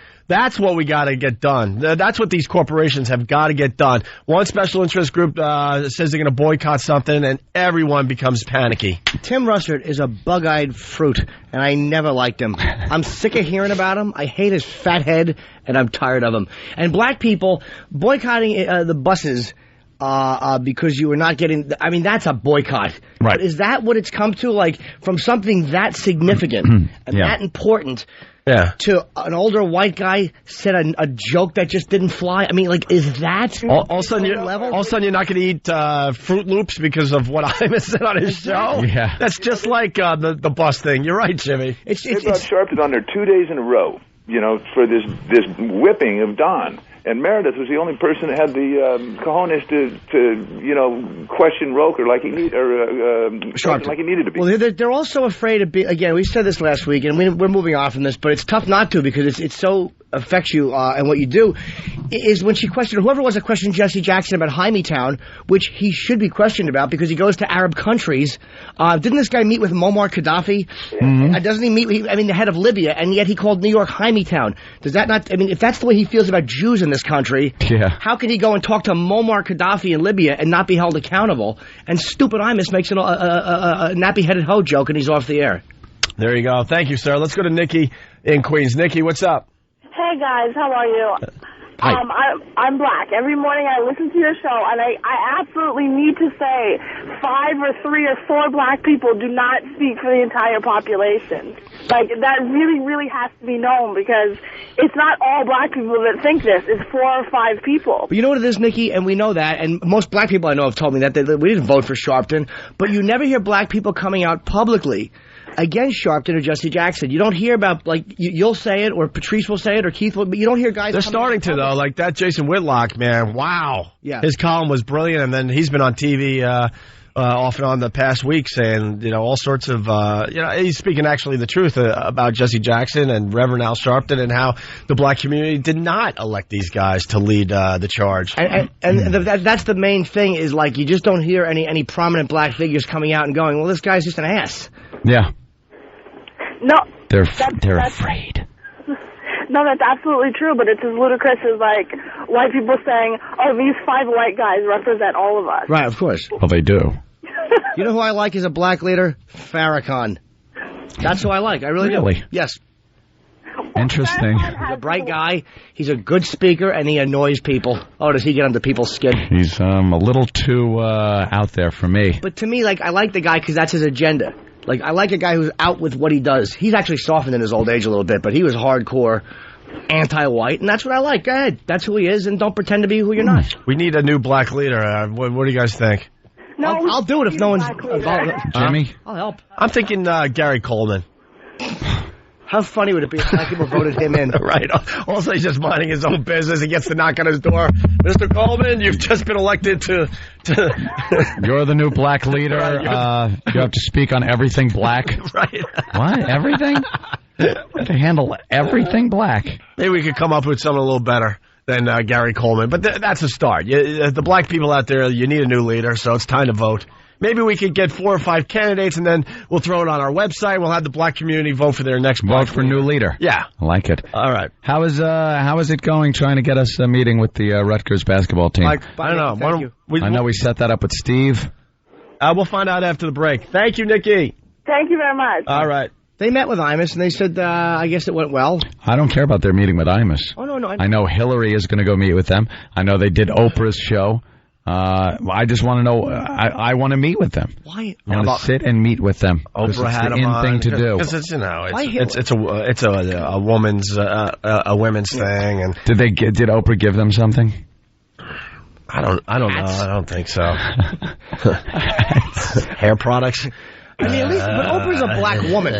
what we gotta get done. That's what these corporations have got to get done. One special interest group says they're gonna boycott something, and everyone becomes panicky. Tim Russert is a bug-eyed fruit, and I never liked him. I'm sick of hearing about him. I hate his fat head, and I'm tired of him. And black people boycotting the buses. Because you were not getting... I mean, that's a boycott. Right. But is that what it's come to? Like, from something that significant and that important to an older white guy said a joke that just didn't fly? I mean, like, is that... All of a sudden, you're not going to eat Fruit Loops because of what Imus said on his show? Yeah. That's just like the bus thing. You're right, Jimmy. They brought Sharpton on there 2 days in a row, for this whipping of Don. And Meredith was the only person that had the cojones to question Roker like he needed to be. Well, they're also afraid of being. Again, we said this last week, and we're moving on from this, but it's tough not to because it so affects you and what you do. Is when she questioned whoever was that questioned Jesse Jackson about Hymietown, which he should be questioned about because he goes to Arab countries. Didn't this guy meet with Muammar Gaddafi? Mm-hmm. Doesn't he meet? The head of Libya, and yet he called New York Hymietown. Does that not? If that's the way he feels about Jews in this country, how can he go and talk to Muammar Gaddafi in Libya and not be held accountable? And stupid Imus makes a nappy-headed hoe joke, and he's off the air. There you go. Thank you, sir. Let's go to Nikki in Queens. Nikki, what's up? Hey guys, how are you? Hi. I'm black. Every morning I listen to your show, and I absolutely need to say 5 or 3 or 4 black people do not speak for the entire population. Like, that really, really has to be known because it's not all black people that think this. It's 4 or 5 people. But you know what it is, Nikki, and we know that, and most black people I know have told me that we didn't vote for Sharpton, but you never hear black people coming out publicly against Sharpton or Jesse Jackson. You don't hear about, like, you'll say it, or Patrice will say it, or Keith will, but you don't hear guys... They're starting to, though. Like that Jason Whitlock, man, wow. Yeah. His column was brilliant, and then he's been on TV off and on the past week saying, all sorts of... he's speaking actually the truth about Jesse Jackson and Reverend Al Sharpton and how the black community did not elect these guys to lead the charge. And that's the main thing is, like, you just don't hear any prominent black figures coming out and going, well, this guy's just an ass. Yeah. No. They're afraid. No, that's absolutely true, but it's as ludicrous as, like, white people saying, oh, these 5 white guys represent all of us. Right, of course. Well, they do. You know who I like as a black leader? Farrakhan. That's who I like. I really do. Yes. Interesting. He's a bright guy. He's a good speaker, and he annoys people. Oh, does he get under people's skin? He's a little too out there for me. But to me, like, I like the guy because that's his agenda. Like, I like a guy who's out with what he does. He's actually softened in his old age a little bit, but he was hardcore anti-white, and that's what I like. Go ahead. That's who he is, and don't pretend to be who you're not. We need a new black leader. What do you guys think? No, I'll do it if no one's involved. Jimmy? I'll help. I'm thinking Gary Coleman. How funny would it be if black people voted him in? Right. Also, he's just minding his own business. He gets to knock on his door. Mr. Coleman, you've just been elected to... You're the new black leader. You have to speak on everything black. Right. What? Everything? To handle everything black. Maybe we could come up with something a little better than Gary Coleman. But that's a start. The black people out there, you need a new leader, so it's time to vote. Maybe we could get 4 or 5 candidates, and then we'll throw it on our website. We'll have the black community vote for their next vote for new leader. Yeah, I like it. All right. How is it going? Trying to get us a meeting with the Rutgers basketball team. I don't know. I know we set that up with Steve. We'll find out after the break. Thank you, Nikki. Thank you very much. All right. They met with Imus, and they said, I guess it went well. I don't care about their meeting with Imus. Oh, no. I know Hillary is going to go meet with them. I know they did Oprah's show. I just want to know. I want to meet with them. Why? I want to sit and meet with them. Oprah had them on. Thing to do. Because it's a women's thing. And did Oprah give them something? I don't know. I don't think so. Hair products. I mean, at least, but Oprah's a black woman.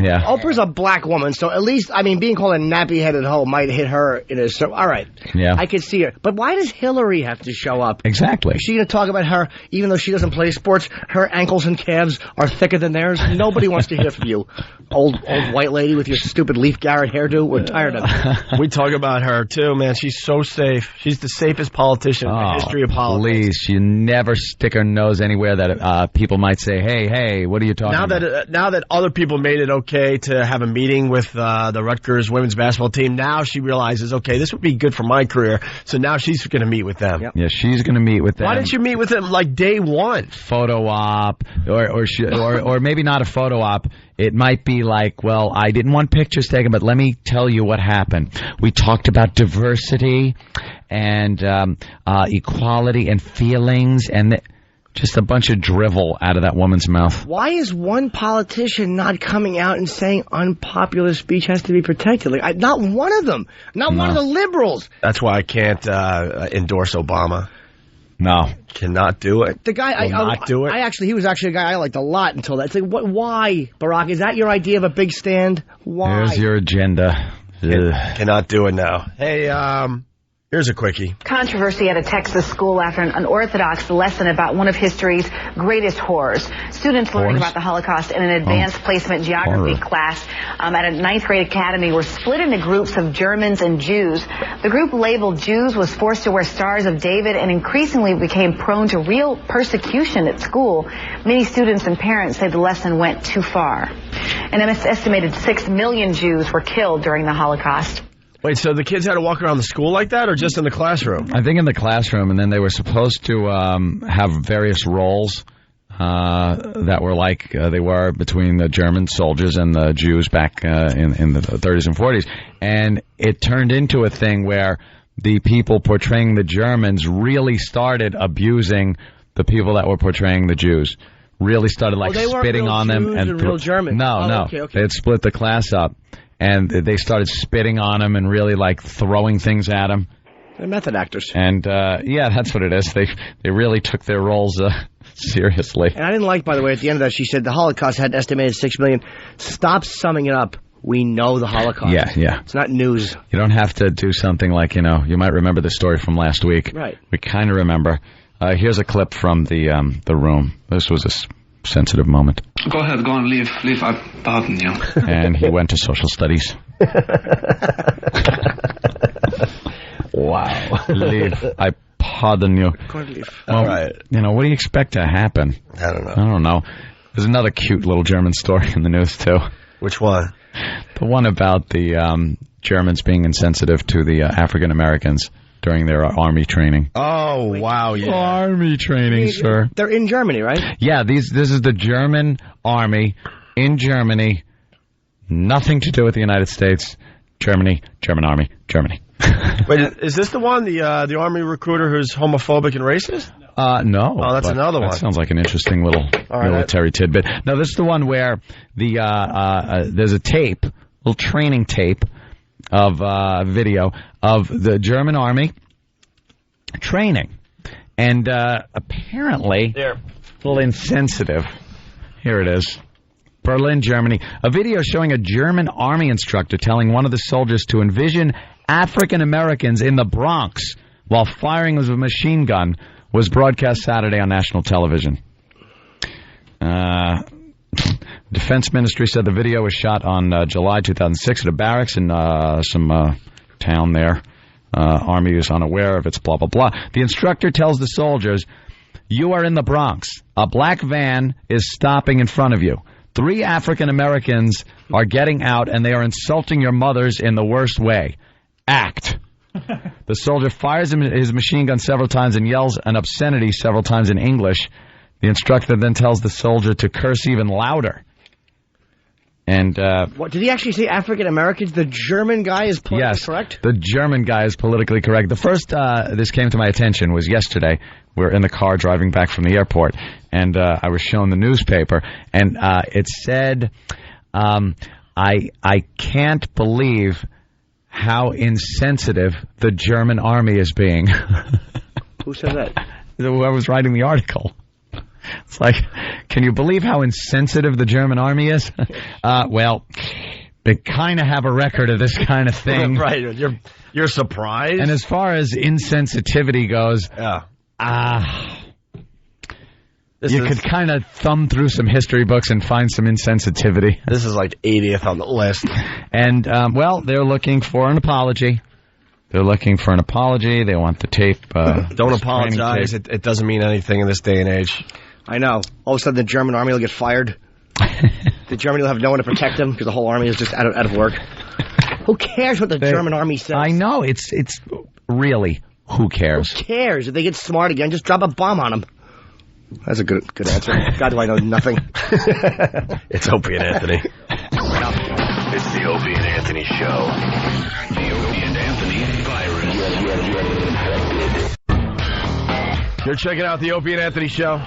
Yeah. Oprah's a black woman, so at least, I mean, being called a nappy-headed hoe might hit her in a... So, all right. Yeah. I could see her. But why does Hillary have to show up? Exactly. Is she going to talk about her, even though she doesn't play sports, her ankles and calves are thicker than theirs? Nobody wants to hear from you, old white lady with your stupid Leif Garrett hairdo. We're tired of it. We talk about her, too, man. She's so safe. She's the safest politician in the history of politics. Please, she never stick her nose anywhere that people might say, hey, what are you talking about? Now that other people made it okay to have a meeting with the Rutgers women's basketball team, now she realizes, okay, this would be good for my career. So now she's going to meet with them. Yep. Yeah, she's going to meet with them. Why didn't you meet with them like day one? Photo op, or maybe not a photo op. It might be like, well, I didn't want pictures taken, but let me tell you what happened. We talked about diversity and equality and feelings and just a bunch of drivel out of that woman's mouth. Why is one politician not coming out and saying unpopular speech has to be protected? Like, not one of them. Not one of the liberals. That's why I can't endorse Obama. No. Cannot do it. The guy, he was actually a guy I liked a lot until that. It's like, why, Barack? Is that your idea of a big stand? Why? There's your agenda. Cannot do it now. Hey, Here's a quickie. Controversy at a Texas school after an unorthodox lesson about one of history's greatest horrors. Students learning about the Holocaust in an advanced placement geography class at a 9th grade academy were split into groups of Germans and Jews. The group labeled Jews was forced to wear Stars of David and increasingly became prone to real persecution at school. Many students and parents say the lesson went too far. An estimated 6 million Jews were killed during the Holocaust. Wait, so the kids had to walk around the school like that, or just in the classroom? I think in the classroom, and then they were supposed to have various roles that were like they were between the German soldiers and the Jews back in the 30s and 40s. And it turned into a thing where the people portraying the Germans really started abusing the people that were portraying the Jews. Really started spitting on them. And real Germans. No. Okay. They had split the class up. And they started spitting on him and really throwing things at him. They're method actors. And that's what it is. They really took their roles seriously. And I didn't like, by the way, at the end of that, she said the Holocaust had an estimated 6 million. Stop summing it up. We know the Holocaust. Yeah. It's not news. You don't have to do something like, you might remember the story from last week. Right. We kind of remember. Here's a clip from the room. This was a sensitive moment. Go ahead, go and leave. I pardon you. And he went to social studies. Wow. Leave. I pardon you. Go and leave. All right. What do you expect to happen? I don't know. There's another cute little German story in the news, too. Which one? The one about the Germans being insensitive to the African Americans during their army training. Oh, wow, yeah. Army training, sir. They're in Germany, right? Yeah, this is the German army in Germany. Nothing to do with the United States. Germany, German army, Germany. Wait, is this the one, the army recruiter who's homophobic and racist? No. Oh, that's another one. That sounds like an interesting little military tidbit. No, this is the one where there's a tape, little training tape of video of the German army training. And apparently, a little insensitive. Here it is. Berlin, Germany. A video showing a German army instructor telling one of the soldiers to envision African Americans in the Bronx while firing with a machine gun was broadcast Saturday on national television. Defense Ministry said the video was shot on July 2006 at a barracks in some town there. Army is unaware of its blah, blah, blah. The instructor tells the soldiers, "You are in the Bronx. A black van is stopping in front of you. 3 African Americans are getting out and they are insulting your mothers in the worst way. Act." The soldier fires his machine gun several times and yells an obscenity several times in English. The instructor then tells the soldier to curse even louder. And what did he actually say? African Americans? The German guy is politically correct? The German guy is politically correct. The first this came to my attention was yesterday. We were in the car driving back from the airport, and I was shown the newspaper, and it said, I can't believe how insensitive the German army is being. Who said that? Whoever was writing the article. It's like, can you believe how insensitive the German army is? Well, they kind of have a record of this kind of thing. Right. You're surprised? And as far as insensitivity goes, you could kind of thumb through some history books and find some insensitivity. This is like 80th on the list. And, they're looking for an apology. They want the tape. Don't apologize. It doesn't mean anything in this day and age. I know. All of a sudden, the German army will get fired. The Germany will have no one to protect them because the whole army is just out of work. Who cares what the German army says? I know. It's really, who cares? Who cares? If they get smart again, just drop a bomb on them. That's a good answer. God, do I know nothing. It's Opie and Anthony. It's the Opie and Anthony Show. The Opie and Anthony virus. You're checking out the Opie and Anthony Show.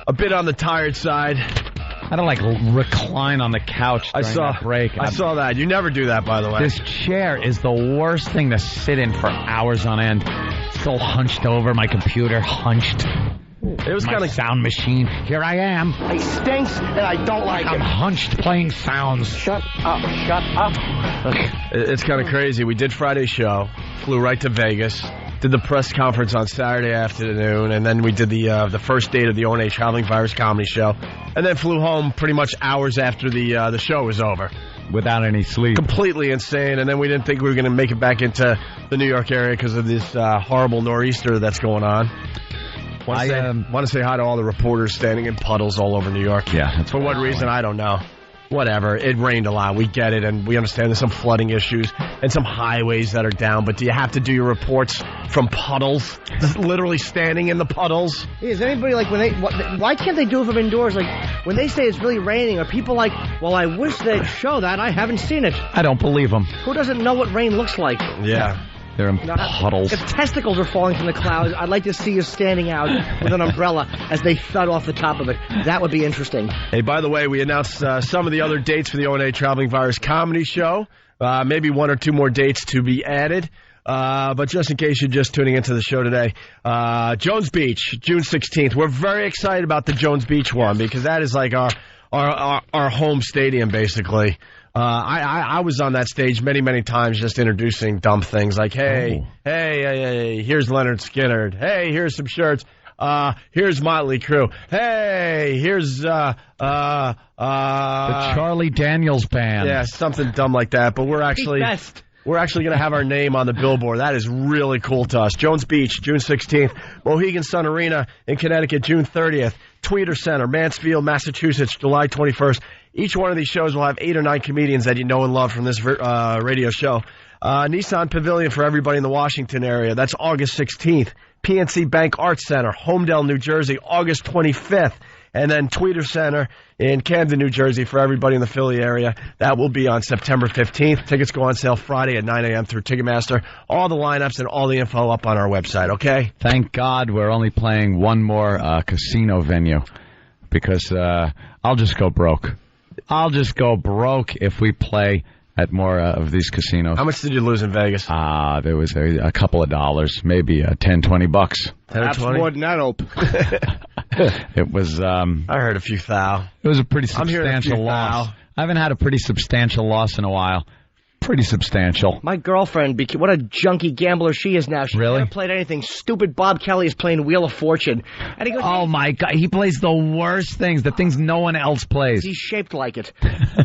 A bit on the tired side. I don't recline on the couch during that break. I saw that. You never do that, by the way. This chair is the worst thing to sit in for hours on end. Still hunched over, my computer hunched. It was kind of sound machine. Here I am. It stinks, and I don't like I'm hunched playing sounds. Shut up. It's kind of crazy. We did Friday's show, flew right to Vegas, did the press conference on Saturday afternoon, and then we did the first date of the O&A Traveling Virus Comedy Show, and then flew home pretty much hours after the show was over. Without any sleep. Completely insane, and then we didn't think we were going to make it back into the New York area because of this horrible nor'easter that's going on. Want to say hi to all the reporters standing in puddles all over New York. Yeah. For what reason, I don't know. Whatever. It rained a lot. We get it, and we understand there's some flooding issues and some highways that are down, but do you have to do your reports from puddles? Literally standing in the puddles? Is anybody like, why can't they do it from indoors? Like, when they say it's really raining, are people like, well, I wish they'd show that. I haven't seen it. I don't believe them. Who doesn't know what rain looks like? Yeah. They're in puddles. If testicles are falling from the clouds, I'd like to see you standing out with an umbrella as they thud off the top of it. That would be interesting. Hey, by the way, we announced some of the other dates for the O&A Traveling Virus Comedy Show. Maybe one or two more dates to be added. But just in case you're just tuning into the show today, Jones Beach, June 16th. We're very excited about the Jones Beach one because that is like our home stadium, basically. I was on that stage many times just introducing dumb things like, hey, here's Leonard Skinner. Hey, here's some shirts. Here's Motley Crue. Hey, here's the Charlie Daniels Band. Yeah, something dumb like that. But we're actually going to have our name on the billboard. That is really cool to us. Jones Beach, June 16th. Mohegan Sun Arena in Connecticut, June 30th. Tweeter Center, Mansfield, Massachusetts, July 21st. Each one of these shows will have 8 or 9 comedians that you know and love from this radio show. Nissan Pavilion for everybody in the Washington area. That's August 16th. PNC Bank Arts Center, Homedale, New Jersey, August 25th. And then Tweeter Center in Camden, New Jersey for everybody in the Philly area. That will be on September 15th. Tickets go on sale Friday at 9 a.m. through Ticketmaster. All the lineups and all the info up on our website, okay? Thank God we're only playing one more casino venue because I'll just go broke. I'll just go broke if we play at more of these casinos. How much did you lose in Vegas? There was a couple of dollars, maybe $10, $20. Perhaps more than that, Ope. It was. I heard a few thou. It was a pretty substantial loss. I haven't had a pretty substantial loss in a while. Pretty substantial. My girlfriend, what a junky gambler she is now. She really? Never played anything. Stupid Bob Kelly is playing Wheel of Fortune. And he goes, oh, my God. He plays the worst things, the things no one else plays. He's shaped like it.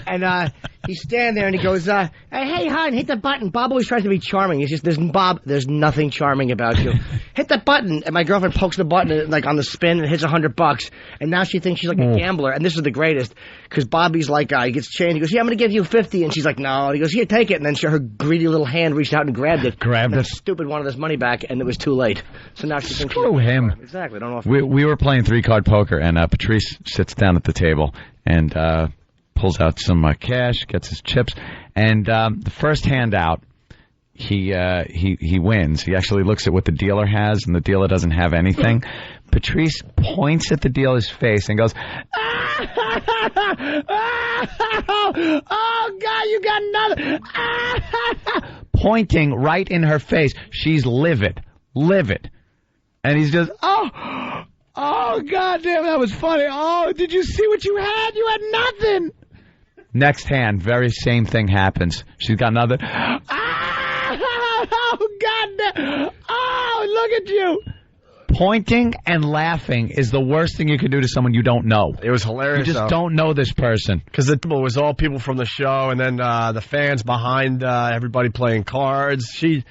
And he's standing there and he goes, hey, hon, hit the button. Bob always tries to be charming. He's just, there's nothing charming about you. Hit the button. And my girlfriend pokes the button like on the spin and hits $100. And now she thinks she's like a gambler. And this is the greatest. Because Bobby's like, he gets changed. He goes, yeah, I'm going to give you 50. And she's like, no. And he goes, here, take it. And then her greedy little hand reached out and grabbed it. Stupid wanted his money back, and it was too late. So now she thinks screw him. Exactly. Don't know if we were playing 3-card poker, and Patrice sits down at the table and pulls out some cash, gets his chips, and the first hand out, he wins. He actually looks at what the dealer has, and the dealer doesn't have anything. Patrice points at the dealer's face and goes, oh, God, you got nothing. Pointing right in her face. She's livid. And he's just, oh, God damn, that was funny. Oh, did you see what you had? You had nothing. Next hand, very same thing happens. She's got nothing. Oh, God damn. Oh, look at you. Pointing and laughing is the worst thing you can do to someone you don't know. It was hilarious. You just don't know this person. Because it was all people from the show, and then the fans behind everybody playing cards. She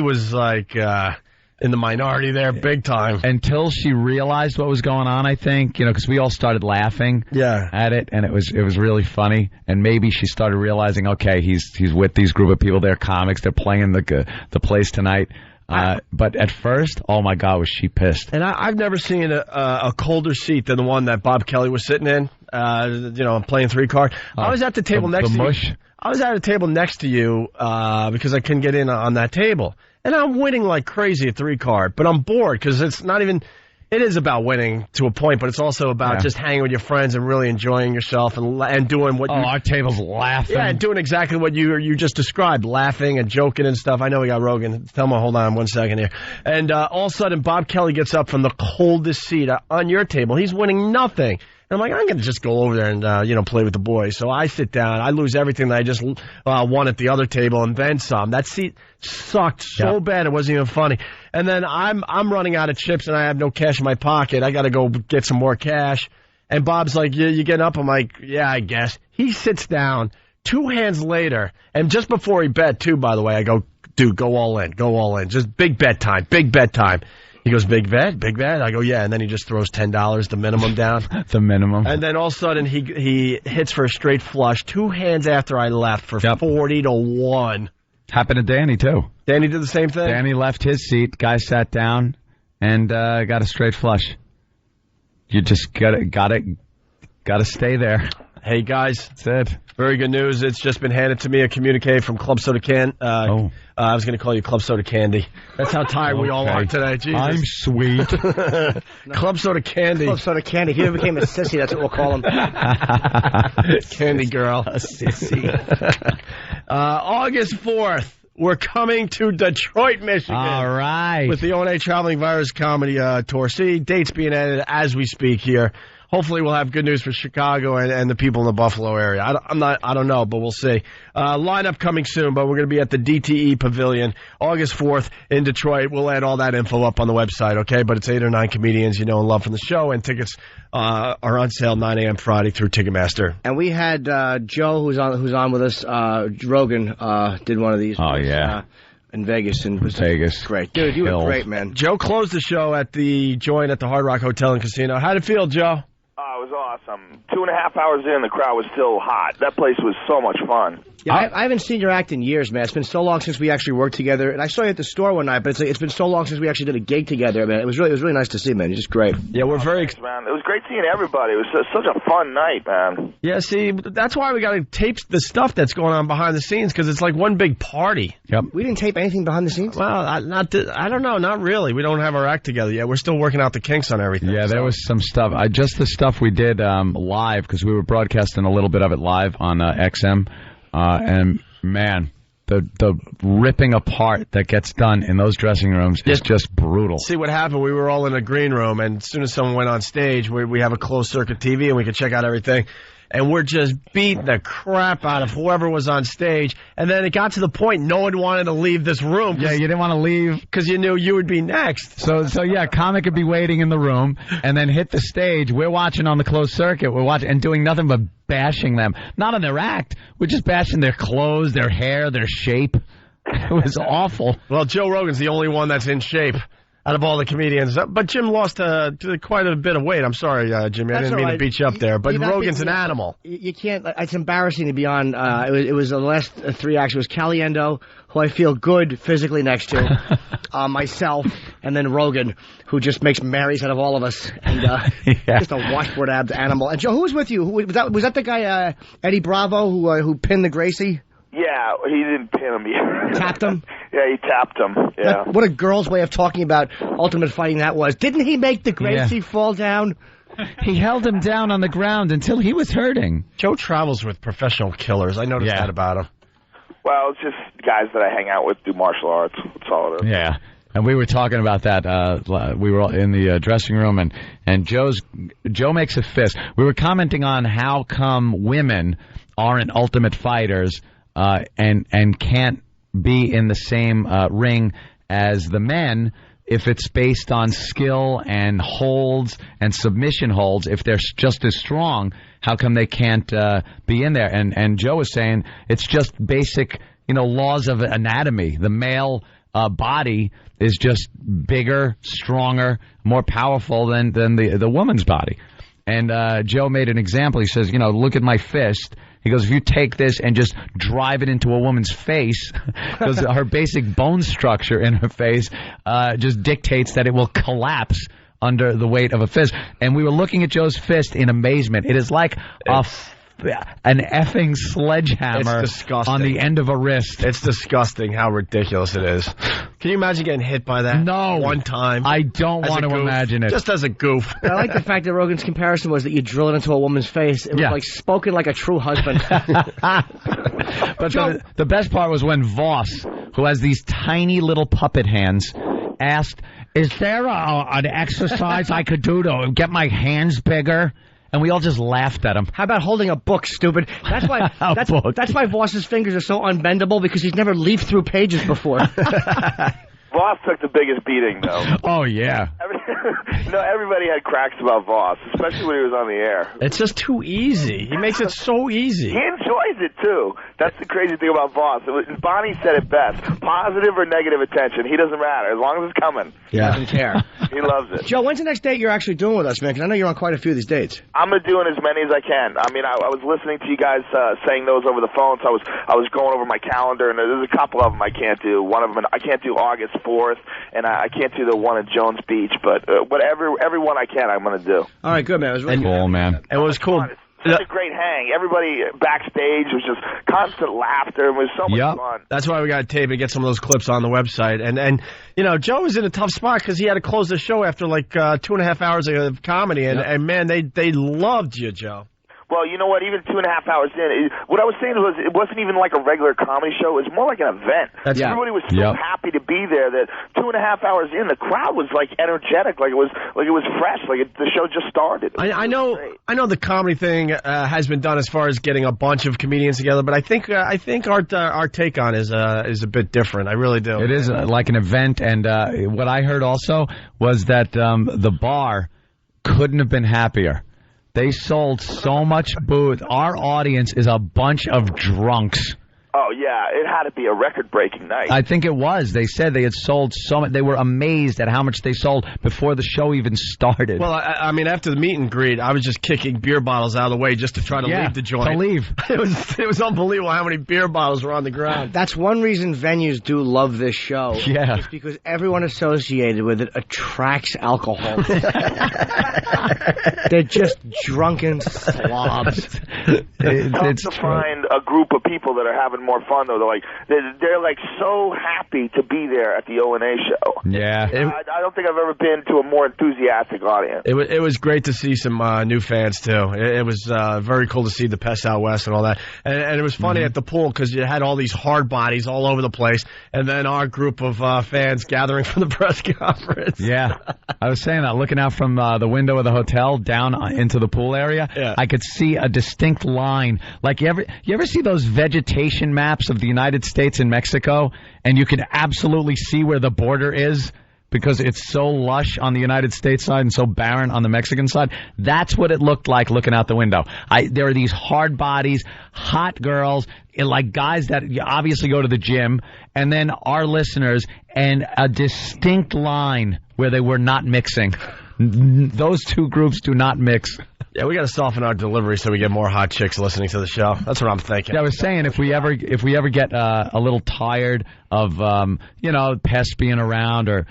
was like in the minority there, big time. Until she realized what was going on, I think, because we all started laughing at it, and it was really funny. And maybe she started realizing, okay, he's with these group of people. They're comics. They're playing the place tonight. But at first, oh my God, was she pissed? And I've never seen a colder seat than the one that Bob Kelly was sitting in. Playing 3-card. I was at the table next to you. I was at a table next to you because I couldn't get in on that table, and I'm winning like crazy at 3-card. But I'm bored because it's not even. It is about winning to a point, but it's also about just hanging with your friends and really enjoying yourself and doing what. Our table's laughing. Yeah, and doing exactly what you just described, laughing and joking and stuff. I know we got Rogan. Tell me, hold on 1 second here. And all of a sudden, Bob Kelly gets up from the coldest seat on your table. He's winning nothing. And I'm like, I'm going to just go over there and, play with the boys. So I sit down. I lose everything that I just won at the other table and then some. That seat sucked so bad it wasn't even funny. And then I'm running out of chips and I have no cash in my pocket. I got to go get some more cash. And Bob's like, you getting up? I'm like, yeah, I guess. He sits down 2 hands later. And just before he bet, too, by the way, I go, dude, go all in. Go all in. Just big bet time. Big bet time. He goes, big bet? Big bet? I go, yeah. And then he just throws $10, the minimum down. The minimum. And then all of a sudden he hits for a straight flush 2 hands after I left for 40-1. Happened to Danny, too. Danny did the same thing? Danny left his seat. Guy sat down and got a straight flush. You just gotta stay there. Hey, guys. That's it. Very good news. It's just been handed to me, a communique from Club Soda I was going to call you Club Soda Candy. That's how tired we all are today. Jesus. I'm sweet. Club Soda Candy. Club Soda Candy. He became a sissy. That's what we'll call him. Candy girl. A sissy. August 4th. We're coming to Detroit, Michigan. All right. With the O&A Traveling Virus Comedy Tour. See, dates being added as we speak here. Hopefully we'll have good news for Chicago and the people in the Buffalo area. I don't know, but we'll see. Lineup coming soon, but we're going to be at the DTE Pavilion August 4th in Detroit. We'll add all that info up on the website, okay? But it's 8 or 9 comedians you know and love from the show, and tickets are on sale 9 a.m. Friday through Ticketmaster. And we had Joe, who's on with us. Rogan did one of these. Oh, yeah. In Vegas. Vegas. Great. Dude, you were great, man. Joe closed the show at the joint at the Hard Rock Hotel and Casino. How'd it feel, Joe? It was awesome. 2.5 hours in, the crowd was still hot. That place was so much fun. Yeah, I haven't seen your act in years, man. It's been so long since we actually worked together. And I saw you at the store one night, but it's been so long since we actually did a gig together, man. It was really nice to see, man. You're just great. Yeah, we're very... Thanks, man. It was great seeing everybody. It was such a fun night, man. Yeah, see, that's why we got to tape the stuff that's going on behind the scenes, because it's like one big party. Yep. We didn't tape anything behind the scenes? Well, I don't know. Not really. We don't have our act together yet. We're still working out the kinks on everything. Yeah, there was some stuff. Just the stuff we did live, because we were broadcasting a little bit of it live on XM, and man, the ripping apart that gets done in those dressing rooms is just brutal. See what happened? We were all in a green room, and as soon as someone went on stage, we have a closed circuit TV, and we could check out everything. And we're just beating the crap out of whoever was on stage. And then it got to the point no one wanted to leave this room. Yeah, you didn't want to leave. Because you knew you would be next. So yeah, comic would be waiting in the room and then hit the stage. We're watching on the closed circuit. We're watching and doing nothing but bashing them. Not on their act. We're just bashing their clothes, their hair, their shape. It was awful. Well, Joe Rogan's the only one that's in shape out of all the comedians. But Jim lost quite a bit of weight. I'm sorry, Jimmy. I didn't mean to beat you up there. But Rogan's an animal. You can't. It's embarrassing to be on. It was the last 3 acts. It was Caliendo, who I feel good physically next to, myself, and then Rogan, who just makes Marys out of all of us. And just a washboard abs animal. And Joe, who was with you? Was that the guy, Eddie Bravo, who pinned the Gracie? Yeah, he didn't pin him. Tapped him? Yeah, he tapped him. Yeah. What a girl's way of talking about ultimate fighting that was. Didn't he make the Gracie fall down? He held him down on the ground until he was hurting. Joe travels with professional killers. I noticed that about him. Well, it's just guys that I hang out with do martial arts. That's all it is. Yeah. And we were talking about that. We were in the dressing room, and Joe makes a fist. We were commenting on how come women aren't ultimate fighters and can't be in the same ring as the men if it's based on skill and holds and submission holds. If they're just as strong, how come they can't be in there? And Joe was saying it's just basic, laws of anatomy. The male body is just bigger, stronger, more powerful than the woman's body. And Joe made an example. He says, look at my fist. He goes, if you take this and just drive it into a woman's face, because her basic bone structure in her face just dictates that it will collapse under the weight of a fist. And we were looking at Joe's fist in amazement. It is like an effing sledgehammer on the end of a wrist. It's disgusting how ridiculous it is. Can you imagine getting hit by that? No. One time? I don't want to imagine it. Just as a goof. I like the fact that Rogan's comparison was that you drill it into a woman's face. It was like spoken like a true husband. But the best part was when Voss, who has these tiny little puppet hands, asked, is there an exercise I could do to get my hands bigger? and we all just laughed at him. How about holding a book, stupid? That's why Voss's fingers are so unbendable, because he's never leafed through pages before. Voss took the biggest beating, though. Oh, yeah. Everybody had cracks about Voss, especially when he was on the air. It's just too easy. He makes it so easy. He enjoys it, too. That's the crazy thing about Voss. Bonnie said it best. Positive or negative attention, he doesn't matter, as long as it's coming. Yeah. He doesn't care. He loves it. Joe, when's the next date you're actually doing with us, man? Because I know you're on quite a few of these dates. I'm doing as many as I can. I mean, I was listening to you guys saying those over the phone, so I was going over my calendar, and there's a couple of them I can't do. One of them, I can't do August 4th, and I can't do the one at Jones Beach, but every one I can, I'm going to do. All right, good, man. It was really cool, man. It was cool. Such a great hang. Everybody backstage was just constant laughter. It was so much fun. That's why we got to tape and get some of those clips on the website. And you know, Joe was in a tough spot because he had to close the show after like 2.5 hours of comedy. And man, they loved you, Joe. Well, you know what? Even 2.5 hours in, what I was saying was it wasn't even like a regular comedy show. It was more like an event. Everybody was so happy to be there that 2.5 hours in, the crowd was like energetic, like it was fresh, the show just started. I know the comedy thing has been done as far as getting a bunch of comedians together, but I think our take on it is a bit different. I really do. It is like an event, and what I heard also was that the bar couldn't have been happier. They sold so much booze. Our audience is a bunch of drunks. Oh, yeah. It had to be a record-breaking night. I think it was. They said they had sold so much. They were amazed at how much they sold before the show even started. Well, I mean, after the meet and greet, I was just kicking beer bottles out of the way just to try to leave the joint. To leave. It was unbelievable how many beer bottles were on the ground. That's one reason venues do love this show. Yeah. It's because everyone associated with it attracts alcohol. They're just drunken slobs. It's tough to find a group of people that are having more fun, though. They're like so happy to be there at the O&A show. Yeah. I don't think I've ever been to a more enthusiastic audience. It was great to see some new fans, too. It was very cool to see the Pest Out West and all that. And it was funny at the pool because you had all these hard bodies all over the place, and then our group of fans gathering for the press conference. Yeah. I was saying that, looking out from the window of the hotel down into the pool area, I could see a distinct line. Like, you ever see those vegetation maps of the United States and Mexico, and you can absolutely see where the border is because it's so lush on the United States side and so barren on the Mexican side? That's what it looked like looking out the window. There are these hard bodies, hot girls, like guys that obviously go to the gym, and then our listeners, and a distinct line where they were not mixing. Those two groups do not mix. Yeah, we got to soften our delivery so we get more hot chicks listening to the show. That's what I'm thinking. Yeah, I was saying if we ever get a little tired of pests being around or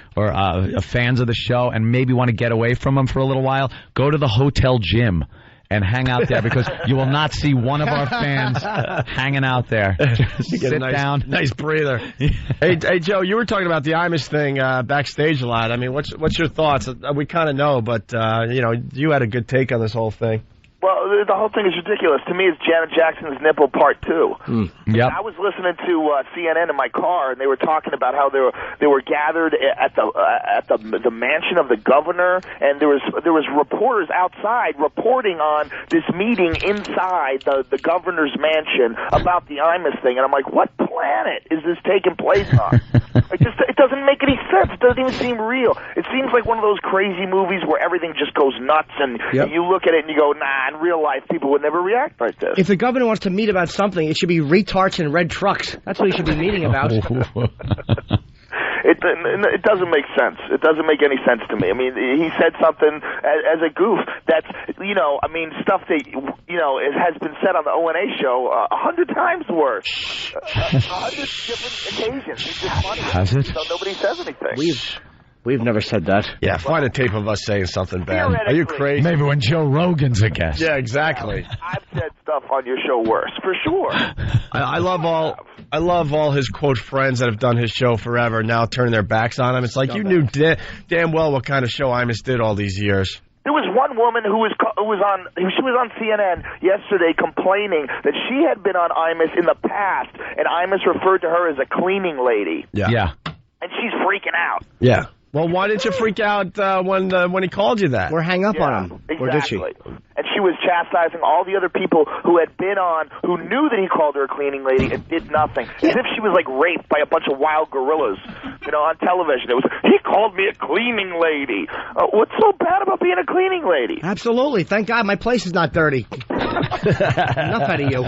fans of the show and maybe want to get away from them for a little while, go to the hotel gym and hang out there because you will not see one of our fans hanging out there. Just sit down. Nice breather. Hey, Joe, you were talking about the Imus thing backstage a lot. I mean, what's your thoughts? We kind of know, but you had a good take on this whole thing. Well, the whole thing is ridiculous. To me, it's Janet Jackson's nipple part 2. Yep. I was listening to CNN in my car, and they were talking about how they were gathered at the mansion of the governor, and there was reporters outside reporting on this meeting inside the governor's mansion about the Imus thing. And I'm like, what planet is this taking place on? It doesn't make any sense. It doesn't even seem real. It seems like one of those crazy movies where everything just goes nuts, and you look at it and you go, nah. In real life, people would never react like this. If the governor wants to meet about something, it should be retards and red trucks. That's what he should be meeting about. It doesn't make sense. It doesn't make any sense to me. I mean, he said something as a goof that's, stuff that, it has been said on the O&A show 100 times worse. 100 different occasions. It's just funny. Has it? So nobody says anything. We've never said that. Yeah, find a tape of us saying something bad. Are you crazy? Maybe when Joe Rogan's a guest. Yeah, exactly. I've said stuff on your show worse, for sure. I love all his quote friends that have done his show forever now turning their backs on him. It's like you knew damn well what kind of show Imus did all these years. There was one woman who was on CNN yesterday complaining that she had been on Imus in the past, and Imus referred to her as a cleaning lady. Yeah. And she's freaking out. Yeah. Well, why didn't you freak out when he called you that? Or hang up on him. Exactly. Or did she? And she was chastising all the other people who had been on, who knew that he called her a cleaning lady and did nothing. As if she was like raped by a bunch of wild gorillas, on television. It was, he called me a cleaning lady. What's so bad about being a cleaning lady? Absolutely. Thank God my place is not dirty. Enough out of you.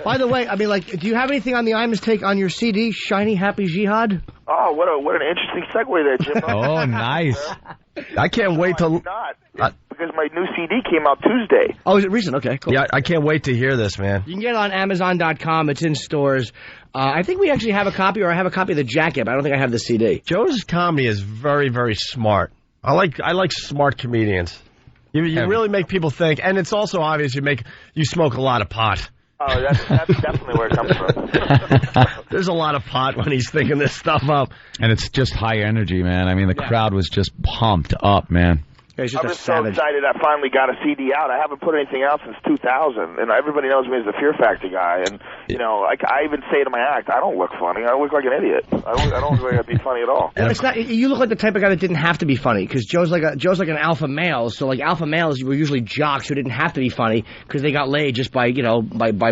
By the way, do you have anything on the Imus take on your CD, Shiny Happy Jihad? Oh, what an interesting segue there, Jim. Oh, nice. I can't wait to... Because my new CD came out Tuesday. Oh, is it recent? Okay, cool. Yeah, I can't wait to hear this, man. You can get it on Amazon.com. It's in stores. I think we actually have a copy, or I have a copy of the jacket, but I don't think I have the CD. Joe's comedy is very, very smart. I like smart comedians. You really make people think, and it's also obvious you smoke a lot of pot. Oh, that's definitely where it comes from. There's a lot of pot when he's thinking this stuff up. And it's just high energy, man. I mean, the crowd was just pumped up, man. I'm just so excited I finally got a CD out. I haven't put anything out since 2000, and everybody knows me as the Fear Factor guy. And, I even say to my act, I don't look funny. I look like an idiot. I don't look like I'd be funny at all. Well, it's not. You look like the type of guy that didn't have to be funny, because Joe's like an alpha male. So, alpha males were usually jocks who didn't have to be funny because they got laid just by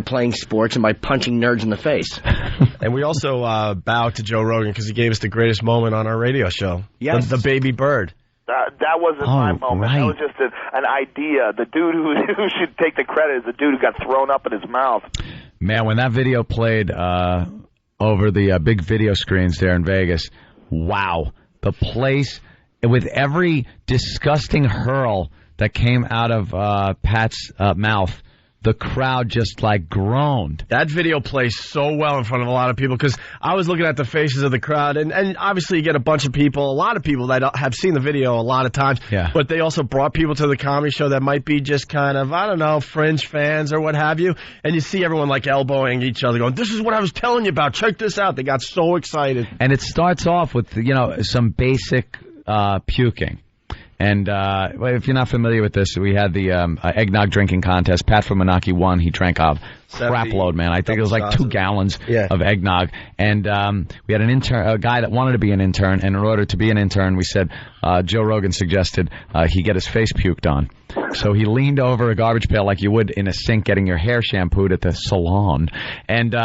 playing sports and by punching nerds in the face. And we also bow to Joe Rogan because he gave us the greatest moment on our radio show. Yes. The baby bird. That wasn't my moment. Right. That was just an idea. The dude who should take the credit is the dude who got thrown up in his mouth. Man, when that video played over the big video screens there in Vegas, wow. The place, with every disgusting hurl that came out of Pat's mouth, the crowd just groaned. That video plays so well in front of a lot of people because I was looking at the faces of the crowd, and obviously you get a bunch of people, a lot of people that have seen the video a lot of times, but they also brought people to the comedy show that might be just kind of, I don't know, fringe fans or what have you, and you see everyone elbowing each other going, this is what I was telling you about, check this out. They got so excited. And it starts off with, some basic puking. And if you're not familiar with this, we had the eggnog drinking contest. Pat from Menaki won. He drank a crap load, man. I think it was 2 gallons of eggnog. And we had a guy that wanted to be an intern. And in order to be an intern, we said Joe Rogan suggested he get his face puked on. So he leaned over a garbage pail like you would in a sink getting your hair shampooed at the salon. And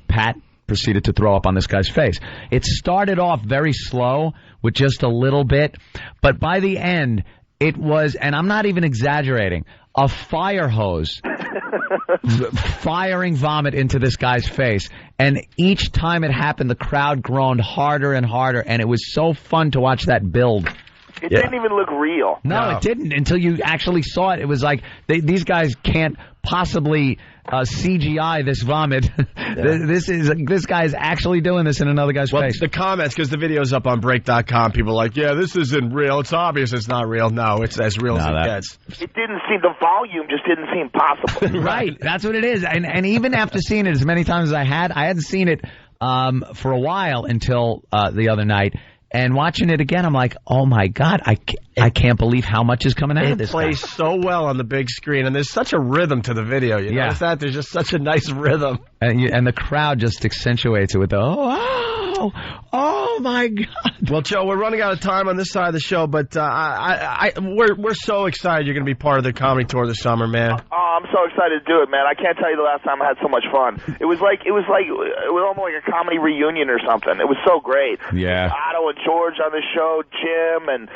Pat proceeded to throw up on this guy's face. It started off very slow with just a little bit, but by the end, it was, and I'm not even exaggerating, a fire hose firing vomit into this guy's face. And each time it happened, the crowd groaned harder and harder, and it was so fun to watch that build. It didn't even look real. No, it didn't until you actually saw it. It was like these guys can't possibly CGI this vomit. This guy is actually doing this in another guy's face. The comments, because the video's up on break.com, people are like, yeah, this isn't real. It's obvious it's not real. No, it's as real as it gets. It didn't seem, the volume just didn't seem possible. Right, that's what it is. And even after seeing it as many times as I hadn't seen it for a while until the other night. And watching it again, I'm like, oh, my God, I can't believe how much is coming out of this. It plays so well on the big screen, and there's such a rhythm to the video. You notice that? There's just such a nice rhythm. And the crowd just accentuates it with the, oh, my God. Well, Joe, we're running out of time on this side of the show, but we're so excited you're going to be part of the comedy tour this summer, man. Oh, I'm so excited to do it, man. I can't tell you the last time I had so much fun. It was almost like a comedy reunion or something. It was so great. Yeah. Otto and George on the show, Jim and,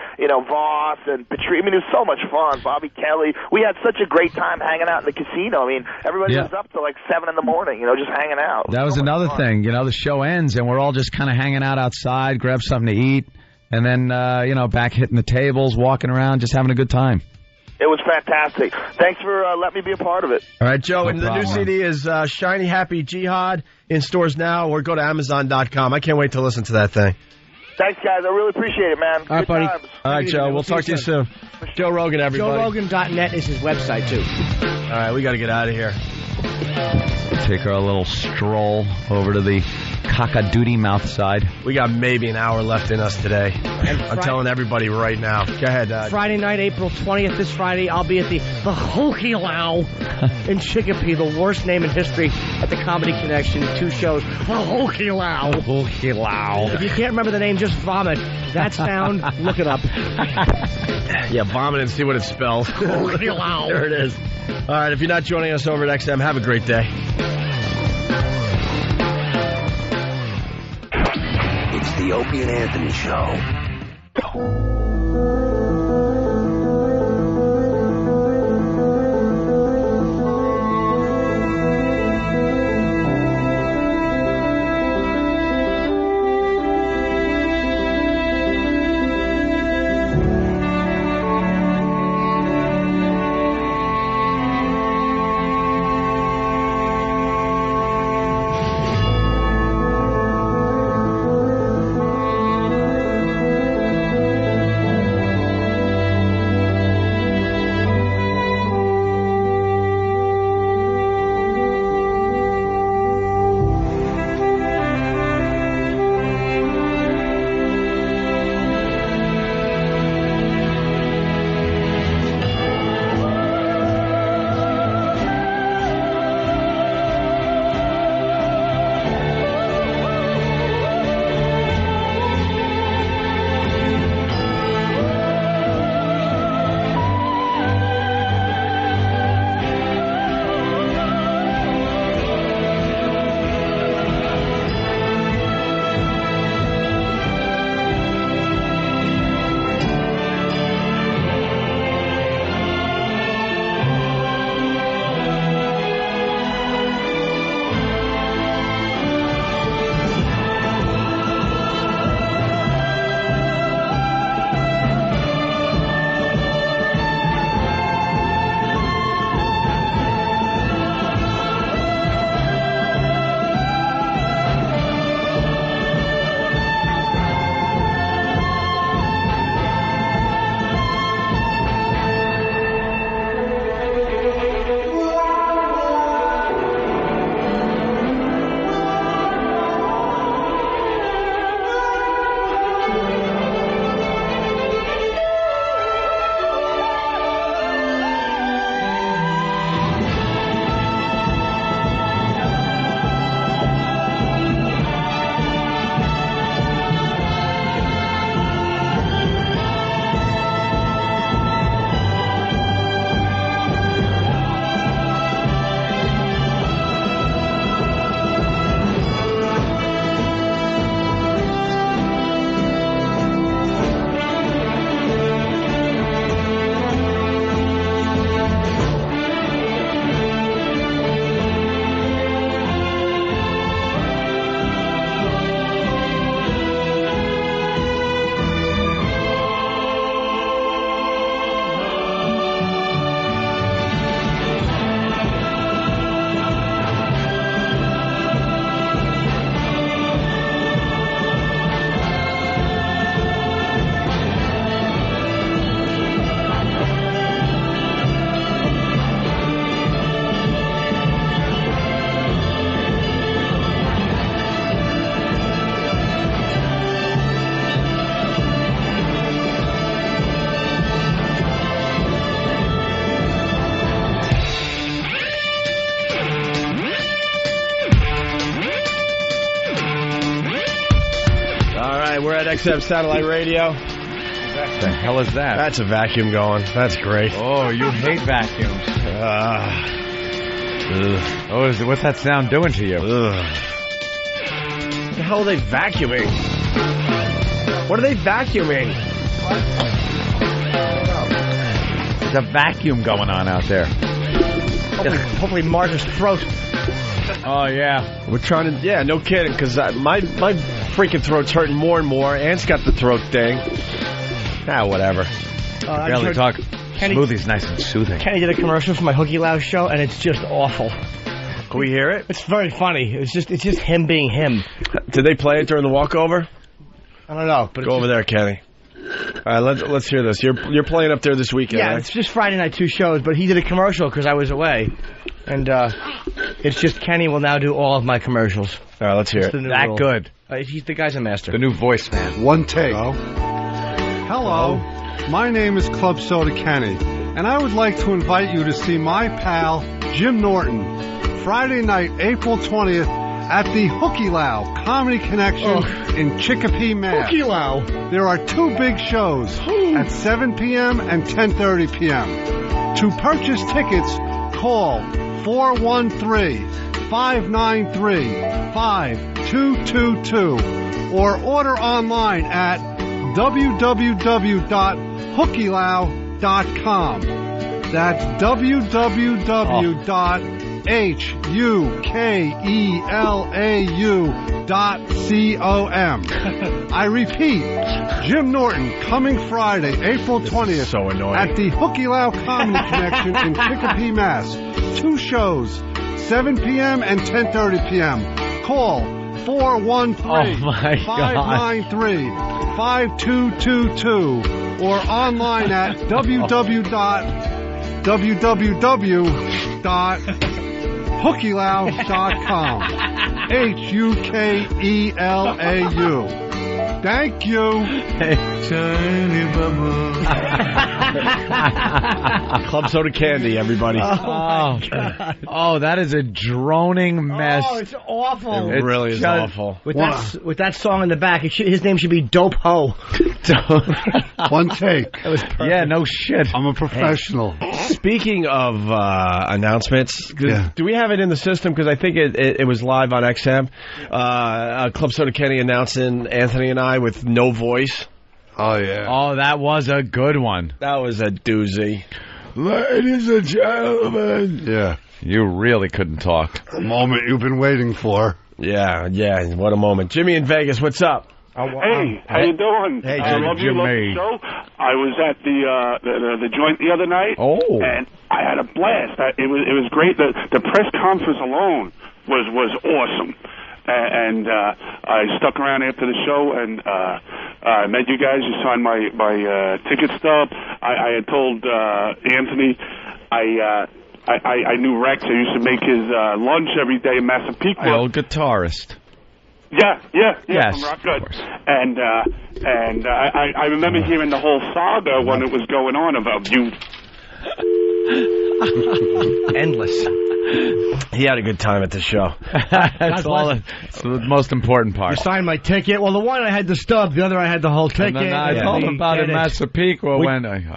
Voss and Patrice. I mean, it was so much fun. Bobby Kelly. We had such a great time hanging out in the casino. I mean, everybody was up till 7 in the morning, just hanging out. That was another thing. The show ends and we're all just kind of hanging out outside, grab something to eat, and then, back hitting the tables, walking around, just having a good time. It was fantastic. Thanks for letting me be a part of it. All right, Joe, and the new CD is Shiny Happy Jihad, in stores now, or go to Amazon.com. I can't wait to listen to that thing. Thanks, guys. I really appreciate it, man. All right, buddy. Times. All right, Joe. We'll talk to you soon. Joe Rogan, everybody. JoeRogan.net is his website, too. All right, we got to get out of here. Take our little stroll over to the cock-a-doodie mouth side. We got maybe an hour left in us today. I'm telling everybody right now. Go ahead. Friday night, April 20th, this Friday, I'll be at the Hokilau in Chicopee, the worst name in history at the Comedy Connection. 2 shows. The Hokilau. Hokilau. If you can't remember the name, just vomit. That sound, look it up. Yeah, vomit and see what it spells. Hokilau. There it is. All right, if you're not joining us over at XM, have a great day. It's the Opie and Anthony Show. We're at XM Satellite Radio. What the hell is that? That's a vacuum going. That's great. Oh, you hate vacuums. What's that sound doing to you? What the hell are they vacuuming? What are they vacuuming? There's a vacuum going on out there. Hopefully Martha's throat. Oh, yeah. We're trying to... Yeah, no kidding, because my freaking throat's hurting more and more. Ant's got the throat thing. Whatever. Barely talk. Smoothie's nice and soothing. Kenny did a commercial for my Hooky Loud show, and it's just awful. Can we hear it? It's very funny. It's just him being him. Did they play it during the walkover? I don't know. But go over there, Kenny. All right, let's hear this. You're playing up there this weekend, yeah, right? It's just Friday night, 2 shows, but he did a commercial because I was away. And it's just Kenny will now do all of my commercials. All right, let's hear it. That good. The guy's a master. The new voice man. One take. Hello. My name is Club Soda Kenny, and I would like to invite you to see my pal, Jim Norton, Friday night, April 20th, at the Hooky Low Comedy Connection in Chicopee, Mass. Hooky Low. There are 2 big shows at 7 p.m. and 10:30 p.m. To purchase tickets, call 413-593-5222 or order online at www.hookylow.com. That's www.hookelau.com. I repeat, Jim Norton coming Friday, April 20th so annoying. at the Hooky Low Comedy Connection in Chicopee, Mass. 2 shows, 7 p.m. and 10:30 p.m. Call 413-593-5222 or online at www.hookylow.com. HUKELAU. Thank you. Club Soda Candy, everybody. Oh, that is a droning mess. Oh, it's awful. It really is awful. With that song in the back, his name should be Dope Ho. One take. That was perfect. Yeah, no shit. I'm a professional. Speaking of announcements, do we have it in the system? Because I think it was live on XM. Club Soda Kenny announcing Anthony and I with no voice. Oh, yeah. Oh, that was a good one. That was a doozy. Ladies and gentlemen. Yeah. You really couldn't talk. The moment you've been waiting for. Yeah, what a moment. Jimmy in Vegas, what's up? Hey, how you doing? Hey, I love you, love the show. I was at the joint the other night, and I had a blast. It was great. The press conference alone was awesome. And I stuck around after the show, and I met you guys. You signed my ticket stub. I had told Anthony I knew Rex. I used to make his lunch every day in Massapequa. The old guitarist. Yeah. Yes, from Rock Good. And I remember hearing the whole saga when it was going on about you. Endless. He had a good time at the show. That's the most important part. You signed my ticket. Well, the one I had the stub, the other I had the whole ticket. And then I told him about it in Massapequa.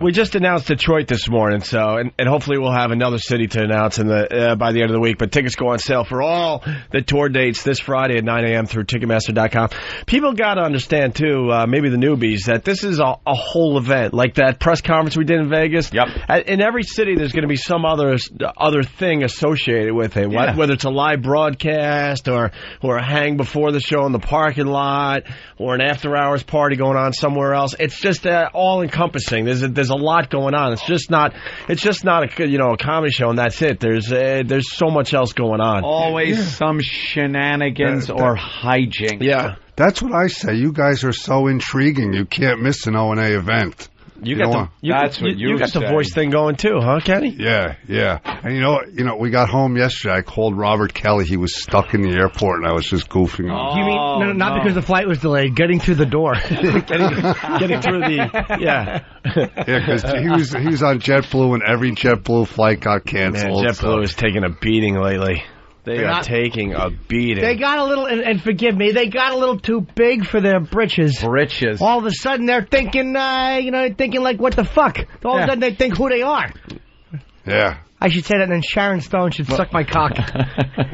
We just announced Detroit this morning, so and hopefully we'll have another city to announce by the end of the week. But tickets go on sale for all the tour dates this Friday at 9 a.m. through Ticketmaster.com. People got to understand, too, maybe the newbies, that this is a whole event. Like that press conference we did in Vegas. Yep. In every city, there's going to be some other thing associated with it, whether it's a live broadcast or a hang before the show in the parking lot or an after-hours party going on somewhere else. It's just all-encompassing. There's a lot going on. It's just not a comedy show and that's it. There's so much else going on. Always some shenanigans or hijinks. Yeah. That's what I say. You guys are so intriguing. You can't miss an O&A event. You got the voice thing going too, huh, Kenny? Yeah. And you know, we got home yesterday. I called Robert Kelly. He was stuck in the airport, and I was just goofing off. You mean not because the flight was delayed? Getting through the door, getting through the because he was on JetBlue, and every JetBlue flight got canceled. Man, JetBlue is taking a beating lately. They are taking a beating. They got a little, and forgive me, they got a little too big for their britches. All of a sudden, they're thinking, thinking like, what the fuck? All of a sudden, they think who they are. Yeah. I should say that, and then Sharon Stone should suck my cock.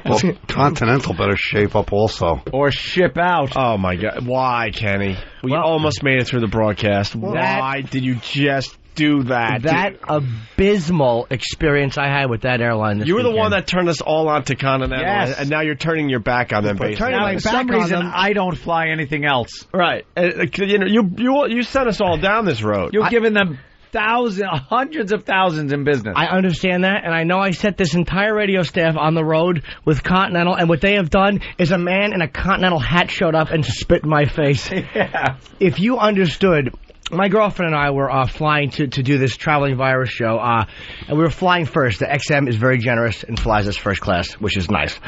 Well, Continental better shape up also. Or ship out. Oh, my God. Why, Kenny? We almost made it through the broadcast. Why did you just do that? That abysmal experience I had with that airline this weekend. You were the one that turned us all on to Continental, and now you're turning your back on them. For some reason, I don't fly anything else. Right. You sent us all down this road. You've given them hundreds of thousands in business. I understand that, and I know I set this entire radio staff on the road with Continental, and what they have done is a man in a Continental hat showed up and spit in my face. Yeah. If you understood... My girlfriend and I were flying to do this traveling virus show, and we were flying first. The XM is very generous and flies us first class, which is nice.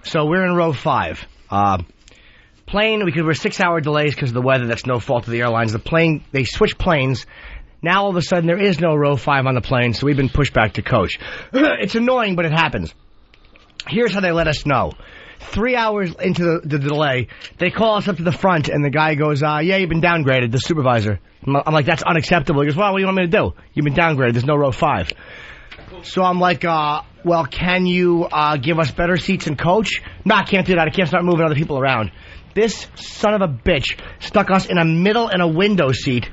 So we're in row 5. Plane, we were 6-hour delays because of the weather. That's no fault of the airlines. The plane, they switched planes. Now all of a sudden there is no row 5 on the plane, so we've been pushed back to coach. It's annoying, but it happens. Here's how they let us know. 3 hours into the delay, they call us up to the front, and the guy goes, yeah, you've been downgraded, the supervisor. I'm like, that's unacceptable. He goes, well, what do you want me to do? You've been downgraded. There's no row 5. So I'm like, well, can you give us better seats and coach? No, I can't do that. I can't start moving other people around. This son of a bitch stuck us in a middle and a window seat,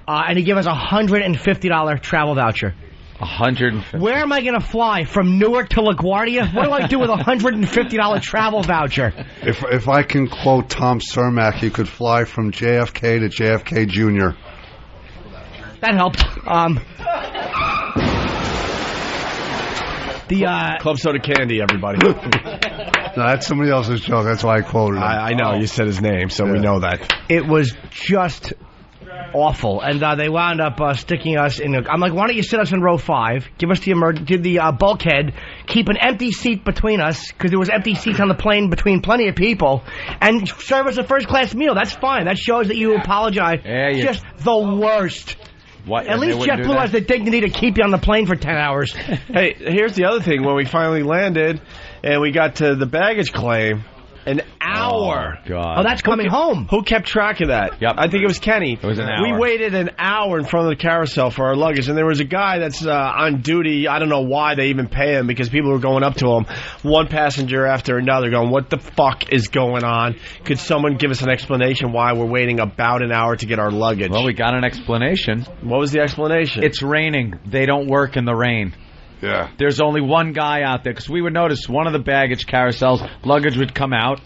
and he gave us a $150 travel voucher. $150. Where am I going to fly? From Newark to LaGuardia? What do I do with a $150 travel voucher? If I can quote Tom Cermak, you could fly from JFK to JFK Jr. That helped. Club Soda Candy, everybody. No, that's somebody else's joke. That's why I quoted him. I know. You said his name, so we know that. It was just awful. And they wound up sticking us in I'm like, why don't you sit us in row 5, give us the bulkhead, keep an empty seat between us, because there was empty seats on the plane between plenty of people, and serve us a first-class meal. That's fine. That shows that you apologize. Just the worst. What? At least JetBlue has the dignity to keep you on the plane for 10 hours. Hey, here's the other thing. When we finally landed and we got to the baggage claim, an hour. Oh, God. Oh, that's coming home. Who kept track of that? Yep. I think it was Kenny. It was an hour. We waited an hour in front of the carousel for our luggage, and there was a guy that's on duty. I don't know why they even pay him, because people were going up to him, one passenger after another, going, what the fuck is going on? Could someone give us an explanation why we're waiting about an hour to get our luggage? Well, we got an explanation. What was the explanation? It's raining. They don't work in the rain. Yeah. There's only one guy out there, because we would notice one of the baggage carousels, luggage would come out,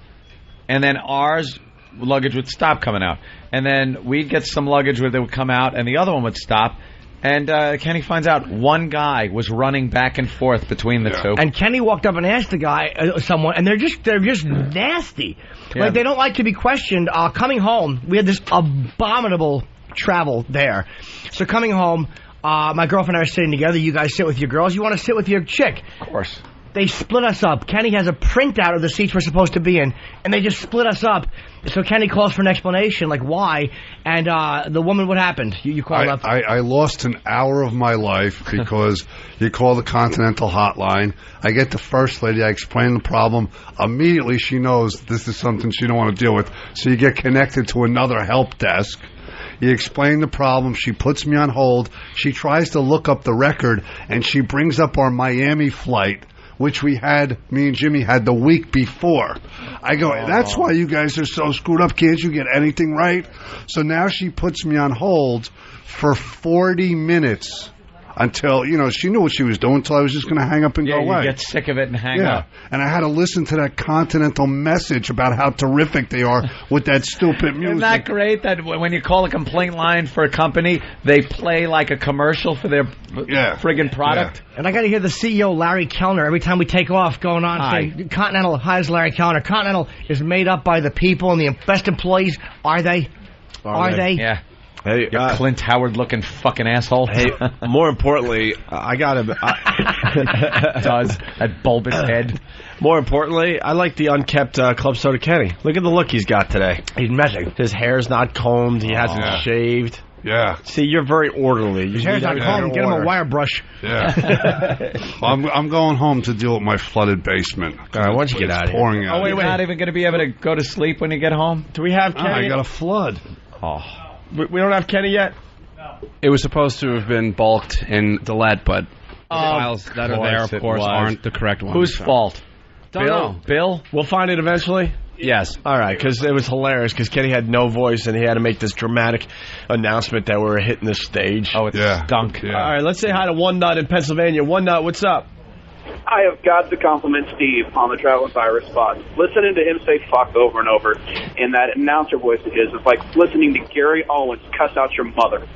and then ours, luggage would stop coming out. And then we'd get some luggage where they would come out, and the other one would stop. And Kenny finds out one guy was running back and forth between the two. And Kenny walked up and asked the guy, someone, and they're just nasty. Yeah. Like, they don't like to be questioned. Coming home, we had this abominable travel there. So coming home, my girlfriend and I are sitting together. You guys sit with your girls. You want to sit with your chick. Of course. They split us up. Kenny has a printout of the seats we're supposed to be in, and they just split us up. So Kenny calls for an explanation, like why, and the woman, what happened? You called up. I lost an hour of my life because you call the Continental hotline. I get the first lady. I explain the problem. Immediately she knows this is something she don't want to deal with. So you get connected to another help desk. You explain the problem. She puts me on hold. She tries to look up the record, and she brings up our Miami flight, which me and Jimmy had the week before. I go, that's why you guys are so screwed up. Can't you get anything right? So now she puts me on hold for 40 minutes until, she knew what she was doing until I was just going to hang up and go away. You get sick of it and hang up. And I had to listen to that Continental message about how terrific they are with that stupid music. Isn't that great that when you call a complaint line for a company, they play like a commercial for their friggin' product? Yeah. And I got to hear the CEO, Larry Kellner, every time we take off, going on saying, Continental, hi, it's Larry Kellner. Continental is made up by the people and the best employees. Are they? Are they? Yeah. Hey, you Clint Howard-looking fucking asshole. Hey, more importantly, I got him. Does that bulbous head? More importantly, I like the unkept Club Soda Kenny. Look at the look he's got today. He's messy. His hair's not combed. He hasn't shaved. Yeah. See, you're very orderly. His hair's not combed. Get him a wire brush. Yeah. I'm going home to deal with my flooded basement. All right, why don't you get out of here? Pouring out. Oh, wait, you're not even going to be able to go to sleep when you get home? Do we have Kenny? I got a flood. Oh. We don't have Kenny yet? No. It was supposed to have been bulked in Delet, but the files that are there, of course, aren't the correct ones. Whose fault? Don't know. Bill? We'll find it eventually? Yes. All right, because it was hilarious, because Kenny had no voice, and he had to make this dramatic announcement that we were hitting the stage. Oh, it stunk. Yeah. All right, let's say hi to One Nut in Pennsylvania. One Nut, what's up? I have got to compliment Steve on the travel virus spot. Listening to him say fuck over and over in that announcer voice of his is like listening to Gary Owens cuss out your mother.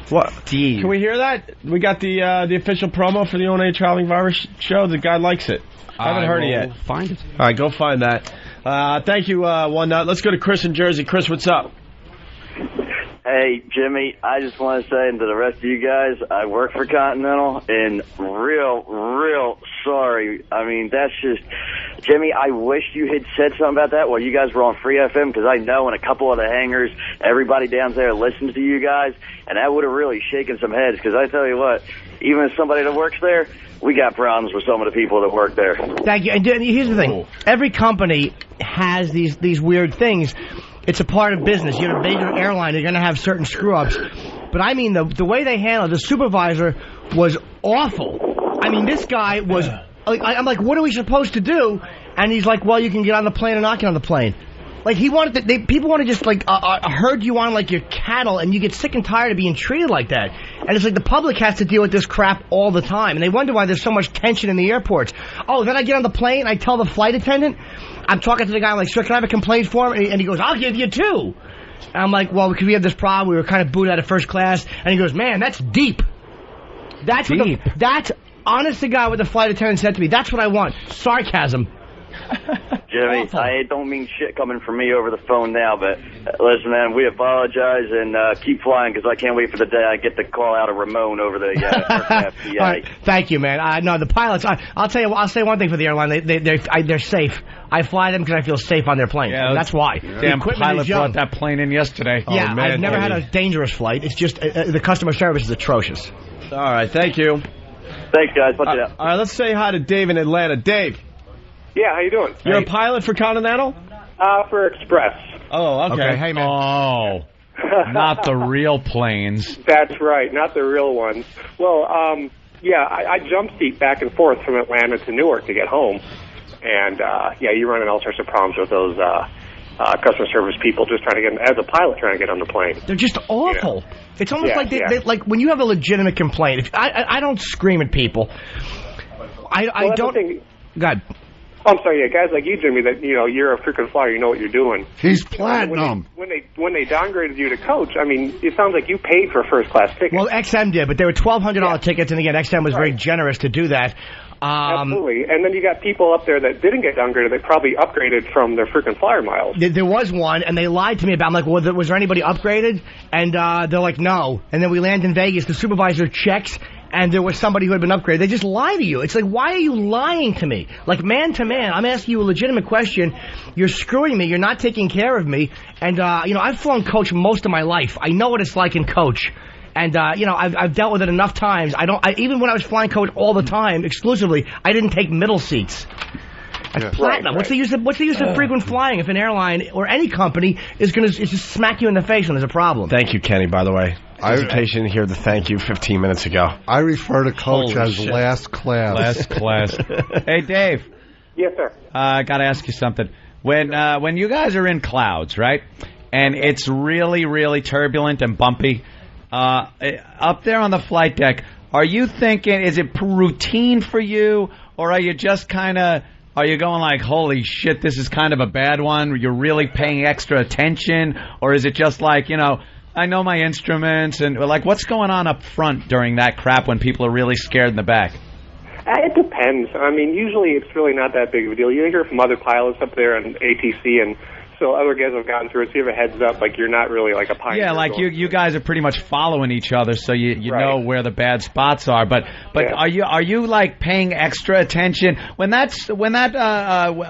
What? Steve. Can we hear that? We got the official promo for the ONA Traveling Virus show. The guy likes it. I haven't heard it yet. Find it. All right, go find that. Thank you, One Nut. Let's go to Chris in Jersey. Chris, what's up? Hey, Jimmy, I just want to say to the rest of you guys, I work for Continental, and real sorry. I mean, that's just Jimmy, I wish you had said something about that while you guys were on Free FM, because I know in a couple of the hangars, everybody down there listens to you guys, and that would have really shaken some heads, because I tell you what, even as somebody that works there, we got problems with some of the people that work there. Thank you. And here's the thing. Every company has these weird things. It's a part of business. You're a major airline. You're going to have certain screw-ups. But, I mean, the way they handled it, the supervisor was awful. I mean, this guy was... I'm like, what are we supposed to do? And he's like, well, you can get on the plane or not get on the plane. Like, he wanted people want to just, like, herd you on like your cattle, and you get sick and tired of being treated like that. And it's like the public has to deal with this crap all the time. And they wonder why there's so much tension in the airports. Oh, then I get on the plane, I tell the flight attendant, I'm talking to the guy, I'm like, sir, can I have a complaint form? And he goes, I'll give you 2. And I'm like, well, because we have this problem, we were kind of booted out of first class. And he goes, man, that's deep. That's deep. That's honest to God what the flight attendant said to me. That's what I want. Sarcasm. Jimmy, I don't mean shit coming from me over the phone now, but listen, man, we apologize and keep flying, because I can't wait for the day I get to call out a Ramon over the aircraft. All right, thank you, man. No, the pilots. I'll tell you. I'll say one thing for the airline. They're safe. I fly them because I feel safe on their plane. Yeah, that's why. Damn pilot brought that plane in yesterday. Yeah, oh, man, I've never had a dangerous flight. It's just the customer service is atrocious. All right, thank you. Thanks, guys. All right, let's say hi to Dave in Atlanta. Dave. Yeah, how you doing? You're a pilot for Continental? For Express. Oh, okay. Hey, man. Oh, not the real planes. That's right, not the real ones. Well, yeah, I jump seat back and forth from Atlanta to Newark to get home. And, yeah, you run into all sorts of problems with those customer service people just trying to get, as a pilot, trying to get on the plane. They're just awful. You know? It's almost like they like when you have a legitimate complaint. I don't scream at people. I don't. God. I'm sorry, yeah, guys like you, Jimmy, that you're a freaking flyer, you know what you're doing. He's platinum. When they downgraded you to coach, I mean, it sounds like you paid for a first class ticket. Well, XM did, but they were $1,200 tickets, and again, XM was very generous to do that. Absolutely, and then you got people up there that didn't get downgraded. They probably upgraded from their freaking flyer miles. There was one, and they lied to me about. I'm like, well, was there anybody upgraded? And they're like, no. And then we land in Vegas. The supervisor checks. And there was somebody who had been upgraded. They just lie to you. It's like, why are you lying to me? Like, man to man, I'm asking you a legitimate question. You're screwing me. You're not taking care of me. And, I've flown coach most of my life. I know what it's like in coach. And, I've dealt with it enough times. Even when I was flying coach all the time, exclusively, I didn't take middle seats. That's platinum. Right. What's the use of frequent flying if an airline or any company is going to just smack you in the face when there's a problem? Thank you, Kenny, by the way. Invitation here to thank you 15 minutes ago. I refer to coach as last class. Last class. Hey, Dave. Yes, sir. I got to ask you something. When you guys are in clouds, right, and it's really, really turbulent and bumpy, up there on the flight deck, are you thinking, is it routine for you, or are you just kind of... Are you going like, holy shit, this is kind of a bad one? You're really paying extra attention? Or is it just like, I know my instruments, and like, what's going on up front during that crap when people are really scared in the back? It depends. I mean, usually it's really not that big of a deal. You hear from other pilots up there on ATC, and so other guys have gone through it, so you have a heads up, like you're not really like a pioneer. Yeah, like you guys are pretty much following each other, so you know where the bad spots are. But are you like paying extra attention when that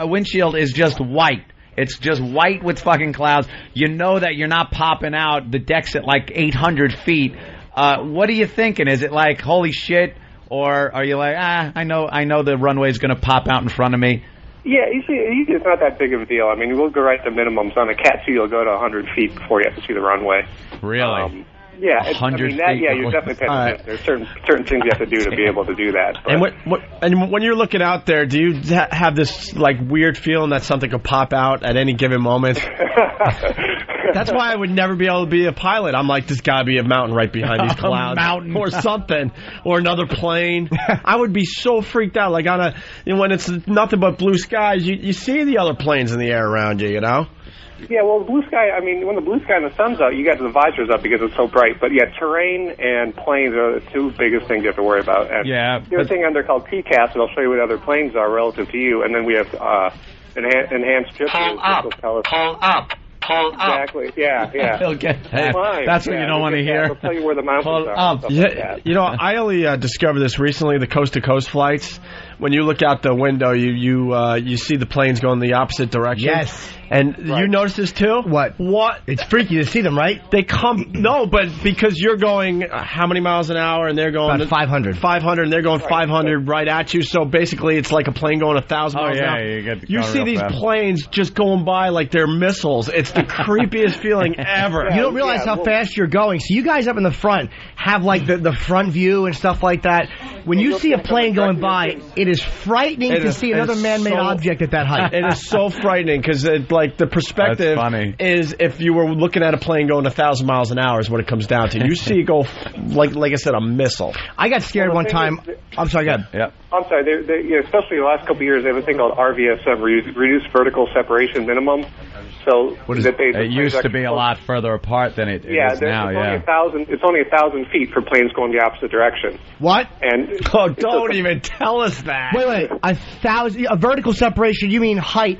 windshield is just white? It's just white with fucking clouds. You know that you're not popping out. The deck's at like 800 feet. What are you thinking? Is it like, holy shit? Or are you like, I know the runway's going to pop out in front of me? Yeah, usually it's not that big of a deal. I mean, we'll go right to minimums. On a cat C, you'll go to 100 feet before you have to see the runway. Really? Yeah, you're definitely paying attention. There's certain things you have to do to be able to do that. But. And when you're looking out there, do you have this like weird feeling that something could pop out at any given moment? That's why I would never be able to be a pilot. I'm like, there's got to be a mountain right behind these clouds, mountain or something, or another plane. I would be so freaked out. Like when it's nothing but blue skies, you see the other planes in the air around you. Yeah, well, the blue sky, I mean, when the blue sky and the sun's out, you got the visors up because it's so bright. But, yeah, terrain and planes are the two biggest things you have to worry about. And there's a thing under called PCAS, and I'll show you what other planes are relative to you. And then we have enhanced chips. Pull up. Exactly. Yeah. He'll get that. That's what you don't want to hear. I'll tell you where the mountains are. I only discovered this recently, the coast-to-coast flights. when you look out the window, you see the planes going the opposite direction. Yes. And you notice this too? What? It's freaky to see them, right? They come... No, but because you're going how many miles an hour, and they're going... About 500. 500, and they're going 500 right at you, so basically it's like a plane going 1,000 miles an hour. You see these planes just going by like they're missiles. It's the creepiest feeling ever. You don't realize how fast you're going. So you guys up in the front have like the front view and stuff like that. When you see a plane going by, it is frightening to see another man-made object at that height. It is so frightening because like the perspective is if you were looking at a plane going 1,000 miles an hour is what it comes down to. You see it go like I said, a missile. I got scared one time. I'm sorry, go ahead. Yeah. I'm sorry. Especially the last couple of years, they have a thing called RVSM, Reduced Vertical Separation Minimum. So it used to be a lot further apart than it is now. It's only 1,000 feet for planes going the opposite direction. What? And don't even tell us that. Wait, 1,000 a vertical separation? You mean height?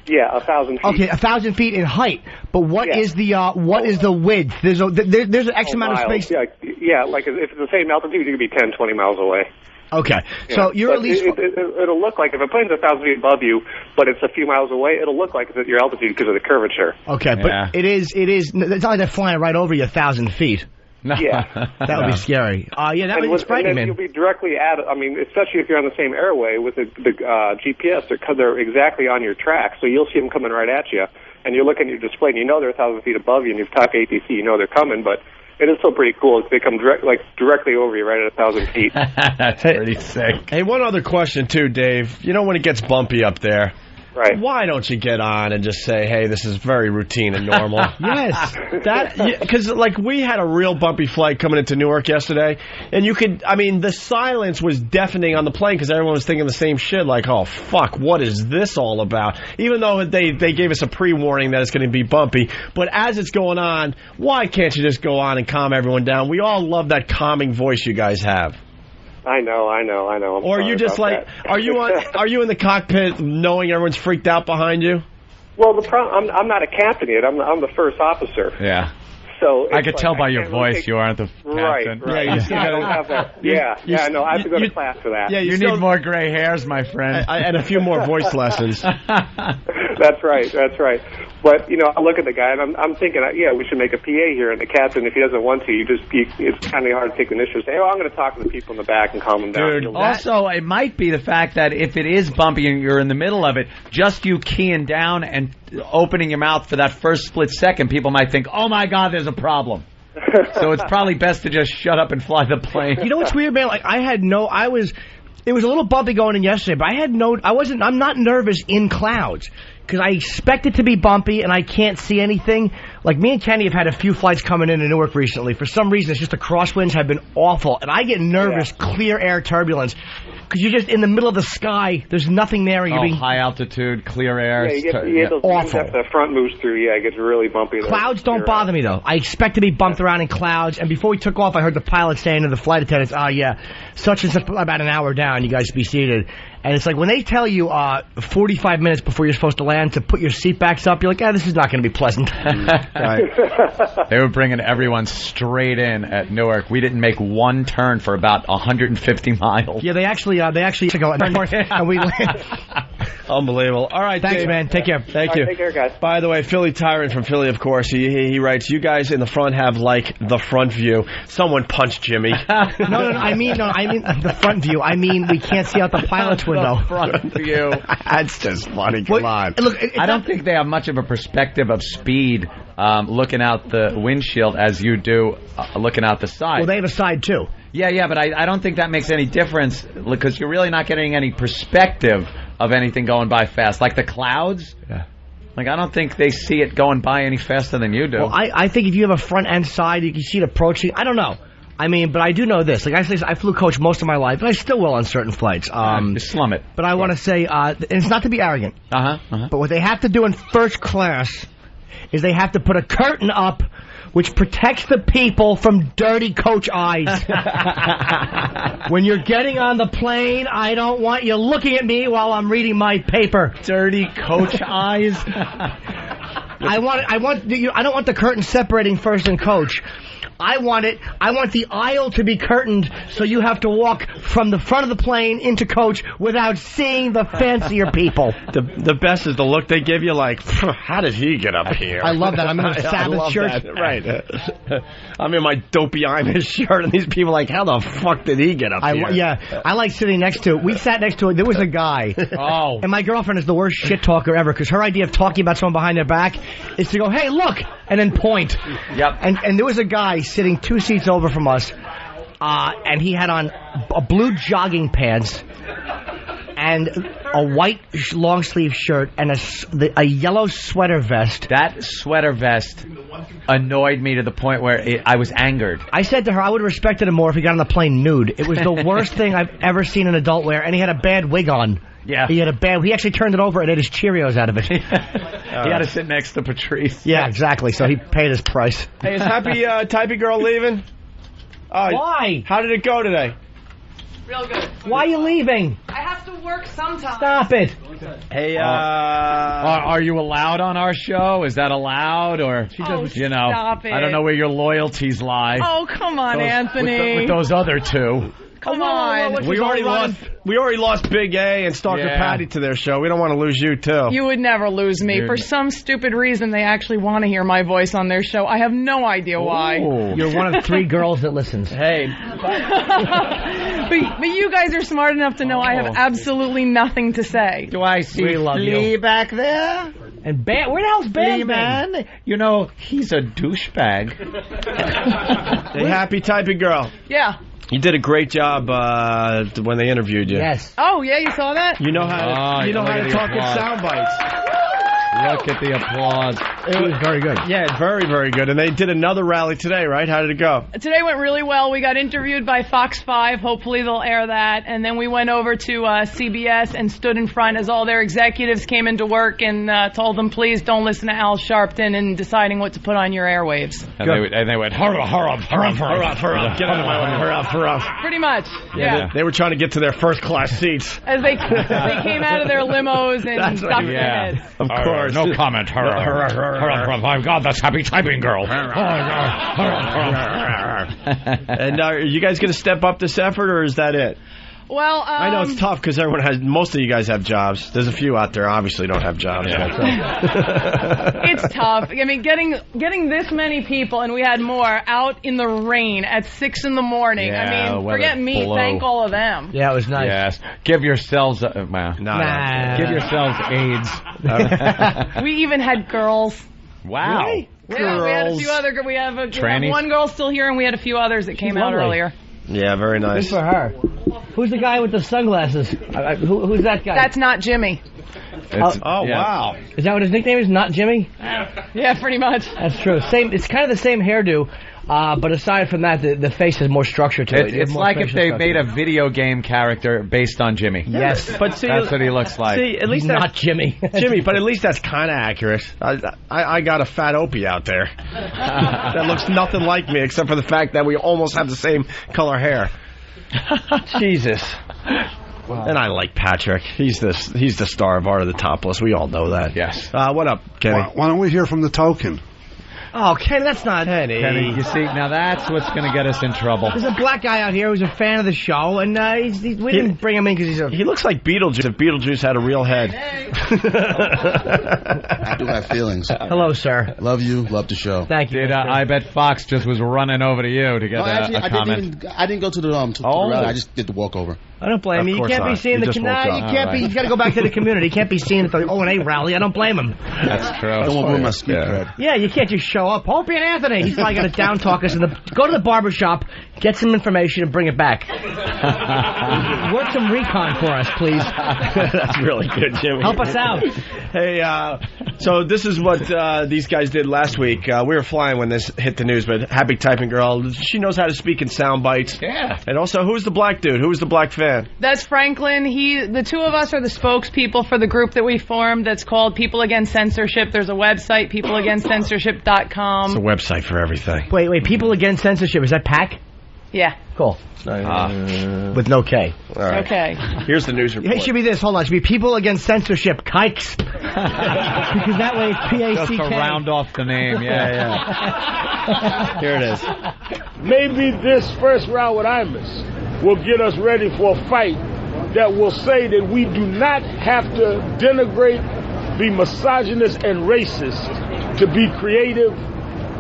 Yeah, 1,000 feet. Okay, 1,000 feet in height. But what is the width? There's an X amount of space. Yeah, like if it's the same altitude, you could be 10, 20 miles away. Okay, so you're at least... It'll look like, if a plane's 1,000 feet above you, but it's a few miles away, it'll look like it's at your altitude because of the curvature. Okay, but it's not like they're flying right over you 1,000 feet. No. Yeah. That would be scary. That would be frightening, man. You'll be directly at it. I mean, especially if you're on the same airway with the GPS, they're exactly on your track, so you'll see them coming right at you. And you're looking at your display, and you know they're 1,000 feet above you, and you've talked ATC, you know they're coming, but it is still pretty cool. They come directly over you right at 1,000 feet. That's pretty sick. Hey, one other question, too, Dave. You know when it gets bumpy up there, right? Why don't you get on and just say, hey, this is very routine and normal? Yes. Because, we had a real bumpy flight coming into Newark yesterday, and the silence was deafening on the plane because everyone was thinking the same shit, like, oh, fuck, what is this all about? Even though they gave us a pre-warning that it's going to be bumpy, but as it's going on, why can't you just go on and calm everyone down? We all love that calming voice you guys have. I know. Or are you just are you in the cockpit knowing everyone's freaked out behind you? Well, I'm not a captain yet. I'm the first officer. Yeah. So I could tell by your voice you aren't the captain. Right. Yeah, I don't have that. Yeah, no, I have to go to class for that. Yeah, you need more gray hairs, my friend. And a few more voice lessons. That's right. But, I look at the guy, and I'm thinking, we should make a PA here, and the captain, if he doesn't want to, it's kind of hard to take the initiative. Say, I'm going to talk to the people in the back and calm them down. Dude, also, it might be the fact that if it is bumpy and you're in the middle of it, just you keying down and opening your mouth for that first split second, people might think, oh, my God, there's a problem. So it's probably best to just shut up and fly the plane. You know what's weird, man? It was a little bumpy going in yesterday, but I'm not nervous in clouds. Because I expect it to be bumpy and I can't see anything. Like me and Kenny have had a few flights coming into Newark recently. For some reason, it's just the crosswinds have been awful. And I get nervous, clear air turbulence. Because you're just in the middle of the sky. There's nothing there. And high altitude, clear air. Yeah, you get those awful. After the front moves through, it gets really bumpy. Clouds don't bother me, though. I expect to be bumped around in clouds. And before we took off, I heard the pilot saying to the flight attendants, such and such, about an hour down, you guys be seated. And it's like when they tell you 45 minutes before you're supposed to land to put your seat backs up, you're like, this is not going to be pleasant. Right. They were bringing everyone straight in at Newark. We didn't make one turn for about 150 miles. Yeah, they actually go and we land. Unbelievable. All right, thanks, Dave. man. Take care. Thank you. Take care, guys. By the way, Philly Tyrant from Philly, of course, he writes, you guys in the front have the front view. Someone punched Jimmy. No, I mean the front view. I mean we can't see out the pilot's window. The front view. That's just funny. Come on. Look, I don't think they have much of a perspective of speed looking out the windshield as you do looking out the side. Well, they have a side, too. Yeah, but I don't think that makes any difference because you're really not getting any perspective of anything going by fast. Like the clouds, I don't think they see it going by any faster than you do. Well, I think if you have a front and side, you can see it approaching. I don't know. But I do know this. I flew coach most of my life, and I still will on certain flights. Just slum it. But I want to say, and it's not to be arrogant, but what they have to do in first class is they have to put a curtain up which protects the people from dirty coach eyes. When you're getting on the plane, I don't want you looking at me while I'm reading my paper. Dirty coach eyes. I don't want the curtain separating first and coach. I want the aisle to be curtained so you have to walk from the front of the plane into coach without seeing the fancier people. The best is the look they give you, like, how did he get up here? I love that. I'm in a Sabbath shirt. That. Right. I'm in my dopey Imus shirt, and these people are like, how the fuck did he get up here? Yeah, I like sitting next to it. We sat next to it. There was a guy. Oh. And my girlfriend is the worst shit talker ever, because her idea of talking about someone behind their back is to go, hey, look, and then point. Yep. And there was a guy sitting 2 seats over from us, and he had on a blue jogging pants and a white long-sleeve shirt and a yellow sweater vest. That sweater vest annoyed me to the point where I was angered. I said to her, I would have respected him more if he got on the plane nude. It was the worst thing I've ever seen an adult wear, and he had a bad wig on. Yeah. He actually turned it over and ate his Cheerios out of it. He had to sit next to Patrice. Yeah, exactly. So he paid his price. Hey, is Happy Typey Girl leaving? Why? How did it go today? Real good. Why are you leaving? I have to work sometimes. Stop it. Hey, are you allowed on our show? Is that allowed? Or, stop it. I don't know where your loyalties lie. Oh, come on, Anthony. With those other two. Come on. We already lost Big A and Stalker Patty to their show. We don't want to lose you, too. You would never lose me. For some stupid reason, they actually want to hear my voice on their show. I have no idea why. You're one of 3 girls that listens. Hey. But you guys are smart enough to know I have absolutely nothing to say. Do I see Flea back there? And where the hell's Bad Man? You know, he's a douchebag. Hey, Happy Typey Girl. Yeah. You did a great job when they interviewed you. Yes. Oh, yeah, you saw that? You know how to talk in sound bites. Look at the applause. It was very good. Yeah, very, very good. And they did another rally today, right? How did it go? Today went really well. We got interviewed by Fox 5. Hopefully they'll air that. And then we went over to CBS and stood in front as all their executives came into work and told them, please don't listen to Al Sharpton in deciding what to put on your airwaves. And they went, hurrah, hurrah, hurrah, hurrah, hurrah. Get out of my way. Hurrah, hurrah. Pretty much, yeah. They were trying to get to their first-class seats. As they came out of their limos and stuffed their heads. Of course. No comment. Hurrah, hurrah, hurrah. My God, that's Happy Typing Girl. And are you guys going to step up this effort, or is that it? Well, I know it's tough because most of you guys have jobs. There's a few out there obviously don't have jobs. It's tough. I mean, getting this many people, and we had more, out in the rain at 6 in the morning. Yeah, I mean, forget me. Thank all of them. Yeah, it was nice. Yes. Give yourselves give yourselves AIDS. We even had girls. Wow. Really? Yeah, we had a few other. We have one girl still here, and we had a few others that came out earlier. Yeah, very nice. Good for her. Who's the guy with the sunglasses? Who's that guy? That's not Jimmy. Wow. Is that what his nickname is? Not Jimmy? Yeah, pretty much. That's true. It's kind of the same hairdo. But aside from that, the face has more structure to it. It's like if they made a video game character based on Jimmy. Yes. But see, that's what he looks like. See, at least not Jimmy. Jimmy, but at least that's kind of accurate. I got a fat Opie out there that looks nothing like me, except for the fact that we almost have the same color hair. Jesus. Wow. And I like Patrick. He's the star of Art of the Topless. We all know that. Yes. What up, Kenny? Why don't we hear from the Token? Oh, Kenny, that's not Kenny. You see, now that's what's going to get us in trouble. There's a black guy out here who's a fan of the show, and we didn't bring him in because he looks like Beetlejuice if Beetlejuice had a real head. I do have feelings. Hello, sir. Love you. Love the show. Thank you. I bet Fox just was running over to you to get a comment. I didn't go to the rally. I just did the walkover. I don't blame you. You can't be seen you can't be. You got to go back to the community. You can't be seen at the O&A rally. I don't blame him. That's true. I don't want to ruin my street cred. Yeah, you can't just show up. Opie and Anthony. He's probably going to down talk us. Go to the barbershop, get some information, and bring it back. Work some recon for us, please. That's really good, Jimmy. Help us out. Hey, so this is what these guys did last week. We were flying when this hit the news, but Happy Typing Girl, she knows how to speak in sound bites. Yeah. And also, who's the black dude? Who's the black fan? That's Franklin. The two of us are the spokespeople for the group that we formed that's called People Against Censorship. There's a website, peopleagainstcensorship.com. It's a website for everything. Wait, People Against Censorship. Is that PAC? Yeah. Cool. With no K. All right. Okay. Here's the news report. It should be this. Hold on. It should be People Against Censorship. Kikes. Because that way it's P-A-C-K. Just to round off the name. Yeah. Here it is. Maybe this first round with Imus will get us ready for a fight that will say that we do not have to denigrate, be misogynist and racist to be creative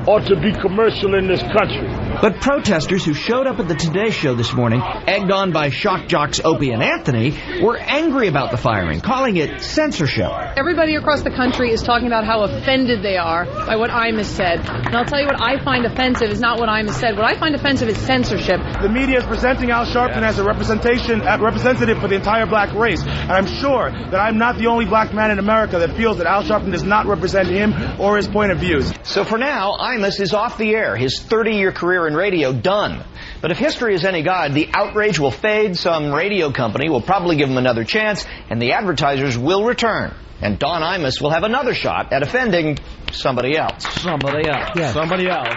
or to be commercial in this country. But protesters who showed up at the Today Show this morning, egged on by shock jocks Opie and Anthony, were angry about the firing, calling it censorship. Everybody across the country is talking about how offended they are by what Imus said. And I'll tell you what I find offensive is not what Imus said. What I find offensive is censorship. The media is presenting Al Sharpton as a representative for the entire black race. And I'm sure that I'm not the only black man in America that feels that Al Sharpton does not represent him or his point of views. So for now, Imus is off the air, his 30-year career in radio done. But if history is any guide, the outrage will fade, some radio company will probably give him another chance, and the advertisers will return. And Don Imus will have another shot at offending somebody else. Somebody else. Yes. Somebody else.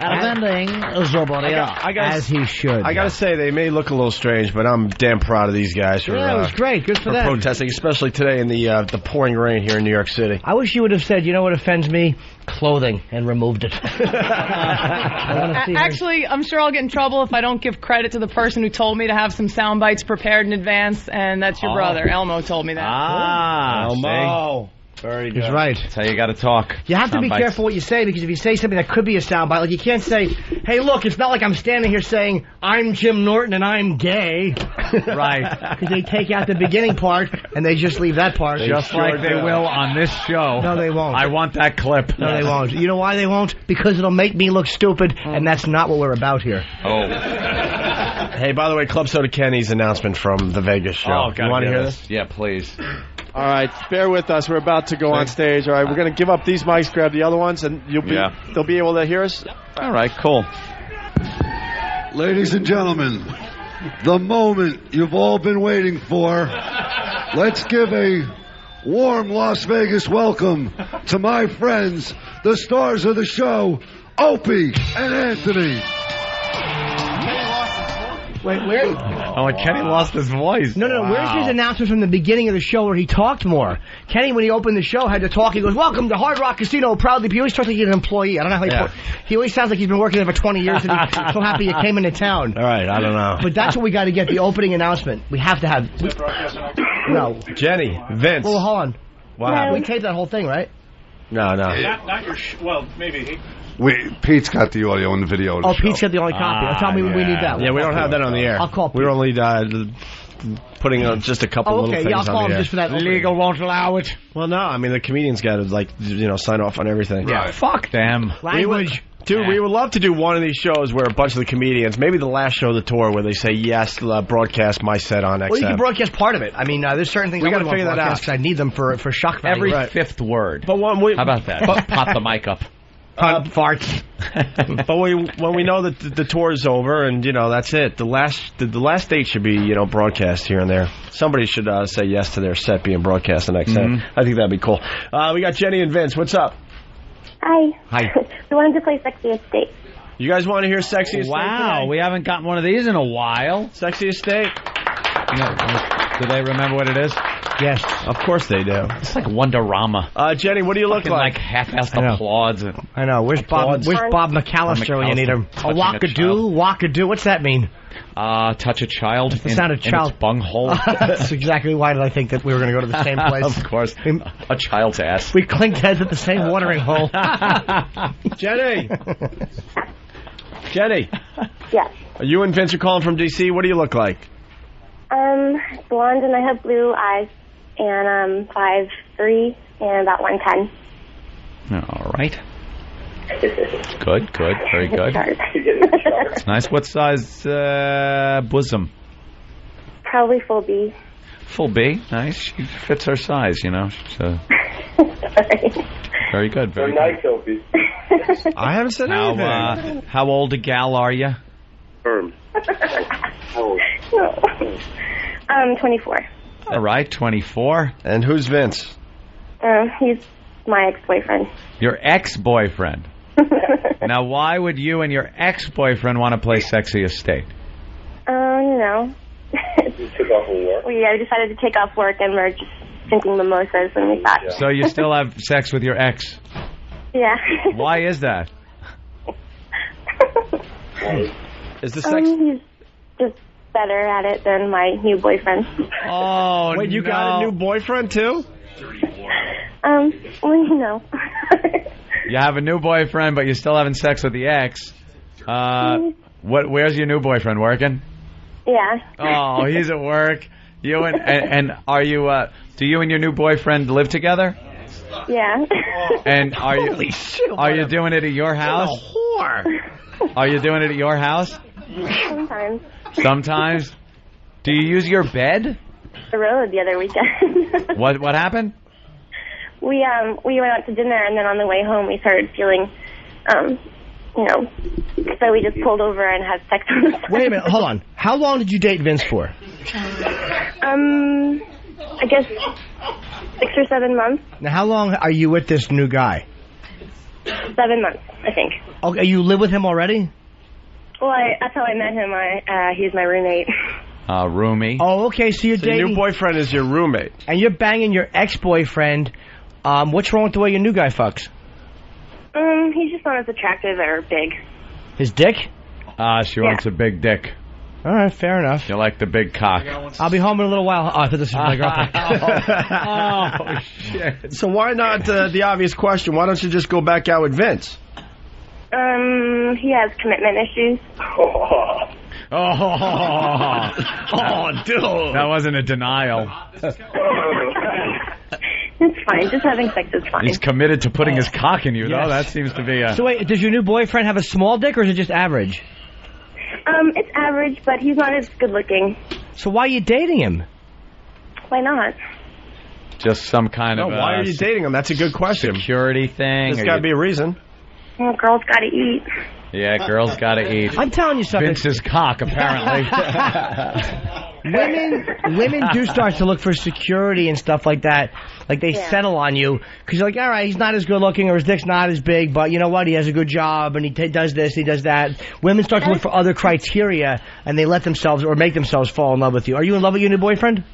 Offending somebody else. As he should. I gotta say, they may look a little strange, but I'm damn proud of these guys for, it was great. Good for them. protesting, especially today in the pouring rain here in New York City. I wish you would have said, you know what offends me? Clothing, and removed it. Actually, I'm sure I'll get in trouble if I don't give credit to the person who told me to have some sound bites prepared in advance, and that's your brother. Elmo told me that. Elmo. Very good. He's right. That's how you got to talk. You have to be careful what you say, because if you say something that could be a soundbite, like you can't say, hey, look, it's not like I'm standing here saying, I'm Jim Norton and I'm gay. Right. Because they take out the beginning part, and they just leave that part. Just like they will on this show. No, they won't. I want that clip. No, they won't. You know why they won't? Because it'll make me look stupid, and that's not what we're about here. Oh. Hey, by the way, Club Soda Kenny's announcement from the Vegas show. Oh, you want to hear this? Yeah, please. All right, bear with us. We're about to go on stage. All right, we're going to give up these mics, grab the other ones, and they'll be able to hear us. All right, cool. Ladies and gentlemen, the moment you've all been waiting for. Let's give a warm Las Vegas welcome to my friends, the stars of the show, Opie and Anthony. Wait, where? Oh, Kenny lost his voice. No. Where's his announcement from the beginning of the show where he talked more? Kenny, when he opened the show, had to talk. He goes, welcome to Hard Rock Casino, proudly. He always talks like he's an employee. I don't know how he always sounds like he's been working there for 20 years and he's so happy you came into town. All right, I don't know. But that's what we got to get, the opening announcement. We have to have... No. Jenny, Vince. Well, hold on. What happened? We taped that whole thing, right? No. Not your well, maybe. Pete's got the audio and the video. Oh, Pete's got the only copy. Tell me we need that one. Yeah, we don't have that on the air. I'll call Pete. We're only putting on just a couple little things I'll call on the him air. just for that. Legal won't allow it. Well, no, I mean, the comedians got to, sign off on everything. Yeah, fuck them. Language. We would love to do one of these shows where a bunch of the comedians, maybe the last show of the tour, where they say, yes, broadcast my set on XM. Well, you can broadcast part of it. I mean, there's certain things we got to figure that out. Because I need them for shock value. Every fifth word. But how about that? Pop the mic up. Farts. But when we know that the tour is over and that's it, the last date should be broadcast here and there. Somebody should say yes to their set being broadcast on XM. Mm-hmm. I think that'd be cool. We got Jenny and Vince. What's up? Hi. We wanted to play Sexiest State. You guys want to hear Sexiest State? Wow, we haven't gotten one of these in a while. Sexiest State? Do they remember what it is? Yes. Of course they do. It's like Wonderama. Jenny, what do you look like? Half-assed applause. I know. Where's Bob McAllister when you need him? A walkadoo? What's that mean? Touch a child in its bunghole. That's exactly why did I think that we were going to go to the same place. Of course. A child's ass. We clinked heads at the same watering hole. Jenny! Jenny! Yes. You and Vince are calling from D.C. What do you look like? Blonde and I have blue eyes, and 5'3" and about 110. All right. Good, very good. It's nice. What size bosom? Probably full B. Full B, nice. She fits her size, So. Very good, very nice, Opie. I haven't said anything. How old a gal are you? How old? 24. All right, 24. And who's Vince? He's my ex-boyfriend. Your ex-boyfriend? Now, why would you and your ex-boyfriend want to play Sexy Estate? You know. You took off work? We decided to take off work, and we're just drinking mimosas, and we thought. So you still have sex with your ex? Yeah. Why is that? Is the sex... He's just better at it than my new boyfriend. Oh, wait, you got a new boyfriend, too? Well, you know. You have a new boyfriend, but you're still having sex with the ex. Where's your new boyfriend, working? Yeah. Oh, he's at work. You and are you? Do you and your new boyfriend live together? Yeah. And are you? Holy shit, are you doing it at your house? What a whore. Are you doing it at your house? Sometimes. Sometimes. Do you use your bed? The road the other weekend. What happened? We went out to dinner, and then on the way home we started feeling, so we just pulled over and had sex on the side. Wait a minute, hold on. How long did you date Vince for? I guess 6 or 7 months. Now, how long are you with this new guy? 7 months, I think. Okay, you live with him already? Well, that's how I met him. He's my roommate. Roomie. Oh, okay, so you're dating... your new boyfriend is your roommate. And you're banging your ex-boyfriend. What's wrong with the way your new guy fucks? He's just not as attractive or big. His dick? She wants a big dick. All right, fair enough. You like the big cock. I'll be home in a little while. Oh, I thought this was my girlfriend. Oh, shit. So why not the obvious question? Why don't you just go back out with Vince? He has commitment issues. Oh, dude. That wasn't a denial. It's fine. Just having sex is fine. He's committed to putting his cock in you, though. That seems to be a... So wait, does your new boyfriend have a small dick, or is it just average? It's average, but he's not as good looking. So why are you dating him? Why not? Just some kind of... why are you dating him? That's a good question. Security thing. There's got to be a reason. Well, girls got to eat. Yeah, girls got to eat. I'm telling you something. Vince's cock, apparently. Women do start to look for security and stuff like that. Like they settle on you because you're like, all right, he's not as good looking or his dick's not as big, but you know what? He has a good job and he does this, he does that. Women start to look for other criteria and they let themselves or make themselves fall in love with you. Are you in love with your new boyfriend?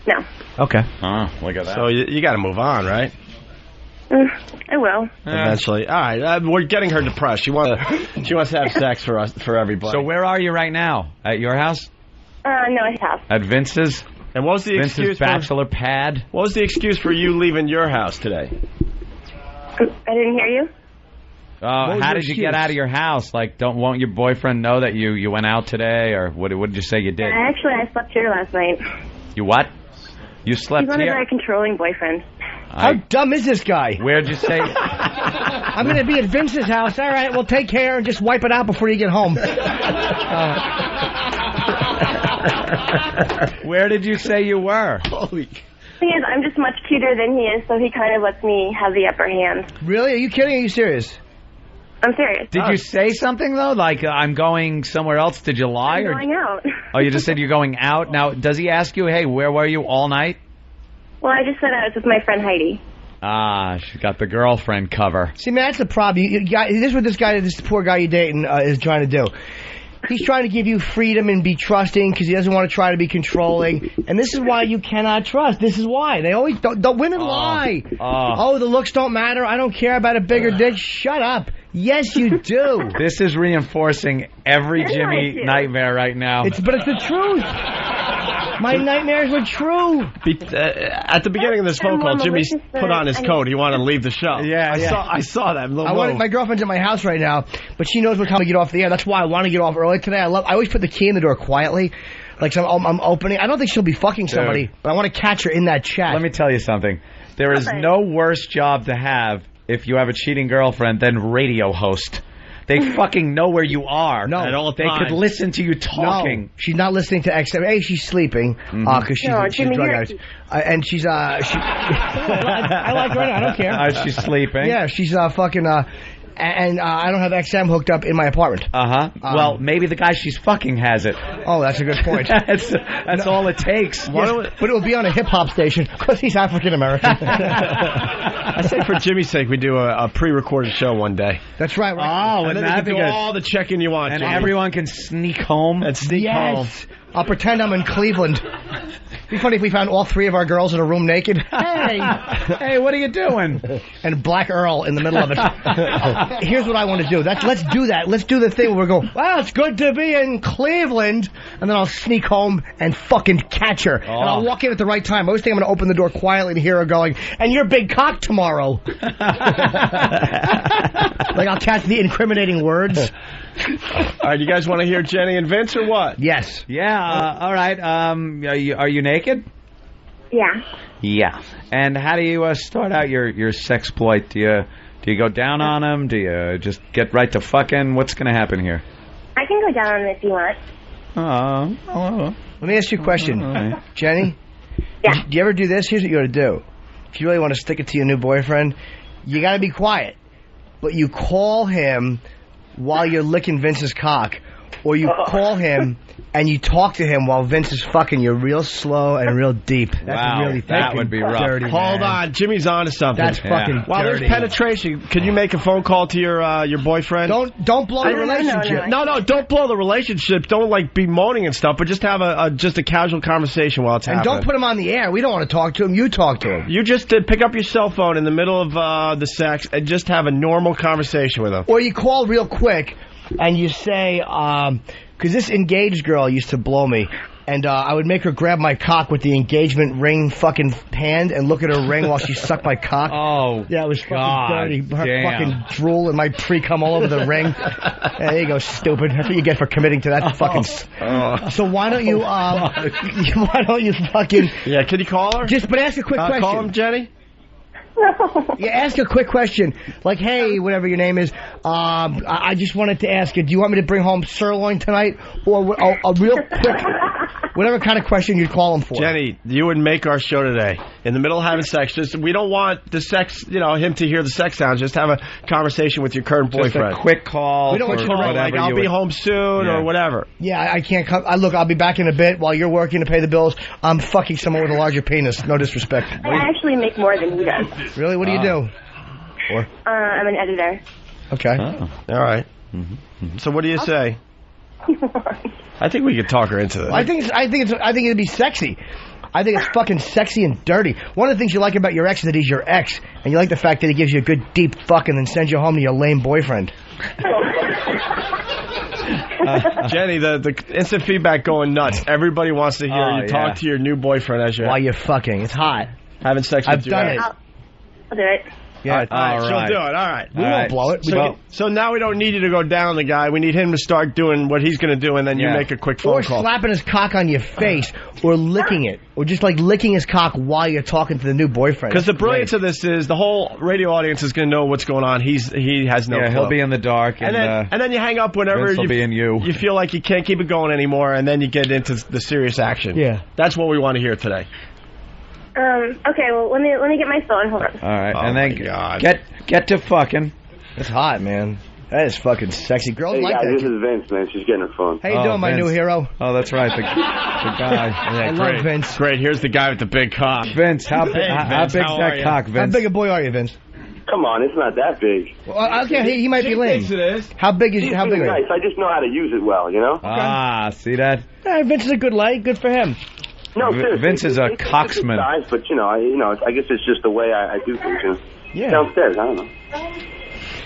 No. Okay. Oh, look at that. So you got to move on, right? I will. Eventually. All right. We're getting her depressed. She wants to have sex for everybody. So where are you right now? At your house? No, his house. At Vince's? And what was the Vince's excuse bachelor pad? What was the excuse for you leaving your house today? I didn't hear you. How did you get out of your house? Like, won't your boyfriend know that you went out today, or what did you say you did? I slept here last night. You what? You slept He's not here? a very controlling boyfriend. How dumb is this guy? Where'd you say? I'm going to be at Vince's house. All right, well, take care and just wipe it out before you get home. Where did you say you were? Holy. Thing is, I'm just much cuter than he is, so he kind of lets me have the upper hand. Really? Are you kidding? Are you serious? I'm serious. Did you say something, though? Like, I'm going somewhere else? Did you lie? I'm going out. Oh, you just said you're going out? Now, does he ask you, hey, where were you all night? Well, I just said I was with my friend Heidi. She's got the girlfriend cover. See, man, that's the problem. This is what this poor guy you're dating is trying to do. He's trying to give you freedom and be trusting because he doesn't want to try to be controlling. And this is why you cannot trust. This is why. They always the women lie. The looks don't matter. I don't care about a bigger dick. Shut up. Yes, you do. This is reinforcing every Jimmy nightmare right now. But it's the truth. My nightmares were true. At the beginning of this phone call, Jimmy put on his coat. He wanted to leave the show. I saw that. My girlfriend's at my house right now, but she knows what time to get off the air. That's why I want to get off early today. I always put the key in the door quietly, like I'm opening. I don't think she'll be fucking somebody, but I want to catch her in that chat. Let me tell you something. There is no worse job to have if you have a cheating girlfriend than radio host. They fucking know where you are. No, at all times. They could listen to you talking. No, she's not listening to XM. A, she's sleeping because she's drug out. And she's I like her. I don't care. She's sleeping. Yeah, she's fucking. And I don't have XM hooked up in my apartment. Well, maybe the guy she's fucking has it. Oh, that's a good point. that's all it takes. Yes, but it will be on a hip-hop station because he's African-American. I say for Jimmy's sake, we do a pre-recorded show one day. That's right. Oh, and then you can do all the checking you want. And Jimmy. everyone can sneak home. And sneak home. I'll pretend I'm in Cleveland. It'd be funny if we found all three of our girls in a room naked. Hey, what are you doing? And Black Earl in the middle of it. Here's what I want to do. Let's do that. Let's do the thing where we go, wow, it's good to be in Cleveland. And then I'll sneak home and fucking catch her. And I'll walk in at the right time. I always think I'm going to open the door quietly and hear her going, and your big cock tomorrow. Like I'll catch the incriminating words. All right, you guys want to hear Jenny and Vince or what? Yes. Yeah, all right. Are you naked? Yeah. Yeah. And how do you start out your sexploit? Do you go down on them? Do you just get right to fucking? What's going to happen here? I can go down on it if you want. Let me ask you a question. Jenny? Yeah. Do you ever do this? Here's what you got to do. If you really want to stick it to your new boyfriend, you got to be quiet. But you call him while you're licking Vince's cock, or you call him and you talk to him while Vince is fucking you real slow and real deep. That's really that would be rough. dirty. Hold on, Jimmy's on to something. That's fucking While dirty. there's penetration, could you make a phone call to your boyfriend? Don't blow the relationship. No, don't blow the relationship. Don't like be moaning and stuff, but just have just a casual conversation while it's happening. And don't put him on the air. We don't want to talk to him. You talk to him. You just pick up your cell phone in the middle of the sex and just have a normal conversation with him. Or you call real quick and you say, because this engaged girl used to blow me, and I would make her grab my cock with the engagement ring fucking hand and look at her ring while she sucked my cock. Oh, yeah, it was fucking dirty. Her fucking drool and my pre-cum all over the ring. Yeah, there you go, stupid. That's what you get for committing to that fucking... So why don't you, fucking... Yeah, can you call her? But ask a quick question. Call him, Jenny? Yeah, ask a quick question. Like, hey, whatever your name is, I just wanted to ask you, do you want me to bring home sirloin tonight? Or a real quick, whatever kind of question you'd call him for. Jenny, you would make our show today. In the middle of having sex, we don't want the sex, him to hear the sex sounds. Just have a conversation with your current boyfriend. Just a quick call. We don't want you to like, I'll be home soon or whatever. Yeah, I can't come. Look, I'll be back in a bit while you're working to pay the bills. I'm fucking someone with a larger penis. No disrespect. I actually make more than he does. Really? What do you do? I'm an editor. Okay. All right. So what do you say? I think we could talk her into this. I think it'd be sexy. I think it's fucking sexy and dirty. One of the things you like about your ex is that he's your ex, and you like the fact that he gives you a good deep fuck and then sends you home to your lame boyfriend. Jenny, the instant feedback going nuts. Everybody wants to hear you talk to your new boyfriend as while you're fucking. It's hot. Having sex with I've done it. I'll do it. Yeah, all right. She'll do it. All right. We won't blow it. So now we don't need you to go down the guy. We need him to start doing what he's going to do, and then you make a quick phone call. Or slapping his cock on your face, or licking it, or just like licking his cock while you're talking to the new boyfriend. Because the brilliance of this is the whole radio audience is going to know what's going on. He has no clue. He'll be in the dark. And then you hang up whenever you feel like you can't keep it going anymore, and then you get into the serious action. Yeah. That's what we want to hear today. Okay, well, let me get my phone. Hold on. All right, and then get to fucking. It's hot, man. That is fucking sexy. Girls hey like guys, that. This is Vince, man. She's getting her phone. How you doing, my new hero? Oh, that's right, the guy. I love Vince. Great. Here's the guy with the big cock. Vince, how big's that cock, Vince? How big a boy are you, Vince? Come on, it's not that big. Well, okay, he might be lame. Thinks it is. How big is how big? Nice. I just know how to use it well, you know. Okay. Ah, see that? Vince is a good leg. Good for him. No, seriously. Vince is a cocksman. Size, but I guess it's just the way I do things. Yeah. Downstairs, I don't know.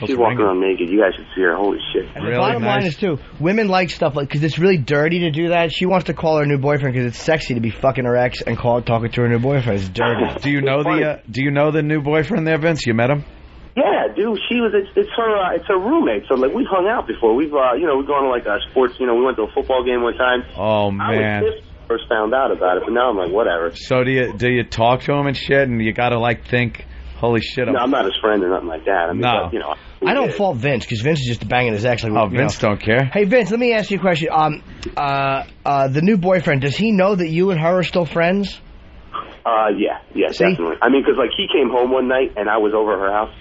She's walking around naked. You guys should see her. Holy shit. And the bottom line is, too, women like stuff like, because it's really dirty to do that. She wants to call her new boyfriend because it's sexy to be fucking her ex and talking to her new boyfriend. It's dirty. Do you know the new boyfriend there, Vince? You met him? Yeah, dude. It's her roommate. So like we hung out before. We've we've gone to like sports. We went to a football game one time. Oh man. I was pissed when I first found out about it, but now I'm like whatever. So do you talk to him and shit, and you gotta like think, holy shit. No, I'm not his friend or nothing like that. I mean, no. But, I don't fault Vince because Vince is just banging his ex. Like, Vince don't care. Hey Vince, let me ask you a question. The new boyfriend, does he know that you and her are still friends? Yeah, definitely. I mean, because like he came home one night and I was over at her house,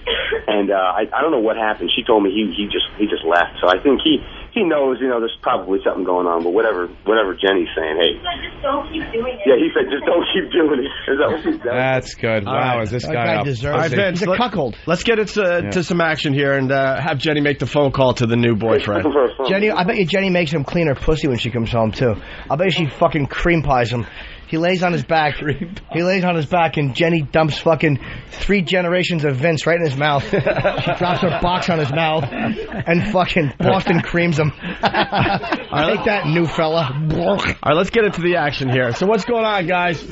and I don't know what happened. She told me he just left. So I think he knows, there's probably something going on. But whatever Jenny's saying, hey, Just don't keep doing it. yeah, he said just don't keep doing it. Is that what she said? That's good. Wow, is this guy up? All right, Vince, let's get to some action here and have Jenny make the phone call to the new boyfriend. Jenny, I bet you Jenny makes him clean her pussy when she comes home too. I bet she fucking cream pies him. He lays on his back. And Jenny dumps fucking 3 generations of Vince right in his mouth. She drops her box on his mouth and fucking Boston creams him. Take that, new fella. All right, let's get into the action here. So what's going on, guys?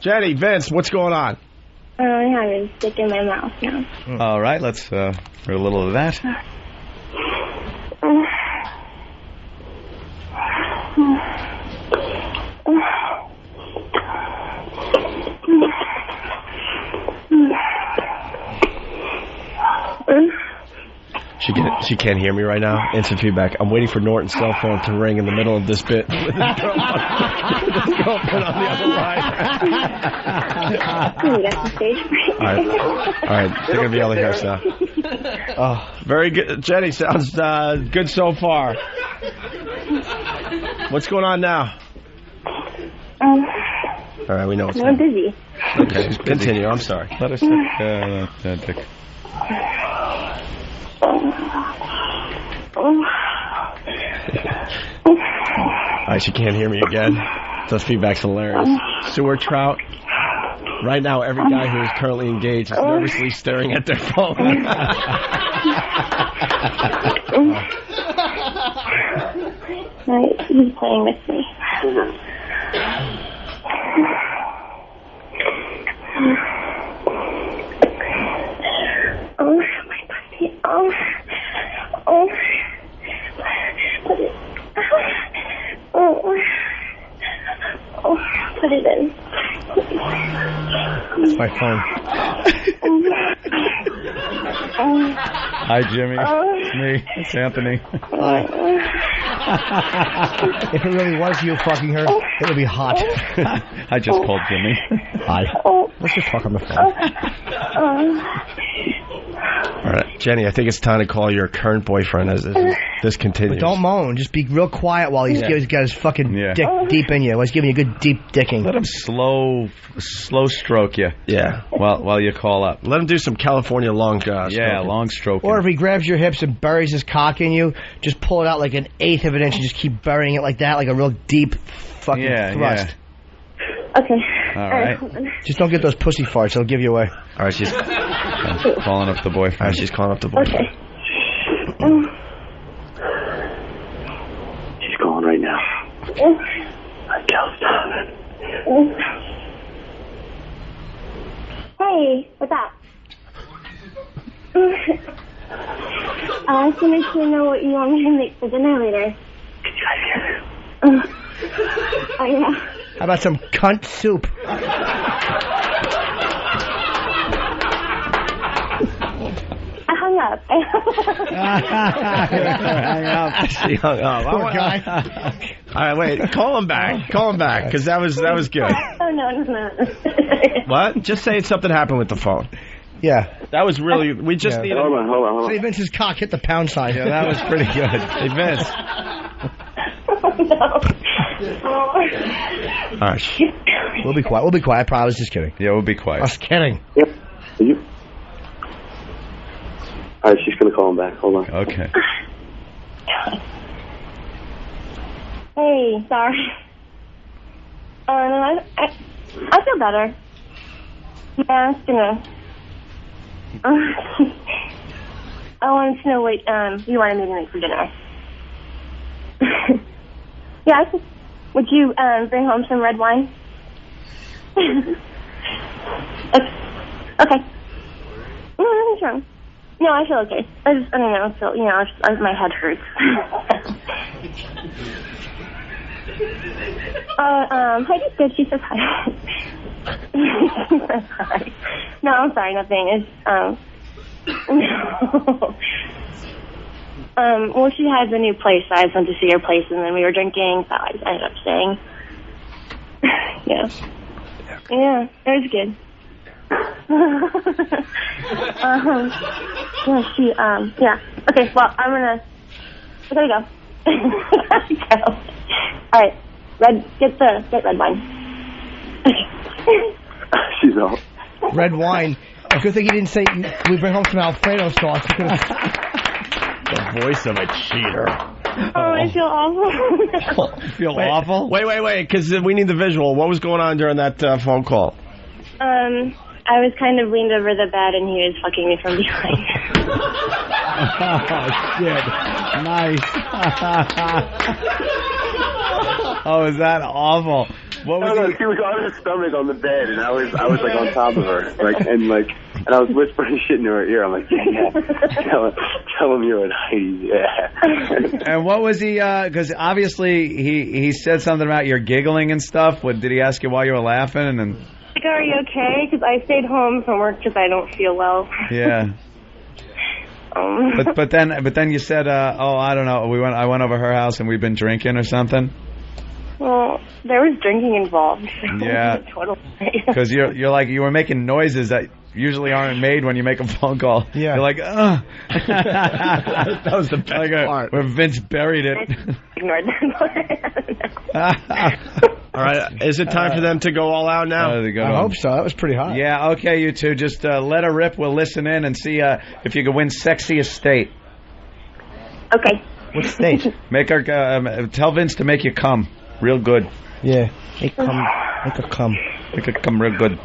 Jenny, Vince, what's going on? I have a stick in my mouth now. All right, let's hear a little of that. She can't hear me right now. Instant feedback. I'm waiting for Norton's cell phone to ring in the middle of this bit. With his girlfriend on the other line. All right. They're going to be able to hear us now. Oh, very good. Jenny, sounds good so far. What's going on now? All right, we know what's I'm busy. Okay, continue. I'm sorry. Let us Dick. All right, she can't hear me again. So feedback's hilarious. Sewer trout. Right now, every guy who is currently engaged is nervously staring at their phone. Right, he's playing with me. Oh, my pussy. Oh. Put it. Oh, put it in. That's my phone. Hi, Jimmy. It's me. It's Anthony. If it really was you fucking her, it would be hot. I just called Jimmy. Hi. Let's just talk on the phone. All right, Jenny, I think it's time to call your current boyfriend as this continues. But don't moan. Just be real quiet while he's got his fucking dick deep in you. While he's giving you a good deep dicking. Let him slow stroke you. Yeah. While you call up. Let him do some California long stroking. Long stroking. Or if he grabs your hips and buries his cock in you, just pull it out like an eighth of an inch and just keep burying it like that, like a real deep fucking thrust. Okay. All right. Just don't get those pussy farts. It'll give you away. All right, she's calling up the boyfriend. All right, she's calling up the boyfriend. Okay. She's calling right now. Hey, what's up? I just wanted to know what you want me to make for dinner later. Can you guys hear this? Oh, yeah. How about some cunt soup? I hung up. She hung up. Poor guy. All right, wait. Call him back, because that was good. Oh, no. What? Just saying something happened with the phone. Yeah. That was really... We just needed... Hold on. Say Vince's cock hit the pound sign. Yeah, that was pretty good. Hey, Vince. All right. We'll be quiet. I promise. I was just kidding. Yeah, we'll be quiet. I was kidding. Yep. Are you? All right, she's going to call him back. Hold on. Okay. Hey, sorry. I feel better. Yeah, it's gonna... I wanted to know what you wanted me to make for dinner. Yeah, would you bring home some red wine? Okay. No, nothing's wrong. No, I feel okay. I don't know. So, my head hurts. Heidi's good. She says hi. She says hi. No, I'm sorry. Nothing. It's well, she has a new place. So I just went to see her place, and then we were drinking. So I ended up staying. Yeah. Yeah, it was good. Yeah. Okay, well, I gotta go. All right, get red wine. She's all. Red wine. Good thing you didn't say we bring home some Alfredo sauce. The voice of a cheater. Oh, I feel awful. You feel awful? Wait, because we need the visual. What was going on during that phone call? I was kind of leaned over the bed and he was fucking me from behind. Oh, shit. Nice. Oh, is that awful? What was she was on her stomach on the bed, and I was like on top of her, and I was whispering shit into her ear. I'm like, yeah. Tell him you're at Heidi's, yeah. And what was he? Because obviously he said something about your giggling and stuff. What did he ask you why you were laughing? And then, Like, are you okay? Because I stayed home from work because I don't feel well. Yeah. But then you said, I don't know. I went over her house and we've been drinking or something. Well, there was drinking involved. Yeah. Totally. Because you were making noises that usually aren't made when you make a phone call. Yeah. You're like, ugh. That was the best part. Where Vince buried it. Ignored that. All right. Is it time for them to go all out now? I hope so. That was pretty hot. Yeah, okay, you two. Just let her rip. We'll listen in and see if you can win Sexiest State. Okay. What state? Make her tell Vince to make you come real good. Yeah. Make her come. Make her come real good.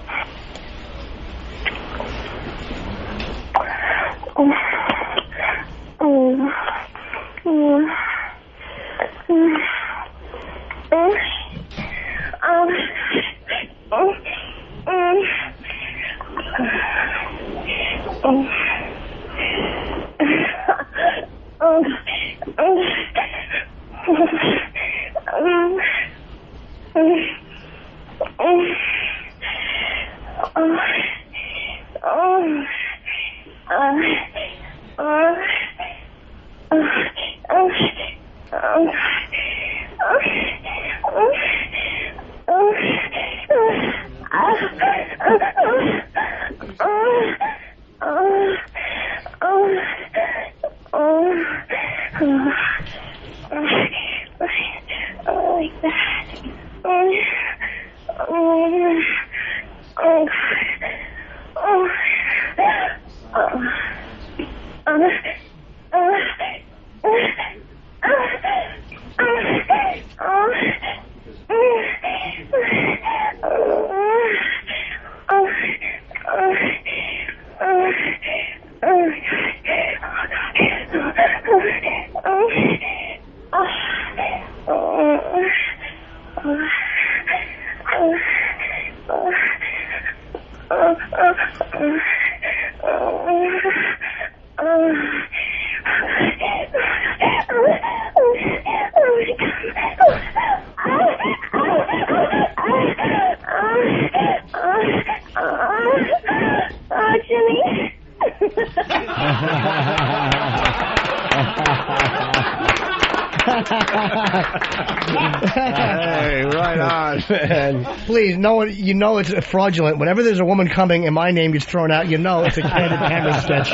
Hey, right on, man. Please, you know it's fraudulent. Whenever there's a woman coming and my name gets thrown out, you know it's a candid camera sketch.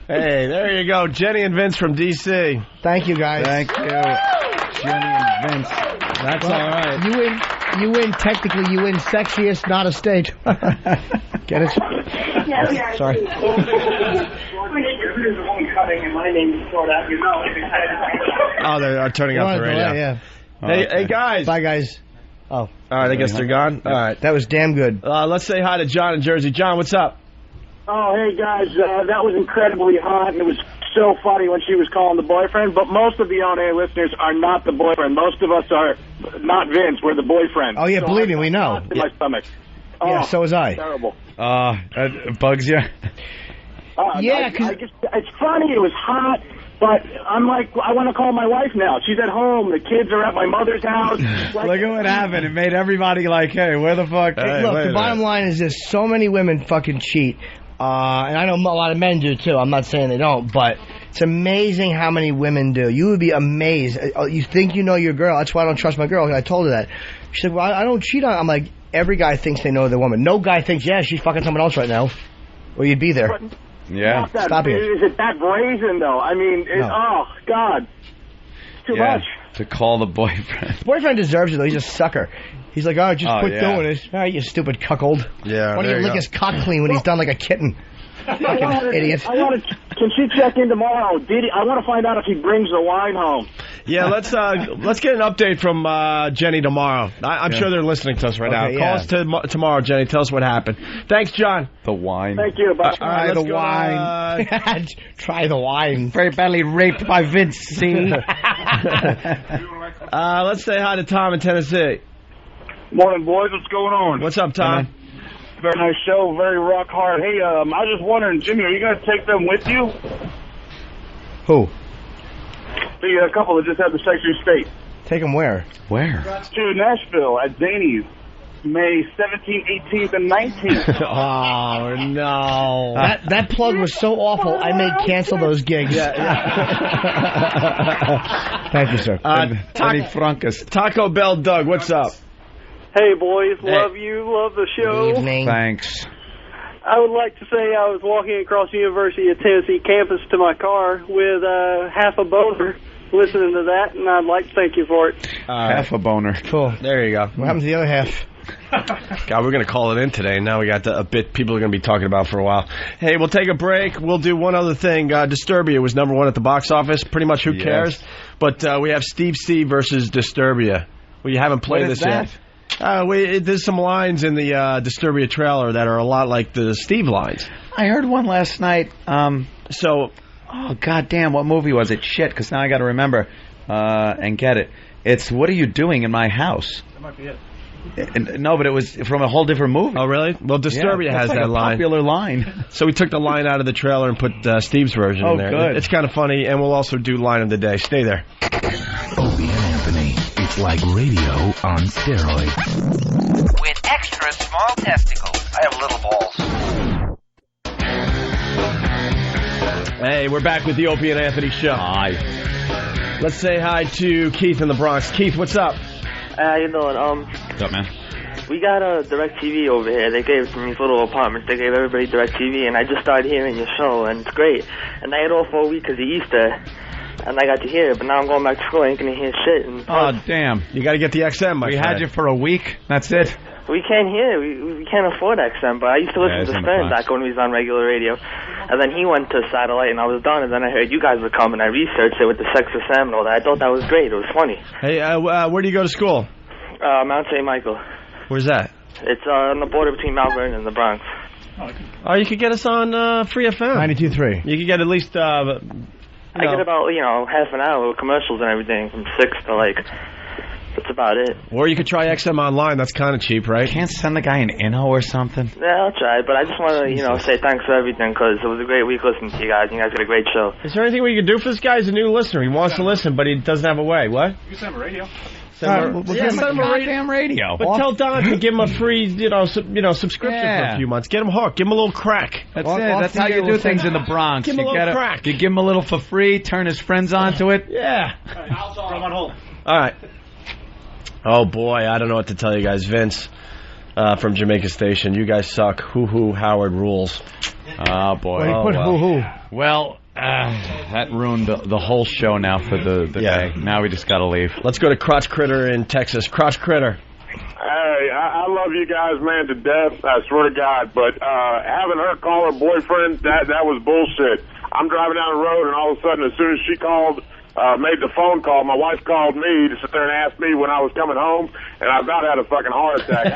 Hey, there you go. Jenny and Vince from D.C. Thank you, guys. Thank you, Jenny and Vince. That's all right. You win. Technically, you win sexiest, not a state. Get it? Yeah. Sorry. There's a woman coming and my name is thrown out, you know. Oh, they are turning off the radio. Yeah. Hey, guys. Bye, guys. Oh. All right, I guess they're gone. All right. That was damn good. Let's say hi to John in Jersey. John, what's up? Oh, hey, guys. That was incredibly hot, and it was so funny when she was calling the boyfriend, but most of the on-air listeners are not the boyfriend. Most of us are not Vince. We're the boyfriend. Oh, yeah, so believe me, we know. In my stomach. Oh, yeah, so was I. Terrible. It bugs you? Yeah, it's funny. It was hot, but I'm like, I want to call my wife now. She's at home. The kids are at my mother's house. Look at what happened. It made everybody like, hey, where the fuck? Hey, look, the bottom line is this: so many women fucking cheat, and I know a lot of men do too. I'm not saying they don't, but it's amazing how many women do. You would be amazed. You think you know your girl. That's why I don't trust my girl. I told her that. She's like, well, I don't cheat on. I'm like, every guy thinks they know the woman. No guy thinks, yeah, she's fucking someone else right now. Or you'd be there. Yeah. Stop it. Is it that brazen, though? I mean, oh, God. It's too much. To call the boyfriend. Boyfriend deserves it, though. He's a sucker. He's like, oh, just quit doing it. Oh, you stupid cuckold. Yeah. Why don't you lick his cock clean when he's done like a kitten? Fucking idiot. Can she check in tomorrow? I want to find out if he brings the wine home. Yeah, let's get an update from Jenny tomorrow. I'm sure they're listening to us right now. Call us tomorrow, Jenny. Tell us what happened. Thanks, John. The wine. Thank you. Bye. Try the wine. Try the wine. Very badly raped by Vince, see? Let's say hi to Tom in Tennessee. Morning, boys. What's going on? What's up, Tom? Very nice show. Very rock hard. Hey, I was just wondering, Jimmy, are you going to take them with you? Who? The couple that just had the Secretary of State. Take them where? Where? To Nashville at Zany's, May 17th, 18th, and 19th. Oh, no. That plug was so awful, I may cancel those gigs. Thank you, sir. Taco Bell Doug, what's up? Hey, boys. Love you. Love the show. Evening. Thanks. I would like to say I was walking across the University of Tennessee campus to my car with half a boner listening to that, and I'd like to thank you for it. Half a boner. Cool. There you go. What happened to the other half? God, we're going to call it in today. Now we got a bit people are going to be talking about for a while. Hey, we'll take a break. We'll do one other thing. Disturbia was #1 at the box office. Pretty much who cares? But we have Steve C versus Disturbia. Well, you haven't played this yet. There's some lines in the Disturbia trailer that are a lot like the Steve lines. I heard one last night. Oh, goddamn, what movie was it? Shit, because now I got to remember and get it. It's What Are You Doing in My House? That might be it. No, but it was from a whole different movie. Oh, really? Well, Disturbia has that line. Popular line. So we took the line out of the trailer and put Steve's version in there. Good. It's kind of funny, and we'll also do line of the day. Stay there. Opie and Anthony. It's like radio on steroids. With extra small testicles. I have little balls. Hey, we're back with the Opie and Anthony show. Hi. Let's say hi to Keith in the Bronx. Keith, what's up? How you doing? What's up, man? We got a DirecTV over here. They gave from these little apartments. They gave everybody DirecTV, and I just started hearing your show, and it's great. And I had all 4 weeks because of Easter, and I got to hear it. But now I'm going back to school. I ain't gonna hear shit. And damn! You got to get the XM, my friend. We had you for a week. That's it. We can't hear. We can't afford XM. But I used to listen to Stern back when he was on regular radio, and then he went to satellite, and I was done. And then I heard you guys were coming. I researched it with the Sex for Sam and all that. I thought that was great. It was funny. Hey, where do you go to school? Mount St. Michael. Where's that? It's on the border between Mount Vernon and the Bronx. Oh, you could get us on Free FM. 92.3. You could get at least, I get about, half an hour with commercials and everything from 6 to, that's about it. Or you could try XM Online. That's kind of cheap, right? Can't send the guy an Inno or something? Yeah, I'll try. But I just want to, say thanks for everything, because it was a great week listening to you guys. You guys did a great show. Is there anything we can do for this guy? He's a new listener. He wants to listen, but he doesn't have a way. What? You can send him a radio. Send him a goddamn radio. But tell Don to give him a free, subscription for a few months. Get him hooked. Give him a little crack. That's it. That's how you do things in the Bronx. Give him a little crack. You give him a little for free, turn his friends onto it. Yeah. I'll throw him on hold. All right. Oh, boy. I don't know what to tell you guys. Vince from Jamaica Station. You guys suck. Hoo-hoo, Howard rules. Oh, boy. Well, he put hoo-hoo. Well, that ruined the whole show now for the day. Now we just got to leave. Let's go to Crotch Critter in Texas. Crotch Critter. Hey, I love you guys, man, to death. I swear to God. But having her call her boyfriend, that was bullshit. I'm driving down the road, and all of a sudden, as soon as she called, made the phone call, my wife called me to sit there and ask me when I was coming home, and I about had a fucking heart attack.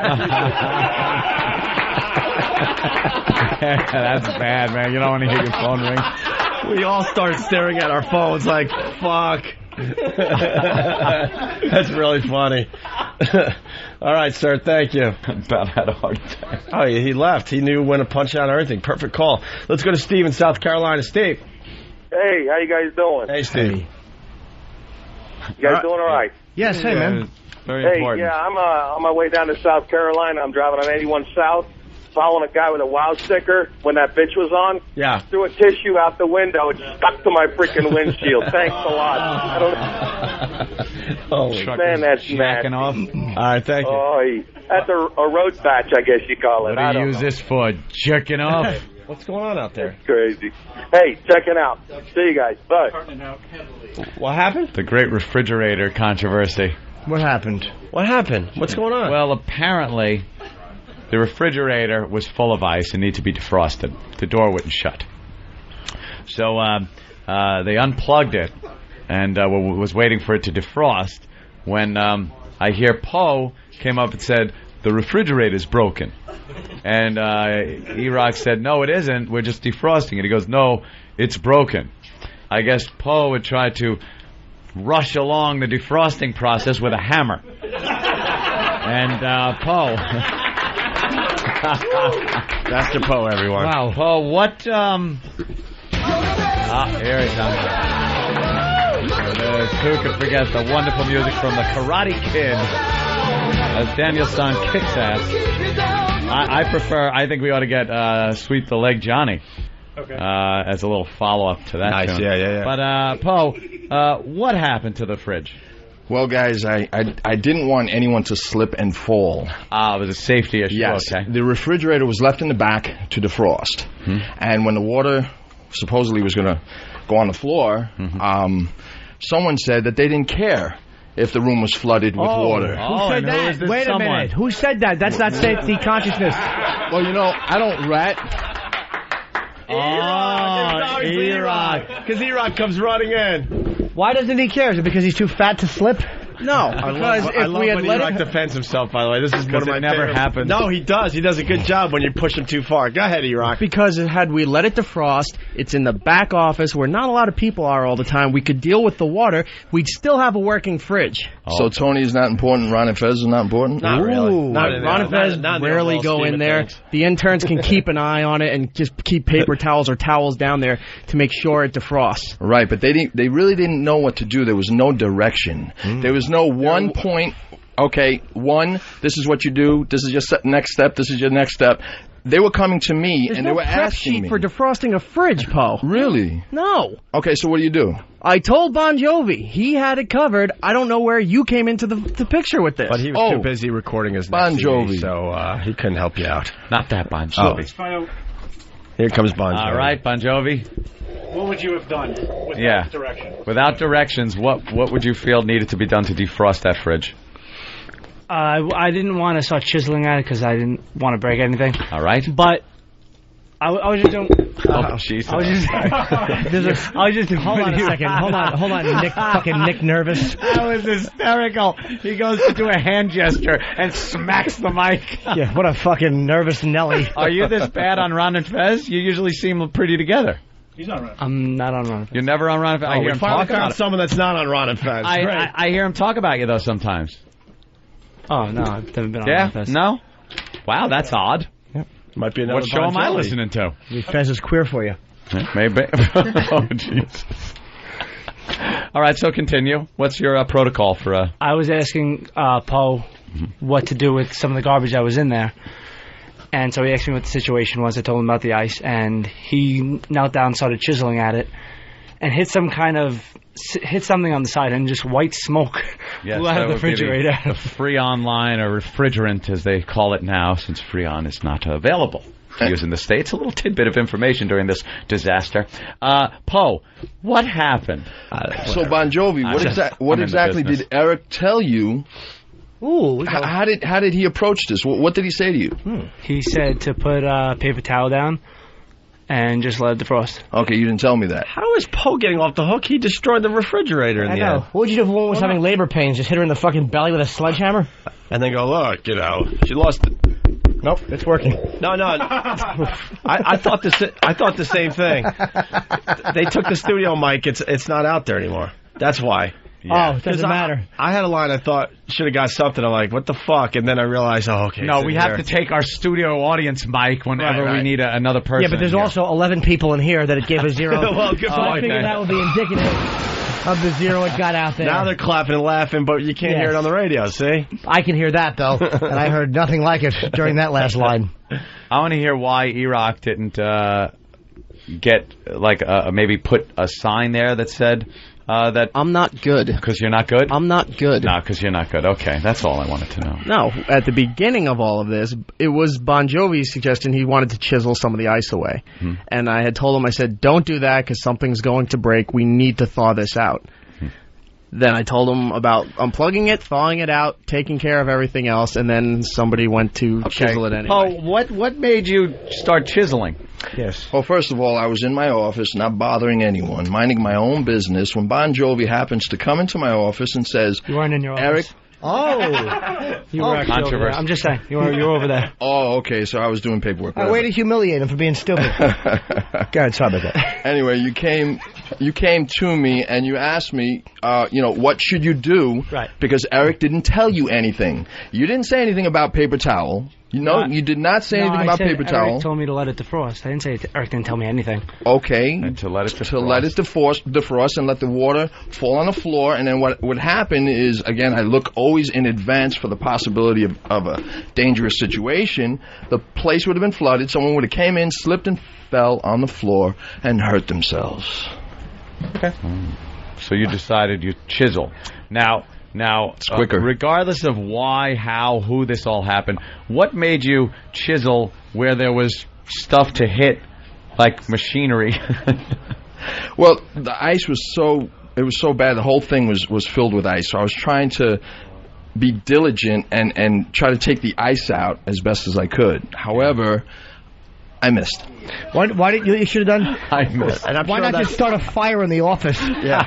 That's bad, man. You don't want to hear your phone ring. We all start staring at our phones like, fuck. That's really funny. All right, sir. Thank you. About had a heart attack. Oh, he left. He knew when to punch out everything. Perfect call. Let's go to Steve in South Carolina. Steve. Hey, how you guys doing? Hey, Steve. You guys doing all right? Yes, hey, man. Very hey, important. yeah, I'm on my way down to South Carolina. I'm driving on 81 South. following a guy with a wow sticker when that bitch was on. Yeah. Threw a tissue out the window. It stuck to my freaking windshield. Thanks a lot. I don't Oh, man, that's jacking off. All right, thank you. Oh, that's a road batch, I guess you call it. What do you use this for? Jerking off? What's going on out there? Crazy. Hey, check it out. See you guys. Bye. What happened? The great refrigerator controversy. What happened? What happened? What's going on? Well, apparently, the refrigerator was full of ice and needed to be defrosted. The door wouldn't shut. So they unplugged it and was waiting for it to defrost when I hear Poe came up and said, the refrigerator's broken. And E-Rock said, no, it isn't. We're just defrosting it. He goes, no, it's broken. I guess Poe would try to rush along the defrosting process with a hammer. And Poe... That's the Poe, everyone. Wow. Poe, what... here he comes. Who could forget the wonderful music from the Karate Kid as Daniel's son kicks ass. I think we ought to get Sweep the Leg Johnny as a little follow-up to that. Nice, tune. yeah. But, Poe, what happened to the fridge? Well, guys, I didn't want anyone to slip and fall. It was a safety issue. Yes. Okay. The refrigerator was left in the back to defrost. And when the water supposedly was going to go on the floor, someone said that they didn't care if the room was flooded with water. Who said that? Wait a minute. Who said that? That's not safety consciousness. Well, you know, I don't rat. E-Rock. Because E-Rock comes running in. Why doesn't he care? Is it because he's too fat to slip? No, because I love when E-Rock defends himself, by the way. This is one of my never happens. No, he does. He does a good job when you push him too far. Go ahead, E-Rock. Because had we let it defrost, it's in the back office where not a lot of people are all the time. We could deal with the water. We'd still have a working fridge. So Tony is not important. Ron and Fez is not important? Not really. Ron and Fez rarely go in there. The interns can keep an eye on it and just keep paper towels or towels down there to make sure it defrosts. Right, but they really didn't know what to do. There was no direction. There was no one point. Okay, this is what you do. This is your next step. This is your next step. They were coming to me and they were asking me. There's no prep sheet for defrosting a fridge, Poe. Really? No. Okay, so what do you do? I told Bon Jovi. He had it covered. I don't know where you came into the picture with this. But he was too busy recording his Bon next Jovi. CD, so he couldn't help you out. Not that Bon Jovi. Here comes Bon Jovi. All right, Bon Jovi. What would you have done without direction? Without directions, what would you feel needed to be done to defrost that fridge? I didn't want to start chiseling at it because I didn't want to break anything. All right. But I was just doing... Oh, Jesus. I was just... Hold on a second. Hold on. Nick nervous. That was hysterical. He goes to do a hand gesture and smacks the mic. Yeah, what a fucking nervous Nelly. Are you this bad on Ron and Fez? You usually seem pretty together. He's on Ron. I'm not on Ron and Fez. You're never on Ron and Fez? I hear him talk about someone that's not on Ron and Fez. I hear him talk about you, though, sometimes. Oh, no, I've never been on Ron and Fez. No? Wow, that's odd. Might be another What show am I listening to? Fez is queer for you. Maybe. Oh, Jesus. All right, so continue. What's your protocol for... I was asking Poe what to do with some of the garbage that was in there. And so he asked me what the situation was. I told him about the ice. And he knelt down and started chiseling at it. And hit something on the side, and just white smoke flew out of the refrigerator. The Freon line, or refrigerant as they call it now, since Freon is not available to use in the States. A little tidbit of information during this disaster. Poe, what happened? So Bon Jovi, what exactly did Eric tell you? Ooh, how did he approach this? What did he say to you? He said to put a paper towel down and just let it defrost. Okay, you didn't tell me that. How is Poe getting off the hook? He destroyed the refrigerator in the end. What would you do if a woman was having labor pains? Just hit her in the fucking belly with a sledgehammer? And then go, look, she lost it. Nope, it's working. No. I thought the same thing. They took the studio mic. It's not out there anymore. That's why. Yeah. Oh, it doesn't matter. I had a line I thought should have got something. I'm like, what the fuck? And then I realized, okay. No, we have to take our studio audience mic whenever we need another person. Yeah, but there's also 11 people in here that it gave a 0. Well, good so I figured that would be indicative. of the zero it got out there. Now they're clapping and laughing, but you can't hear it on the radio, see? I can hear that, though, and I heard nothing like it during that last line. I want to hear why E-Rock didn't get, like, maybe put a sign there that said... that I'm not good. Because you're not good? I'm not good. No, because you're not good. Okay, that's all I wanted to know. No, at the beginning of all of this, it was Bon Jovi's suggestion he wanted to chisel some of the ice away. And I had told him, I said, don't do that because something's going to break. We need to thaw this out. Then I told him about unplugging it, thawing it out, taking care of everything else, and then somebody went to chisel it anyway. Oh, what made you start chiseling? Yes. Well, first of all, I was in my office, not bothering anyone, minding my own business, when Bon Jovi happens to come into my office and says, You weren't in your office. Eric... Oh. You were actually over there. I'm just saying. You were over there. Oh, okay, so I was doing paperwork. Way to humiliate him for being stupid. Go ahead, sorry about that. Anyway, you came to me and you asked me, what should you do? Right. Because Eric didn't tell you anything. You didn't say anything about paper towel. You did not say anything about paper towel. Eric told me to let it defrost. I didn't say Eric didn't tell me anything. Okay. And to let it defrost. To let it defrost and let the water fall on the floor. And then what would happen is, again, I look always in advance for the possibility of a dangerous situation. The place would have been flooded. Someone would have came in, slipped and fell on the floor and hurt themselves. Okay. So you decided you'd chisel. Now, it's quicker. Regardless of why, how, who this all happened, what made you chisel where there was stuff to hit, like machinery? Well, the ice was so bad. The whole thing was filled with ice. So I was trying to be diligent and try to take the ice out as best as I could. However, I missed. Why did you should have done? I missed. And why not just start a fire in the office? Yeah.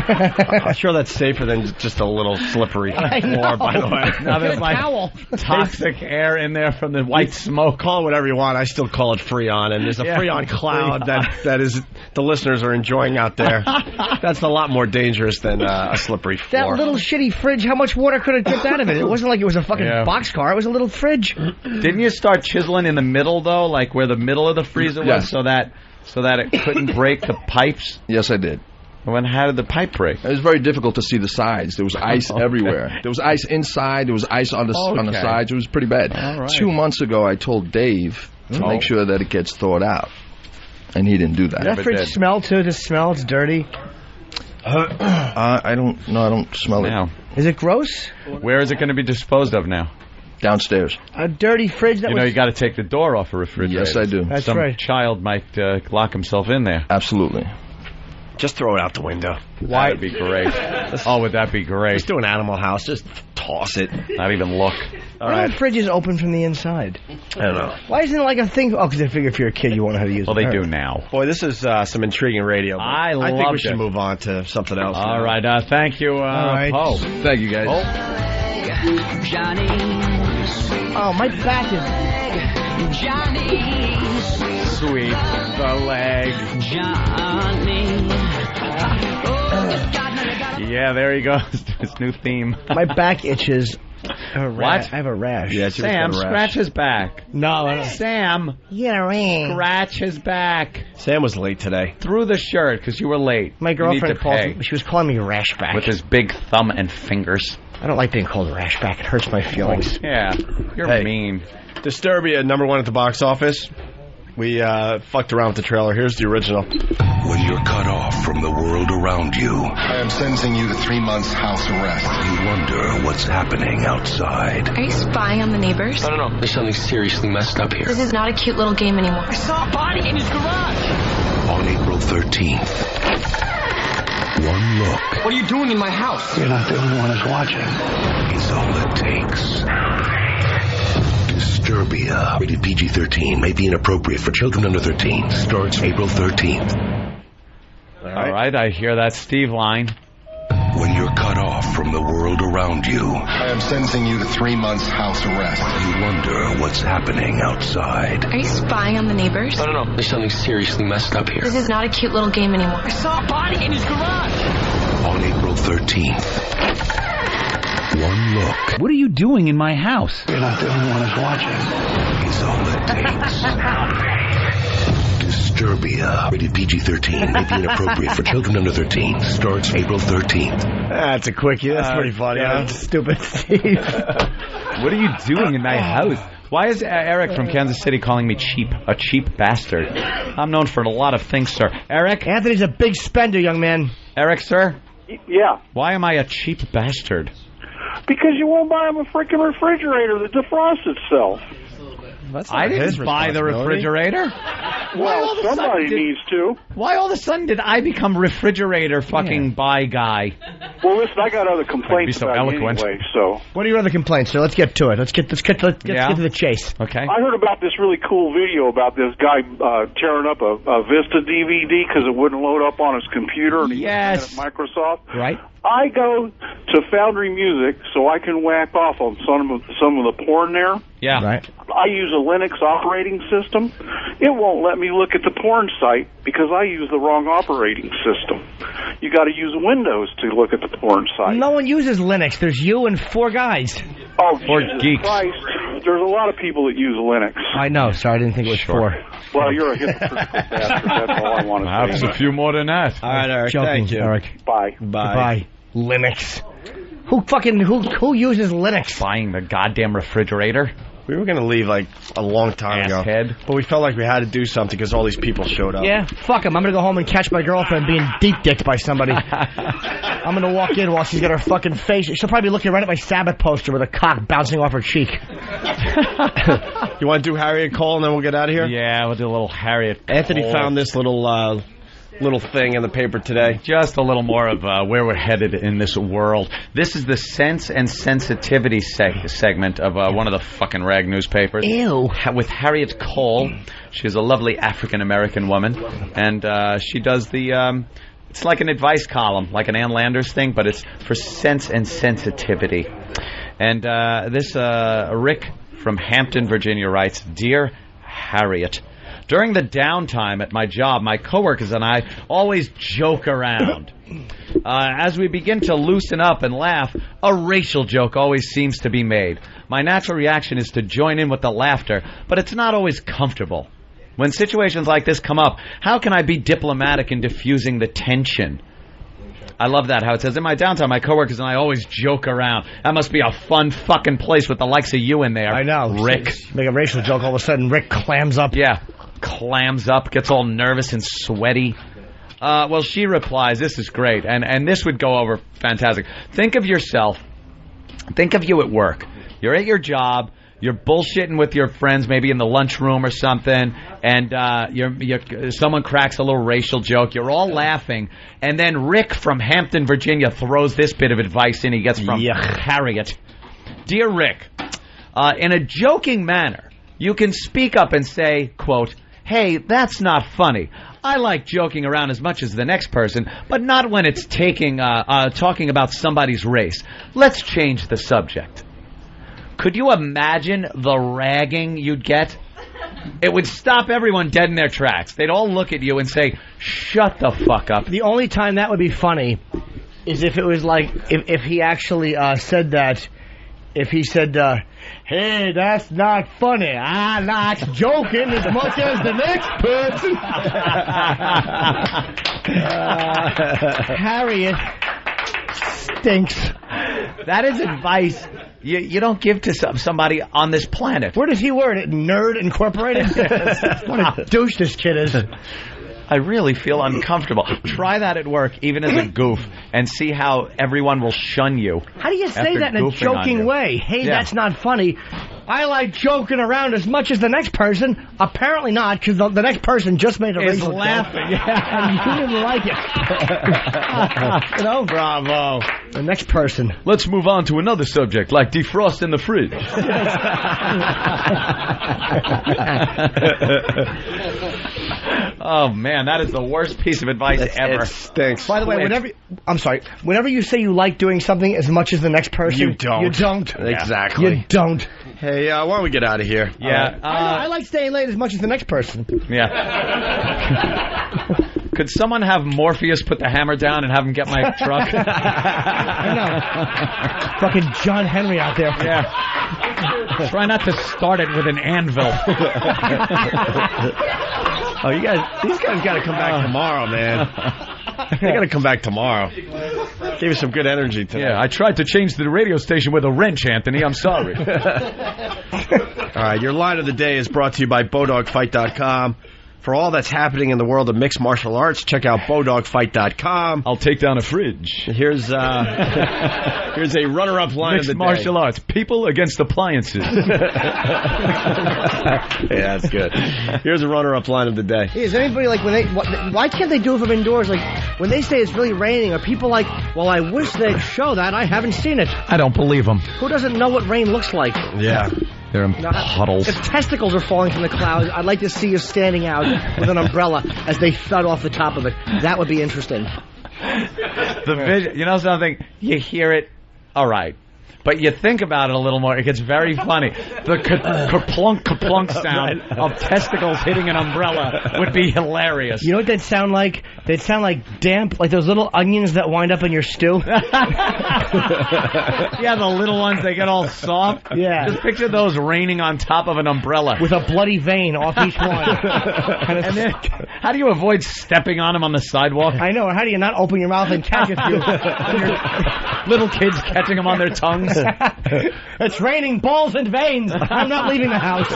I'm sure that's safer than just a little slippery floor, by the way. Now there's like toxic air in there from the white smoke. Call it whatever you want. I still call it Freon, and there's a Freon cloud that is the listeners are enjoying out there. That's a lot more dangerous than a slippery floor. That little shitty fridge, how much water could have dipped out of it? It wasn't like it was a fucking boxcar. It was a little fridge. Didn't you start chiseling in the middle, though, like where the middle of the freezer was, so that it couldn't break the pipes? Yes, I did. How did the pipe break? It was very difficult to see the sides. There was ice everywhere. There was ice inside. There was ice on the sides. It was pretty bad. Right. 2 months ago, I told Dave to make sure that it gets thawed out, and he didn't do that. Does that fridge smell too? Does it smell? It's dirty. I don't smell it. Is it gross? Where is it going to be disposed of now? Downstairs. A dirty fridge. You got to take the door off a refrigerator. Yes, I do. That's Some right. child might lock himself in there. Absolutely. Just throw it out the window. Why? That'd be great. Would that be great? Just do an Animal House. Just toss it. Not even look. All right. Why are fridges open from the inside? I don't know. Why isn't it like a thing? Oh, because I figure if you're a kid, you won't know how to use it. Well, they do now. Boy, this is some intriguing radio. I think we should move on to something else. All right. Thank you, Poe. Thank you, guys. Johnny. Oh, my back is... Johnny. Sweep the leg. Johnny. Yeah, there he goes. His new theme. My back itches. What? I have a rash. Yeah, Sam, scratch his back. No, I don't. Sam, scratch his back. Sam was late today. Through the shirt because you were late. My girlfriend called me. She was calling me rash back. With his big thumb and fingers. I don't like being called rash back. It hurts my feelings. Yeah, you're mean. Disturbia, #1 at the box office. We fucked around with the trailer. Here's the original. When you're cut off from the world around you, I am sentencing you to 3 months house arrest. You wonder what's happening outside. Are you spying on the neighbors? No. There's something seriously messed up here. This is not a cute little game anymore. I saw a body in his garage. On April 13th, one look. What are you doing in my house? You're not the only one who's watching. Is all it takes. Disturbia, rated PG-13, may be inappropriate for children under 13. Starts April 13th. All right, I hear that Steve line. When you're cut off from the world around you, I am sentencing you to 3 months house arrest. You wonder what's happening outside. Are you spying on the neighbors? No. There's something seriously messed up here. This is not a cute little game anymore. I saw a body in his garage. On April 13th, one look. What are you doing in my house? You're not the only one who's watching. Is all it takes. Disturbia. Rated PG-13. May be inappropriate for children under 13. Starts April 13th. That's a quickie. That's pretty funny. Yeah, stupid Steve. What are you doing in my house? Why is Eric from Kansas City calling me cheap? A cheap bastard. I'm known for a lot of things, sir. Eric? Anthony's a big spender, young man. Eric, sir? Yeah. Why am I a cheap bastard? Because you won't buy him a freaking refrigerator that defrosts itself. I didn't buy the refrigerator. Well, somebody needs to. Why all of a sudden did I become refrigerator fucking buy guy? Well, listen, I got other complaints so about eloquent. you anyway, so. What are your other complaints, sir? Let's get to it. Let's get to the chase. Okay. I heard about this really cool video about this guy tearing up a Vista DVD because it wouldn't load up on his computer, and he was mad at Microsoft. Right. I go to Foundry Music so I can whack off on some of the porn there. Yeah. Right. I use a Linux operating system. It won't let me look at the porn site because I use the wrong operating system. You got to use Windows to look at the porn site. No one uses Linux. There's you and 4 guys. Oh, Or Jesus geeks. Christ. There's a lot of people that use Linux. I know. Sorry, I didn't think it was 4. Well, you're a hypocritical bastard. That's all I want to Perhaps say. a few more than that. All right, Eric. Joking, Thank you. Eric. Bye. Bye. Linux. Who uses Linux? Buying the goddamn refrigerator. We were going to leave like a long time ago. But we felt like we had to do something because all these people showed up. Yeah, fuck him. I'm going to go home and catch my girlfriend being deep-dicked by somebody. I'm going to walk in while she's got her fucking face. She'll probably be looking right at my Sabbath poster with a cock bouncing off her cheek. You want to do Harriet Cole and then we'll get out of here? Yeah, we'll do a little Harriet Anthony Cole. found this little thing in the paper today. Just a little more of where we're headed in this world. This is the Sense and Sensitivity segment of one of the fucking rag newspapers. Ew. With Harriet Cole. She's a lovely African-American woman. And she does the... it's like an advice column, like an Ann Landers thing, but it's for sense and sensitivity. And this Rick from Hampton, Virginia writes, Dear Harriet, during the downtime at my job, my coworkers and I always joke around. As we begin to loosen up and laugh, a racial joke always seems to be made. My natural reaction is to join in with the laughter, but it's not always comfortable. When situations like this come up, how can I be diplomatic in diffusing the tension? I love that, how it says, in my downtime, my coworkers and I always joke around. That must be a fun fucking place with the likes of you in there. I know. Rick. Make a racial joke, all of a sudden Rick clams up. Yeah, clams up, gets all nervous and sweaty. Well, she replies, this is great, and this would go over fantastic. Think of yourself, think of you at work. You're at your job, you're bullshitting with your friends, maybe in the lunchroom or something, and someone cracks a little racial joke. You're all laughing, and then Rick from Hampton, Virginia, throws this bit of advice in he gets from Harriet. Dear Rick, in a joking manner, you can speak up and say, quote, hey, that's not funny. I like joking around as much as the next person, but not when it's talking about somebody's race. Let's change the subject. Could you imagine the ragging you'd get? It would stop everyone dead in their tracks. They'd all look at you and say, shut the fuck up. The only time that would be funny is if it was like, if he actually said that, if he said, hey, that's not funny. I'm not joking as much as the next person. Harriet stinks. That is advice you don't give to somebody on this planet. Where does he word it? Nerd Incorporated? What a douche this kid is. I really feel uncomfortable. Try that at work, even as a goof, and see how everyone will shun you. How do you say that in a joking way? Hey, that's not funny. I like joking around as much as the next person. Apparently not, because the next person just made a racial joke. Laughing. Yeah, and you didn't like it. You know? Bravo. The next person. Let's move on to another subject, like defrosting the fridge. Oh, man, that is the worst piece of advice ever. It stinks. By the way, whenever you say you like doing something as much as the next person, you don't. You don't. Exactly. You don't. Hey, why don't we get out of here? Yeah. I like staying late as much as the next person. Yeah. Could someone have Morpheus put the hammer down and have him get my truck? I know. Fucking John Henry out there. Yeah. Try not to start it with an anvil. Oh, these guys got to come back tomorrow, man. They got to come back tomorrow. Gave you some good energy today. Yeah, I tried to change the radio station with a wrench, Anthony. I'm sorry. All right, your line of the day is brought to you by BowDogFight.com. For all that's happening in the world of mixed martial arts, check out BowDogFight.com. I'll take down a fridge. Here's a runner-up line mixed of the day. Mixed martial arts. People against appliances. Yeah, that's good. Here's a runner-up line of the day. Hey, is anybody like why can't they do it from indoors? Like when they say it's really raining, are people like, well, I wish they'd show that. I haven't seen it. I don't believe them. Who doesn't know what rain looks like? Yeah. They're in puddles. If testicles are falling from the clouds, I'd like to see you standing out with an umbrella as they thud off the top of it. That would be interesting. The vision, you know something? You hear it, all right. But you think about it a little more, it gets very funny. The ka-plunk sound of testicles hitting an umbrella would be hilarious. You know what they'd sound like? They'd sound like damp, like those little onions that wind up in your stew. Yeah, the little ones, they get all soft. Yeah. Just picture those raining on top of an umbrella. With a bloody vein off each one. And then, how do you avoid stepping on them on the sidewalk? I know, how do you not open your mouth and catch a few? Little kids catching them on their tongues. It's raining balls and veins. I'm not leaving the house.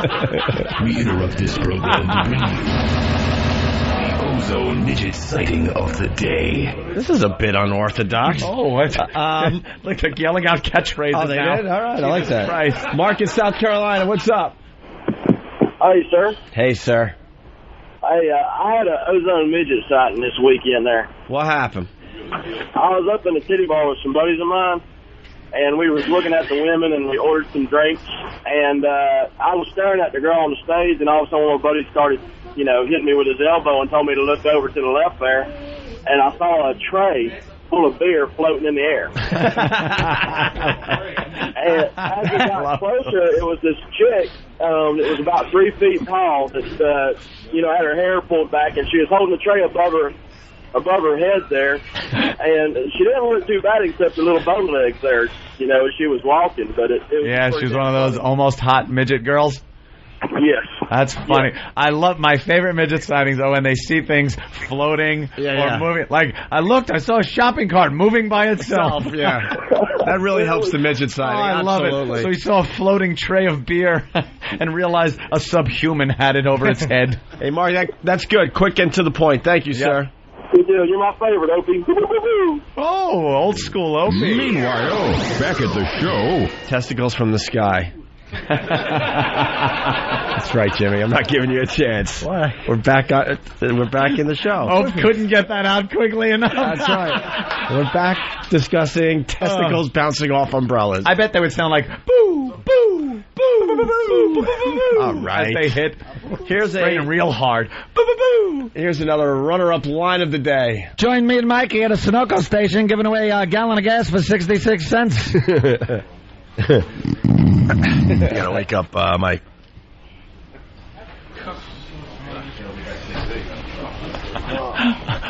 We interrupt this program to bring you the Ozone Midget sighting of the day. This is a bit unorthodox. Oh, what? Like they're yelling out catchphrases now. Oh, they did? All right, I like that. Christ. Mark in South Carolina, what's up? Hi, sir. Hey, sir. I had an Ozone Midget sighting this weekend there. What happened? I was up in the titty bar with some buddies of mine, and we was looking at the women, and we ordered some drinks, and I was staring at the girl on the stage, and all of a sudden one of my buddies started, hitting me with his elbow and told me to look over to the left there, and I saw a tray full of beer floating in the air. And as we got closer, it was this chick that was about 3 feet tall that, had her hair pulled back, and she was holding the tray above her head there, and she didn't look too bad except the little bow legs there, as she was walking, but it was yeah, she was one of those almost hot midget girls. Yes. That's funny. Yeah. I love my favorite midget sightings are when they see things floating or moving. Like, I saw a shopping cart moving by itself. Yeah. That really helps the midget sighting. I love it. So he saw a floating tray of beer and realized a subhuman had it over its head. Hey, Mark, that's good. Quick and to the point. Thank you, sir. Good deal. You're my favorite, Opie. Oh, old school Opie. Meanwhile, back at the show. Testicles from the sky. That's right, Jimmy. I'm not giving you a chance. Why? We're back in the show. Oh, couldn't get that out quickly enough. That's right. We're back discussing testicles bouncing off umbrellas. I bet they would sound like boo, boo, boo, boo, boo, boo. All right. As they hit. Here's spraying real hard. Boo, boo, boo. Here's another runner-up line of the day. Join me and Mikey at a Sunoco station giving away a gallon of gas for 66 cents. You gotta wake up, Mike.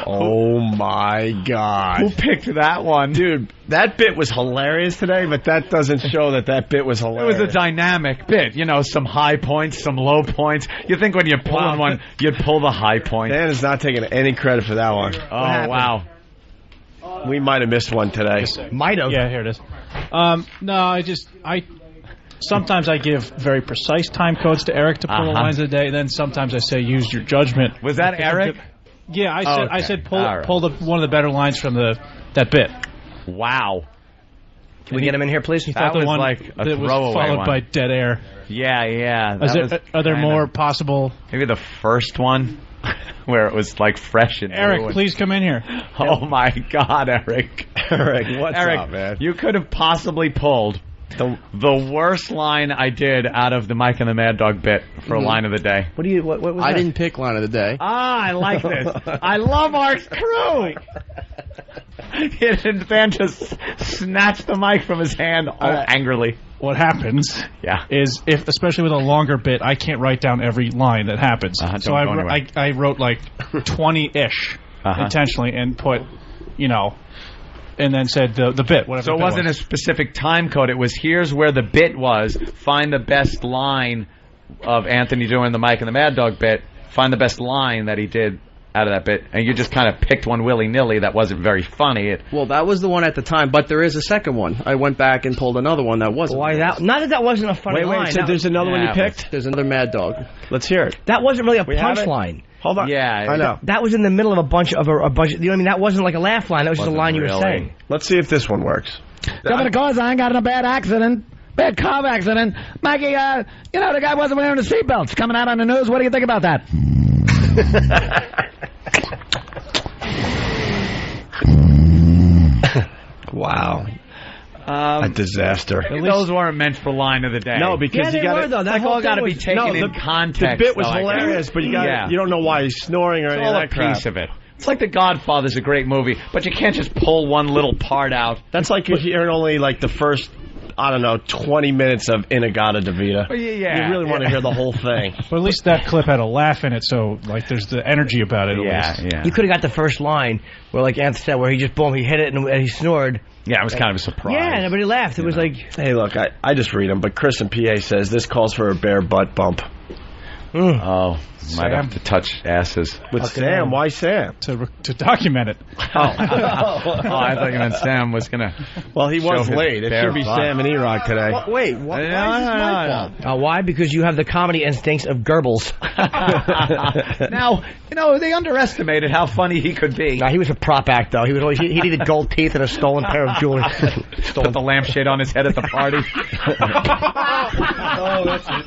Oh my God! Who picked that one, dude? That bit was hilarious today, but that doesn't show that bit was hilarious. It was a dynamic bit, some high points, some low points. You think when you're pulling one, you'd pull the high point. Dan is not taking any credit for that one. Oh wow! We might have missed one today. Might have. Yeah, here it is. No, sometimes I give very precise time codes to Eric to pull the lines of the day. Then sometimes I say use your judgment. Was that Eric? Yeah, I said pull one of the better lines from that bit. Wow. Can we get him in here, please? That was one like a that was followed by dead air. Yeah. Are there more possible? Maybe the first one where it was like fresh and Eric, everyone. Please come in here. Oh my God, Eric! Eric, what's Eric, up, man? You could have possibly pulled the worst line I did out of the Mike and the Mad Dog bit for a line of the day. What was that? I didn't pick line of the day. I like this. I love our crew. And Van just snatched the mic from his hand angrily. What happens is, especially with a longer bit, I can't write down every line that happens. So I wrote like 20-ish intentionally and put, and then said the bit, whatever. So it wasn't a specific time code. It was, here's where the bit was. Find the best line of Anthony doing the Mike and the Mad Dog bit, find the best line that he did out of that bit, and you just kind of picked one willy-nilly that wasn't very funny. Well, that was the one at the time, but there is a second one. I went back and pulled another one that wasn't. Why that? Not that wasn't a funny line. Wait, so there's another one you picked? There's another Mad Dog. Let's hear it. That wasn't really a punchline. Hold on. Yeah, I know. That was in the middle of a bunch. You know what I mean? That wasn't like a laugh line. That was just a line you were saying. Let's see if this one works. Governor Corzine got in a bad accident. Bad car accident. Mikey, you know, the guy wasn't wearing his seatbelts. Coming out on the news. What do you think about that? Wow. A disaster. Those weren't meant for line of the day. No, because you got to. They all got to be taken in context. The bit was hilarious, but you don't know why he's snoring or anything like that. All a piece of it. It's like The Godfather's a great movie, but you can't just pull one little part out. That's like if you're only like the first, I don't know, 20 minutes of Inagata Davida. Yeah. You really want to hear the whole thing. But at least that clip had a laugh in it, so like there's the energy about it. Yeah. You could have got the first line where, like Anthony said, where he just boom, he hit it and he snored. Yeah, it was kind of a surprise. Yeah, and everybody laughed. It was like, hey, look, I just read them, but Chris in PA says this calls for a bare butt bump. Oh, might have to touch asses. With Sam? Why Sam? To document it. Oh, I thought you meant Sam was going to. Well, he was late. It should be Sam and E-Rock today. Wait, why is this my fault? Why? Because you have the comedy instincts of Goebbels. Now, you know, they underestimated how funny he could be. No, he was a prop act, though. He needed gold teeth and a stolen pair of jewelry. Put the lampshade on his head at the party. Oh, that's it.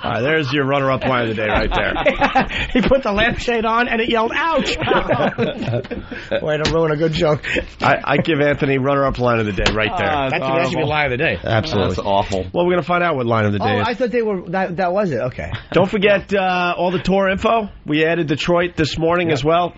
All right, there's your runner-up line of the day right there. He put the lampshade on and it yelled, ouch! Way to ruin a good joke. I give Anthony runner-up line of the day right there. That should be line of the day. Absolutely. That's awful. Well, we're going to find out what line of the day is. I thought they were, that was it, okay. Don't forget all the tour info. We added Detroit this morning as well.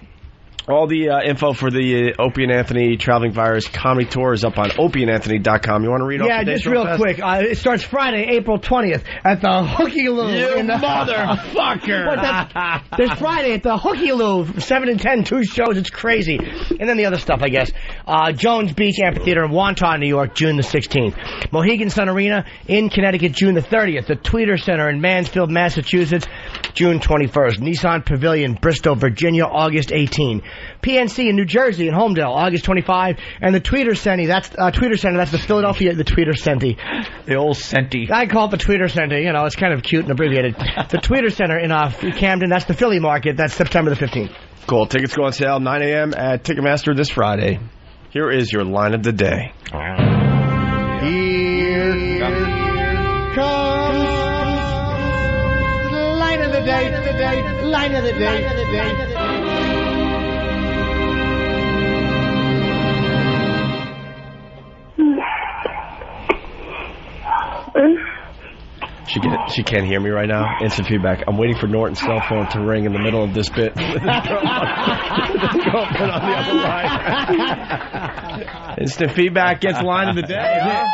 All the info for the Opie and Anthony Traveling Virus Comedy Tour is up on opieandanthony.com. You want to read off the dates just real quick. It starts Friday, April 20th at the Hooky Loo. You motherfucker! There's Friday at the Hooky Loo, 7 and 10, 2 shows. It's crazy. And then the other stuff, I guess. Jones Beach Amphitheater in Wantagh, New York, June the 16th. Mohegan Sun Arena in Connecticut, June the 30th. The Tweeter Center in Mansfield, Massachusetts, June 21st. Nissan Pavilion, Bristol, Virginia, August 18. PNC in New Jersey in Homedale, August 25, and the Tweeter Center. That's the Philadelphia, the Tweeter Center. The old Centi. I call it the Tweeter Center. You know, it's kind of cute and abbreviated. The Tweeter Center in Camden. That's the Philly Market. That's September the 15th. Cool. Tickets go on sale 9 a.m. at Ticketmaster this Friday. Here is your line of the day. Here comes the line of the day. Line of the day. She can't hear me right now. Instant feedback. I'm waiting for Norton's cell phone to ring in the middle of this bit. Instant feedback gets line of the day. Huh?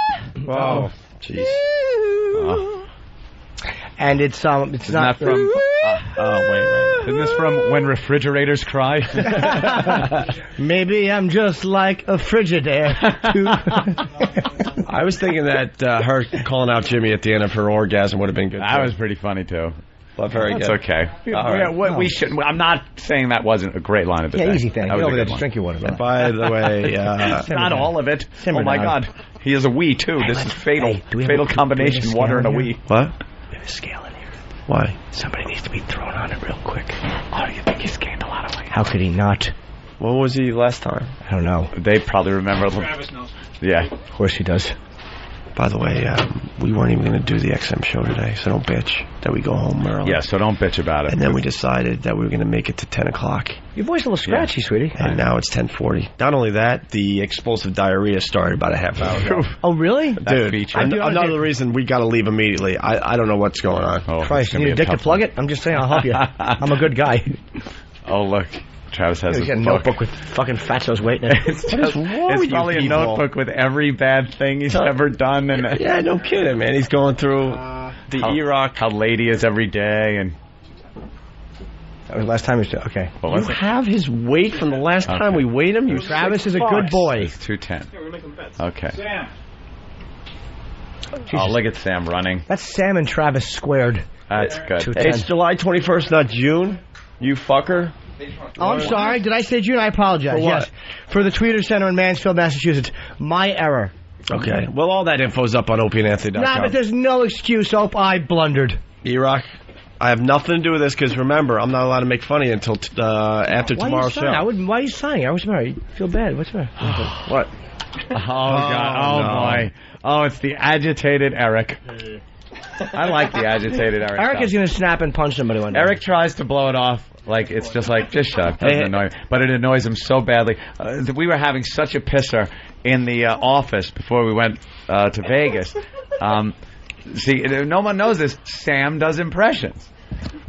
Whoa, jeez. And it's not from. Wait. Isn't this from When Refrigerators Cry? Maybe I'm just like a Frigidaire. I was thinking that her calling out Jimmy at the end of her orgasm would have been good. That was pretty funny too. But very good. It's okay. We shouldn't. I'm not saying that wasn't a great line of the day. Easy thing. That was over a there, good just drink your water. And by the way, not all of it. Oh my God, he is a wee too. This is fatal. Fatal combination. Water and a wee. What? We have a scale in here. Why? Somebody needs to be thrown on it real quick. Oh, you think he's gained a lot of weight? How could he not? What was he last time? I don't know. They probably remember. Travis knows. Yeah. Of course he does. By the way, we weren't even going to do the XM show today, so don't bitch that we go home early. Yeah, so don't bitch about it. And then we decided that we were going to make it to 10 o'clock. Your voice is a little scratchy, sweetie. And now it's 10:40. Not only that, the explosive diarrhea started about a half hour ago. Oh, really? Dude, another reason we got to leave immediately. I don't know what's going on. Oh, Christ, you need a dick to plug it? I'm just saying, I'll help you. I'm a good guy. Oh, look. Travis has a notebook with fucking Fatso's weight in it. It's probably a notebook with every bad thing he's ever done. And yeah, no kidding, man. He's going through the E-Rock. How late he is every day. And that was the last time he was... Okay. You have his weight from the last time we weighed him? Travis is a good boy. It's 210. Yeah, we're making bets. Okay. Sam. Oh, look at Sam running. That's Sam and Travis squared. That's good. Hey, it's July 21st, not June. You fucker. Oh, I'm sorry. Did I say June? I apologize. For what? Yes. For the Tweeter Center in Mansfield, Massachusetts. My error. Okay. Well, all that info's up on opieandanthony.com. Nah, but there's no excuse. I blundered. E-Rock, I have nothing to do with this because, remember, I'm not allowed to make fun of you until after tomorrow's show. Why are you sighing? I was sorry. I feel bad. What's the matter? What? Oh, God. Oh, boy. Oh, it's the agitated Eric. I like the agitated Eric. Eric is going to snap and punch somebody one day. Eric tries to blow it off. Like, it's just like, just shut up. Doesn't annoy him. But it annoys him so badly. We were having such a pisser in the office before we went to Vegas. See, no one knows this. Sam does impressions.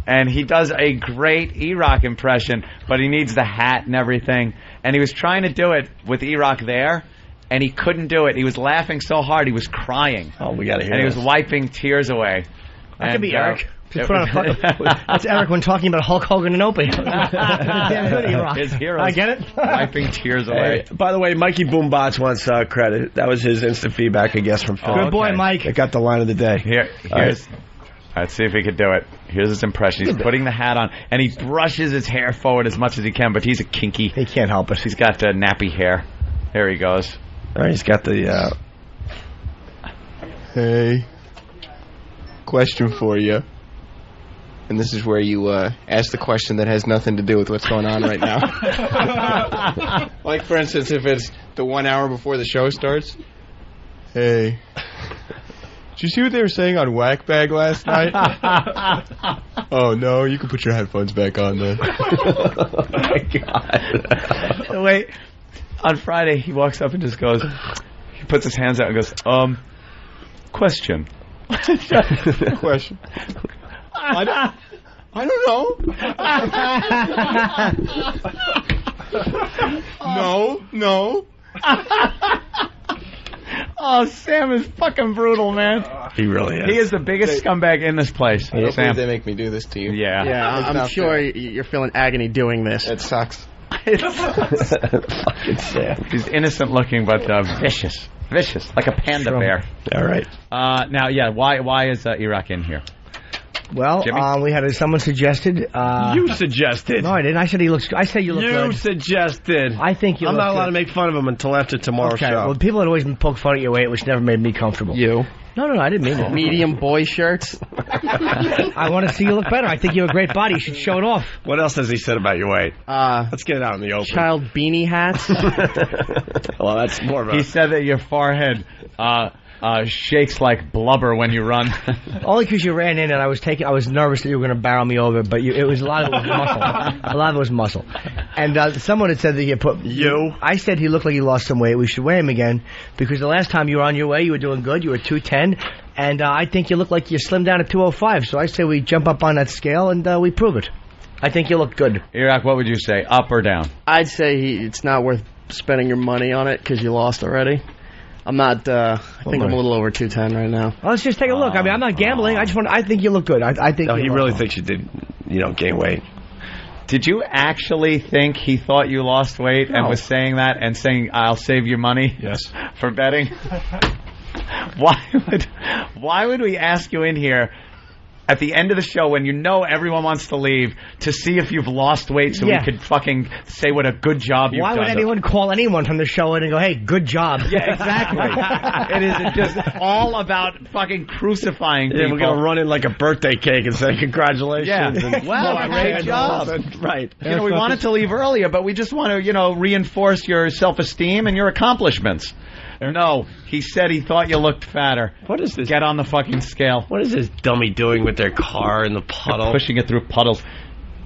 And he does a great E-Rock impression, but he needs the hat and everything. And he was trying to do it with E-Rock there, and he couldn't do it. He was laughing so hard, he was crying. Oh, we got to hear And this. he was wiping tears away. That could be Eric. Just put on that's Eric when talking about Hulk Hogan and Opie. His heroes. I get it. Wiping tears away. Hey, by the way, Mikey Boombots wants credit. That was his instant feedback, I guess, from Phil. Good boy, Mike. It got the line of the day. Here's. Let's see if he could do it. Here's his impression. He's putting the hat on, and he brushes his hair forward as much as he can, but he's a kinky. He can't help it. He's got nappy hair. There he goes. All right, he's got the... Hey. Question for you. And this is where you ask the question that has nothing to do with what's going on right now. Like, for instance, if it's the 1 hour before the show starts. Hey. Did you see what they were saying on Whack Bag last night? Oh, no, you can put your headphones back on then. Oh, my God. Wait. On Friday, he walks up and just goes, he puts his hands out and goes, question. Question. I don't know. No. Oh, Sam is fucking brutal, man. He really is. He is the biggest scumbag in in this place. Sam, they make me do this to you. Yeah. Yeah, I'm sure you're feeling agony doing this. It sucks. Fucking Sam. He's innocent looking, but vicious. Vicious, like a panda bear. All right. Now, yeah, why is E-Rock in here? Well, we had someone suggested. You suggested. No, I didn't. I said he looks. I said you look good. You suggested. I think you. I'm look not allowed good. to make fun of him until after tomorrow's show. Well, people had always been poking fun at your weight, which never made me comfortable. You. No, I didn't mean that. Medium boy shirts. I want to see you look better. I think you have a great body. You should show it off. What else has he said about your weight? Let's get it out in the open. Child beanie hats. Well, that's more of a... He said that your forehead shakes like blubber when you run. Only because you ran in and I was nervous that you were going to barrel me over, but it was a lot of it was muscle. A lot of it was muscle. And someone had said that you put... You? I said he looked like he lost some weight. We should weigh him again because the last time you were on your way, you were doing good. You were 210. And I think you look like you slimmed down to 205. So I say we jump up on that scale and we prove it. I think you look good. Iraq, what would you say? Up or down? I'd say it's not worth spending your money on it because you lost already. I'm not. I think I'm a little over 210 right now. Well, let's just take a look. I mean, I'm not gambling. I think you look good. I think. No, he really thinks you did. You don't gain weight. Did you actually think he thought you lost weight and was saying that and saying, "I'll save you money"? Yes. For betting. Why would we ask you in here at the end of the show when you know everyone wants to leave to see if you've lost weight so we could fucking say what a good job you've done? Why would anyone call anyone from the show in and go, hey, good job? Yeah, exactly. It is just all about fucking crucifying people. Yeah, we're going to run in like a birthday cake and say congratulations. Yeah. Wow, great job. Right. You know, we wanted to leave earlier, but we just want to, reinforce your self-esteem and your accomplishments. No, he said he thought you looked fatter. What is this? Get on the fucking scale. What is this dummy doing with their car in the puddle? Pushing it through puddles.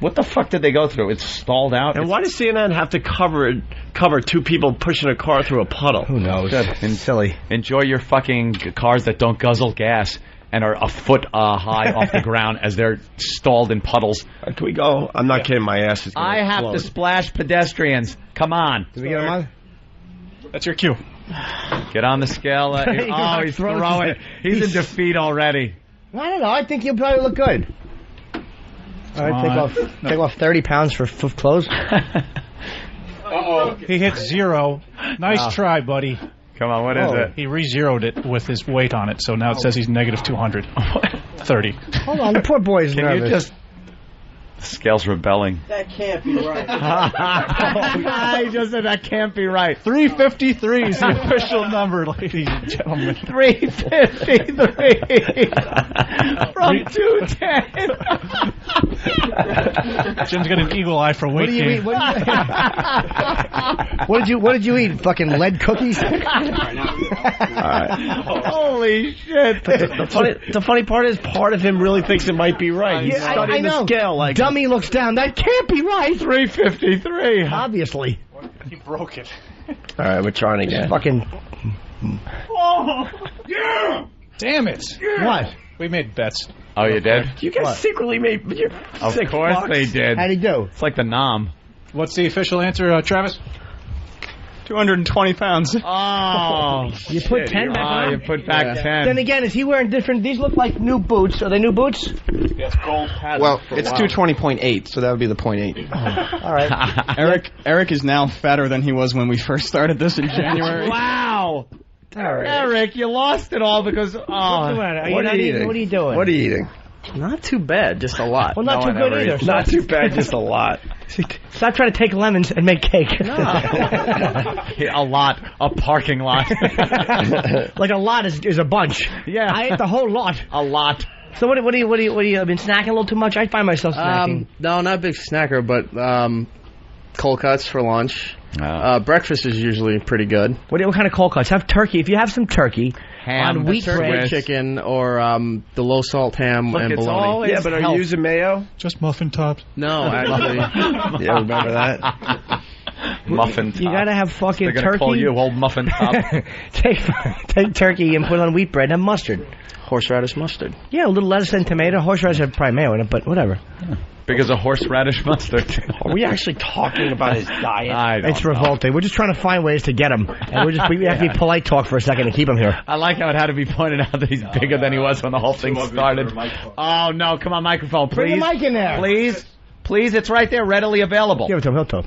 What the fuck did they go through? It's stalled out. And why does CNN have to cover two people pushing a car through a puddle? Who knows? It's silly. Enjoy your fucking cars that don't guzzle gas and are a foot high off the ground as they're stalled in puddles. Can we go? I'm not kidding. My ass is going I have to splash pedestrians. Come on. Did we get him on? That's your cue. Get on the scale. He's throwing it. He's in defeat already. I don't know. I think you'll probably look good. All right, take off 30 pounds for clothes. Uh-oh. He hit 0. Nice try, buddy. Come on, what is it? He re-zeroed it with his weight on it, so now it says he's negative 200. 30. Hold on, the poor boy is Can nervous. you just... The scale's rebelling. That can't be right. He just said that can't be right. 353 is the official number, ladies and gentlemen. 353 from 210. Jim's got an eagle eye for weight gain. What did you eat? Fucking lead cookies? Holy shit! The funny part is, part of him really thinks it might be right. He's Yeah, studying I know. the scale. Like, Dummy looks down. That can't be right. 353. Obviously. He broke it. all right, we're trying again. Fucking. Oh, yeah! Damn it. What? We made bets. Oh, you did? You guys secretly made. Of course they did. How'd he do? It's like the nom. What's the official answer, Travis? 220 pounds. Oh, You put 10 back on? you put back 10. Then again, is he wearing different? These look like new boots. Are they new boots? Yes, gold pattern. Well, it's 220.8, so that would be the 0.8. All right. Eric is now fatter than he was when we first started this in January. Wow. Eric, you lost it all because... What are you doing? What are you eating? Not too bad, just a lot. Well, not too good either. Not too bad, just a lot. Stop trying to take lemons and make cake. A lot. A parking lot. Like a lot is a bunch. Yeah. I ate the whole lot. A lot. So what do you been snacking a little too much? I find myself snacking. No, not a big snacker, but cold cuts for lunch. Breakfast is usually pretty good. What kind of cold cuts? Have turkey. If you have some turkey Ham, on wheat bread, chicken, or the low salt ham and bologna. Yeah, but are you using mayo? Just muffin tops. No, actually. Yeah, remember that? Muffin top. you gotta have fucking They're gonna turkey. call you old muffin top. take turkey and put it on wheat bread and have mustard. Horseradish mustard. Yeah, a little lettuce and tomato. Horseradish have probably mayo in it, but whatever. Big as a horseradish mustard. Are we actually talking about his diet? It's revolting. We're just trying to find ways to get him, and we have to be polite talk for a second to keep him here. I like how it had to be pointed out that he's bigger than he was when the whole thing started. Oh no! Come on, microphone, please. Bring the mic in there, please. It's right there, readily available. Give it to him. He'll talk.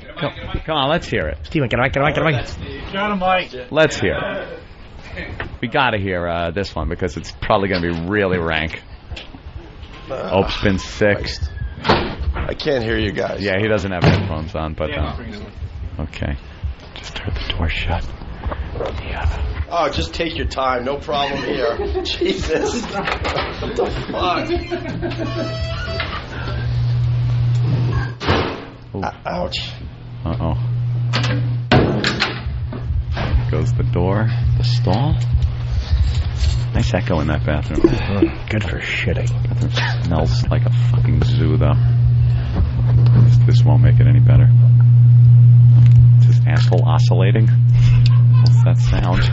Come on, let's hear it. Steven, get a mic. Got a mic. Let's hear it. We gotta hear this one because it's probably gonna be really rank. Ope's been sick. I can't hear you guys. Yeah, he doesn't have headphones on, but okay. Just heard the door shut. Yeah. Oh, just take your time. No problem here. Jesus. What the fuck? Ouch. Uh-oh. Goes the door. The stall. Nice echo in that bathroom. Good for shitting. Bathroom smells like a fucking zoo, though. This won't make it any better. Is his asshole oscillating? What's that sound?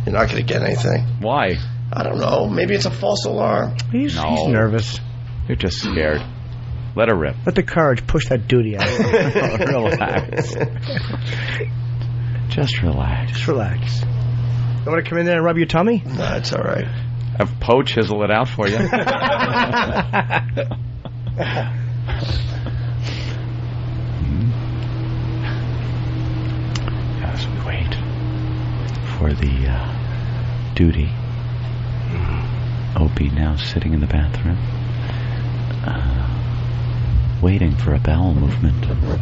You're not going to get anything. Why? I don't know. Maybe it's a false alarm. He's nervous. You're just scared. Let her rip. Let the courage push that duty out. Relax. Just relax. Just relax. You want to come in there and rub your tummy? No, it's all right. Have Poe chisel it out for you. As we wait for the duty, Opie now sitting in the bathroom, waiting for a bowel movement. What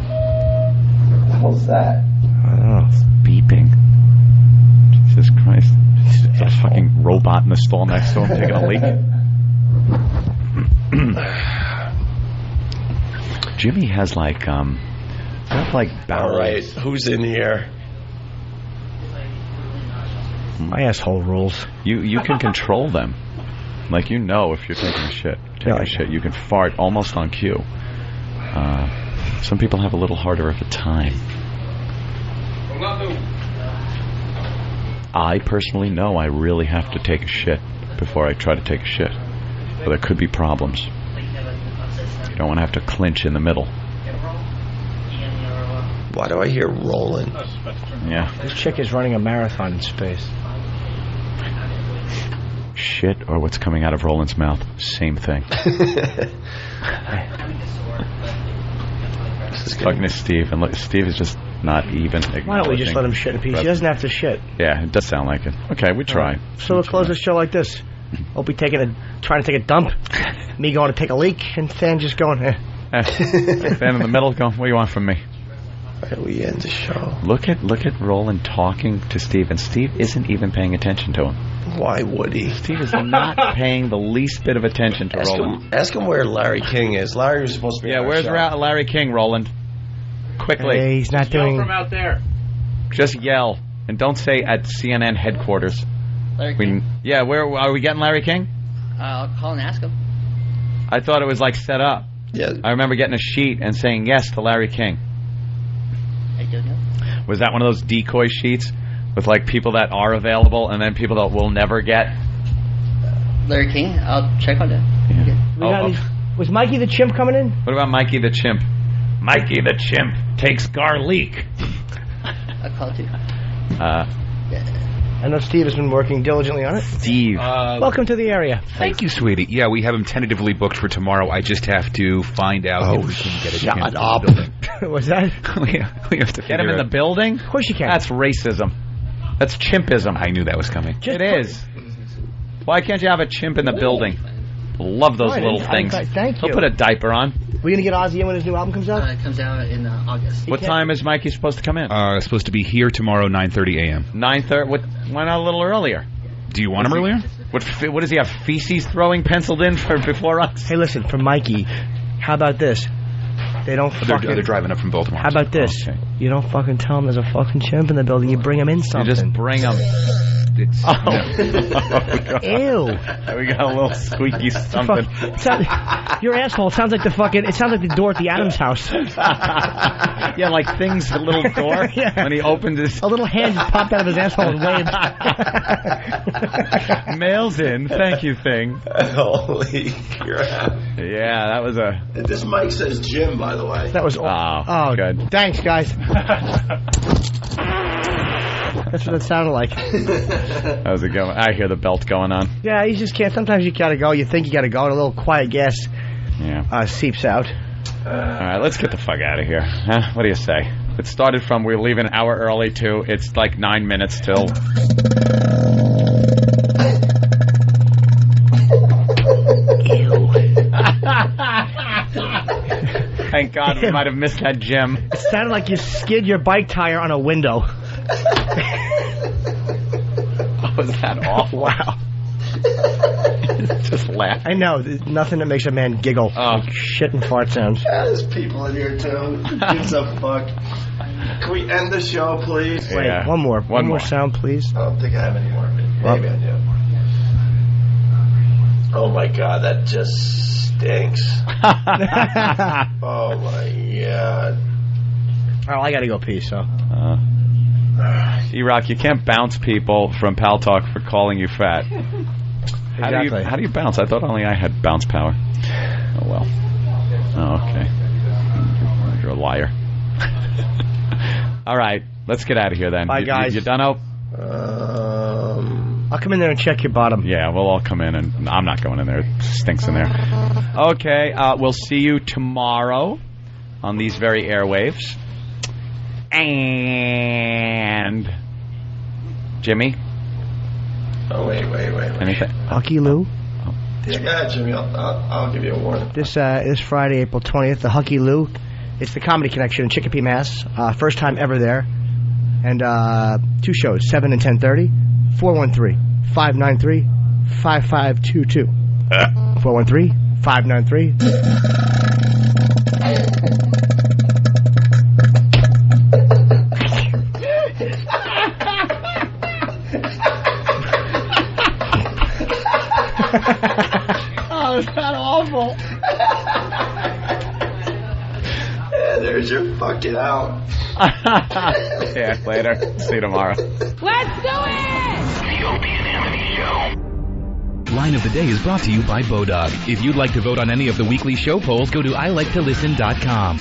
the hell's that? I don't know. It's beeping. Jesus Christ. There's a fucking robot in the stall next to him taking a leak. Jimmy has like bowel. All right, who's in here? My asshole rules. You can control them. Like, you know, if you're taking a shit. You can fart almost on cue. Some people have a little harder of a time. I personally know I really have to take a shit before I try to take a shit. But there could be problems. You don't want to have to clinch in the middle. Why do I hear rolling? Yeah. This chick is running a marathon in space. Shit or what's coming out of Roland's mouth, same thing. talking to Steve, and look, Steve is just not even acknowledging. Why don't we just let him shit in peace? He doesn't have to shit. Yeah, it does sound like it. Okay, we try. So we'll close the show like this. Opie trying to take a dump, me going to take a leak, and Fan just going, Fan in the middle going, what do you want from me? We end the show. Look at Roland talking to Steve, and Steve isn't even paying attention to him. Why would he? Steve is not paying the least bit of attention to Roland. Ask him where Larry King is. Larry was supposed to be. Yeah, where's Larry King, Roland? Quickly. Hey, he's not doing. From out there. Just yell, and don't say at CNN headquarters. Larry King? Yeah, where are we getting Larry King? I'll call and ask him. I thought it was like set up. Yeah. I remember getting a sheet and saying yes to Larry King. I don't know. Was that one of those decoy sheets with like people that are available and then people that will never get? Larry King? I'll check on that. Yeah. Was Mikey the Chimp coming in? What about Mikey the Chimp? Mikey the Chimp takes garlic. I'll call too. I know Steve has been working diligently on it. Steve. Welcome to the area. Thank you, sweetie. Yeah, we have him tentatively booked for tomorrow. I just have to find out if we can get a chance. Shut up. What's that? we have to get him in the building? Of course you can. That's racism. That's chimpism. I knew that was coming. It is. Why can't you have a chimp in the building? Love those little things. Thank you. He'll put a diaper on. We're going to get Ozzy in when his new album comes out? It comes out in August. What time is Mikey supposed to come in? Supposed to be here tomorrow, 9:30 a.m. 9:30? Why not a little earlier? Do you want him earlier? What does he have, feces throwing penciled in for before us? Hey, listen, for Mikey, how about this? They don't fucking... They're driving up from Baltimore. How about this? Okay. You don't fucking tell them there's a fucking chimp in the building. You bring him in something. You just bring him... Ew. We got a little squeaky something. Your asshole sounds like the door at the Adams house. Yeah, like things, a little door. Yeah. When he opened his... A little hand just popped out of his asshole and waved. Mail's in. Thank you, thing. Holy crap. Yeah, that was a... This mic says Jim, by the way. That was... Oh, good. Thanks, guys. That's what it sounded like. That was a good one. I hear the belt going on. Yeah, you just can't. Sometimes you gotta go. You think you gotta go, and a little quiet gas seeps out. All right, let's get the fuck out of here. Huh? What do you say? It started from we leave an hour early to it's like 9 minutes till. Ew. Thank God we might have missed that gem. It sounded like you skid your bike tire on a window. Was that awful? Wow. Just laugh. I know. There's nothing that makes a man giggle. Like shit and fart sounds. Yeah, there's people in here, too. Who gives a fuck? Can we end the show, please? Wait, one more. One more sound, please. I don't think I have any more. Maybe I do. Oh, my God. That just stinks. Oh, my God. Oh, I got to go pee, so. E-Rock, you can't bounce people from Pal Talk for calling you fat. Exactly. How do you bounce? I thought only I had bounce power. Oh, well. Oh, okay. You're a liar. All right. Let's get out of here, then. Bye, guys. You done, Hope? I'll come in there and check your bottom. Yeah, we'll all come in, and I'm not going in there. It stinks in there. Okay. We'll see you tomorrow on these very airwaves. And Jimmy. Oh, wait. Anything? Hucky Lou. Yeah, go ahead, Jimmy. I'll give you a warning. This Friday, April 20th, the Hucky Lou. It's the Comedy Connection in Chicopee, Mass. First time ever there. And 2 shows, 7 and 10:30. 413-593-5522. 413-593. Oh, is that awful? Yeah, there's your fucking out. Yeah, later. See you tomorrow. Let's do it! The Opie and Anthony Show. Line of the Day is brought to you by Bodog. If you'd like to vote on any of the weekly show polls, go to iliketolisten.com.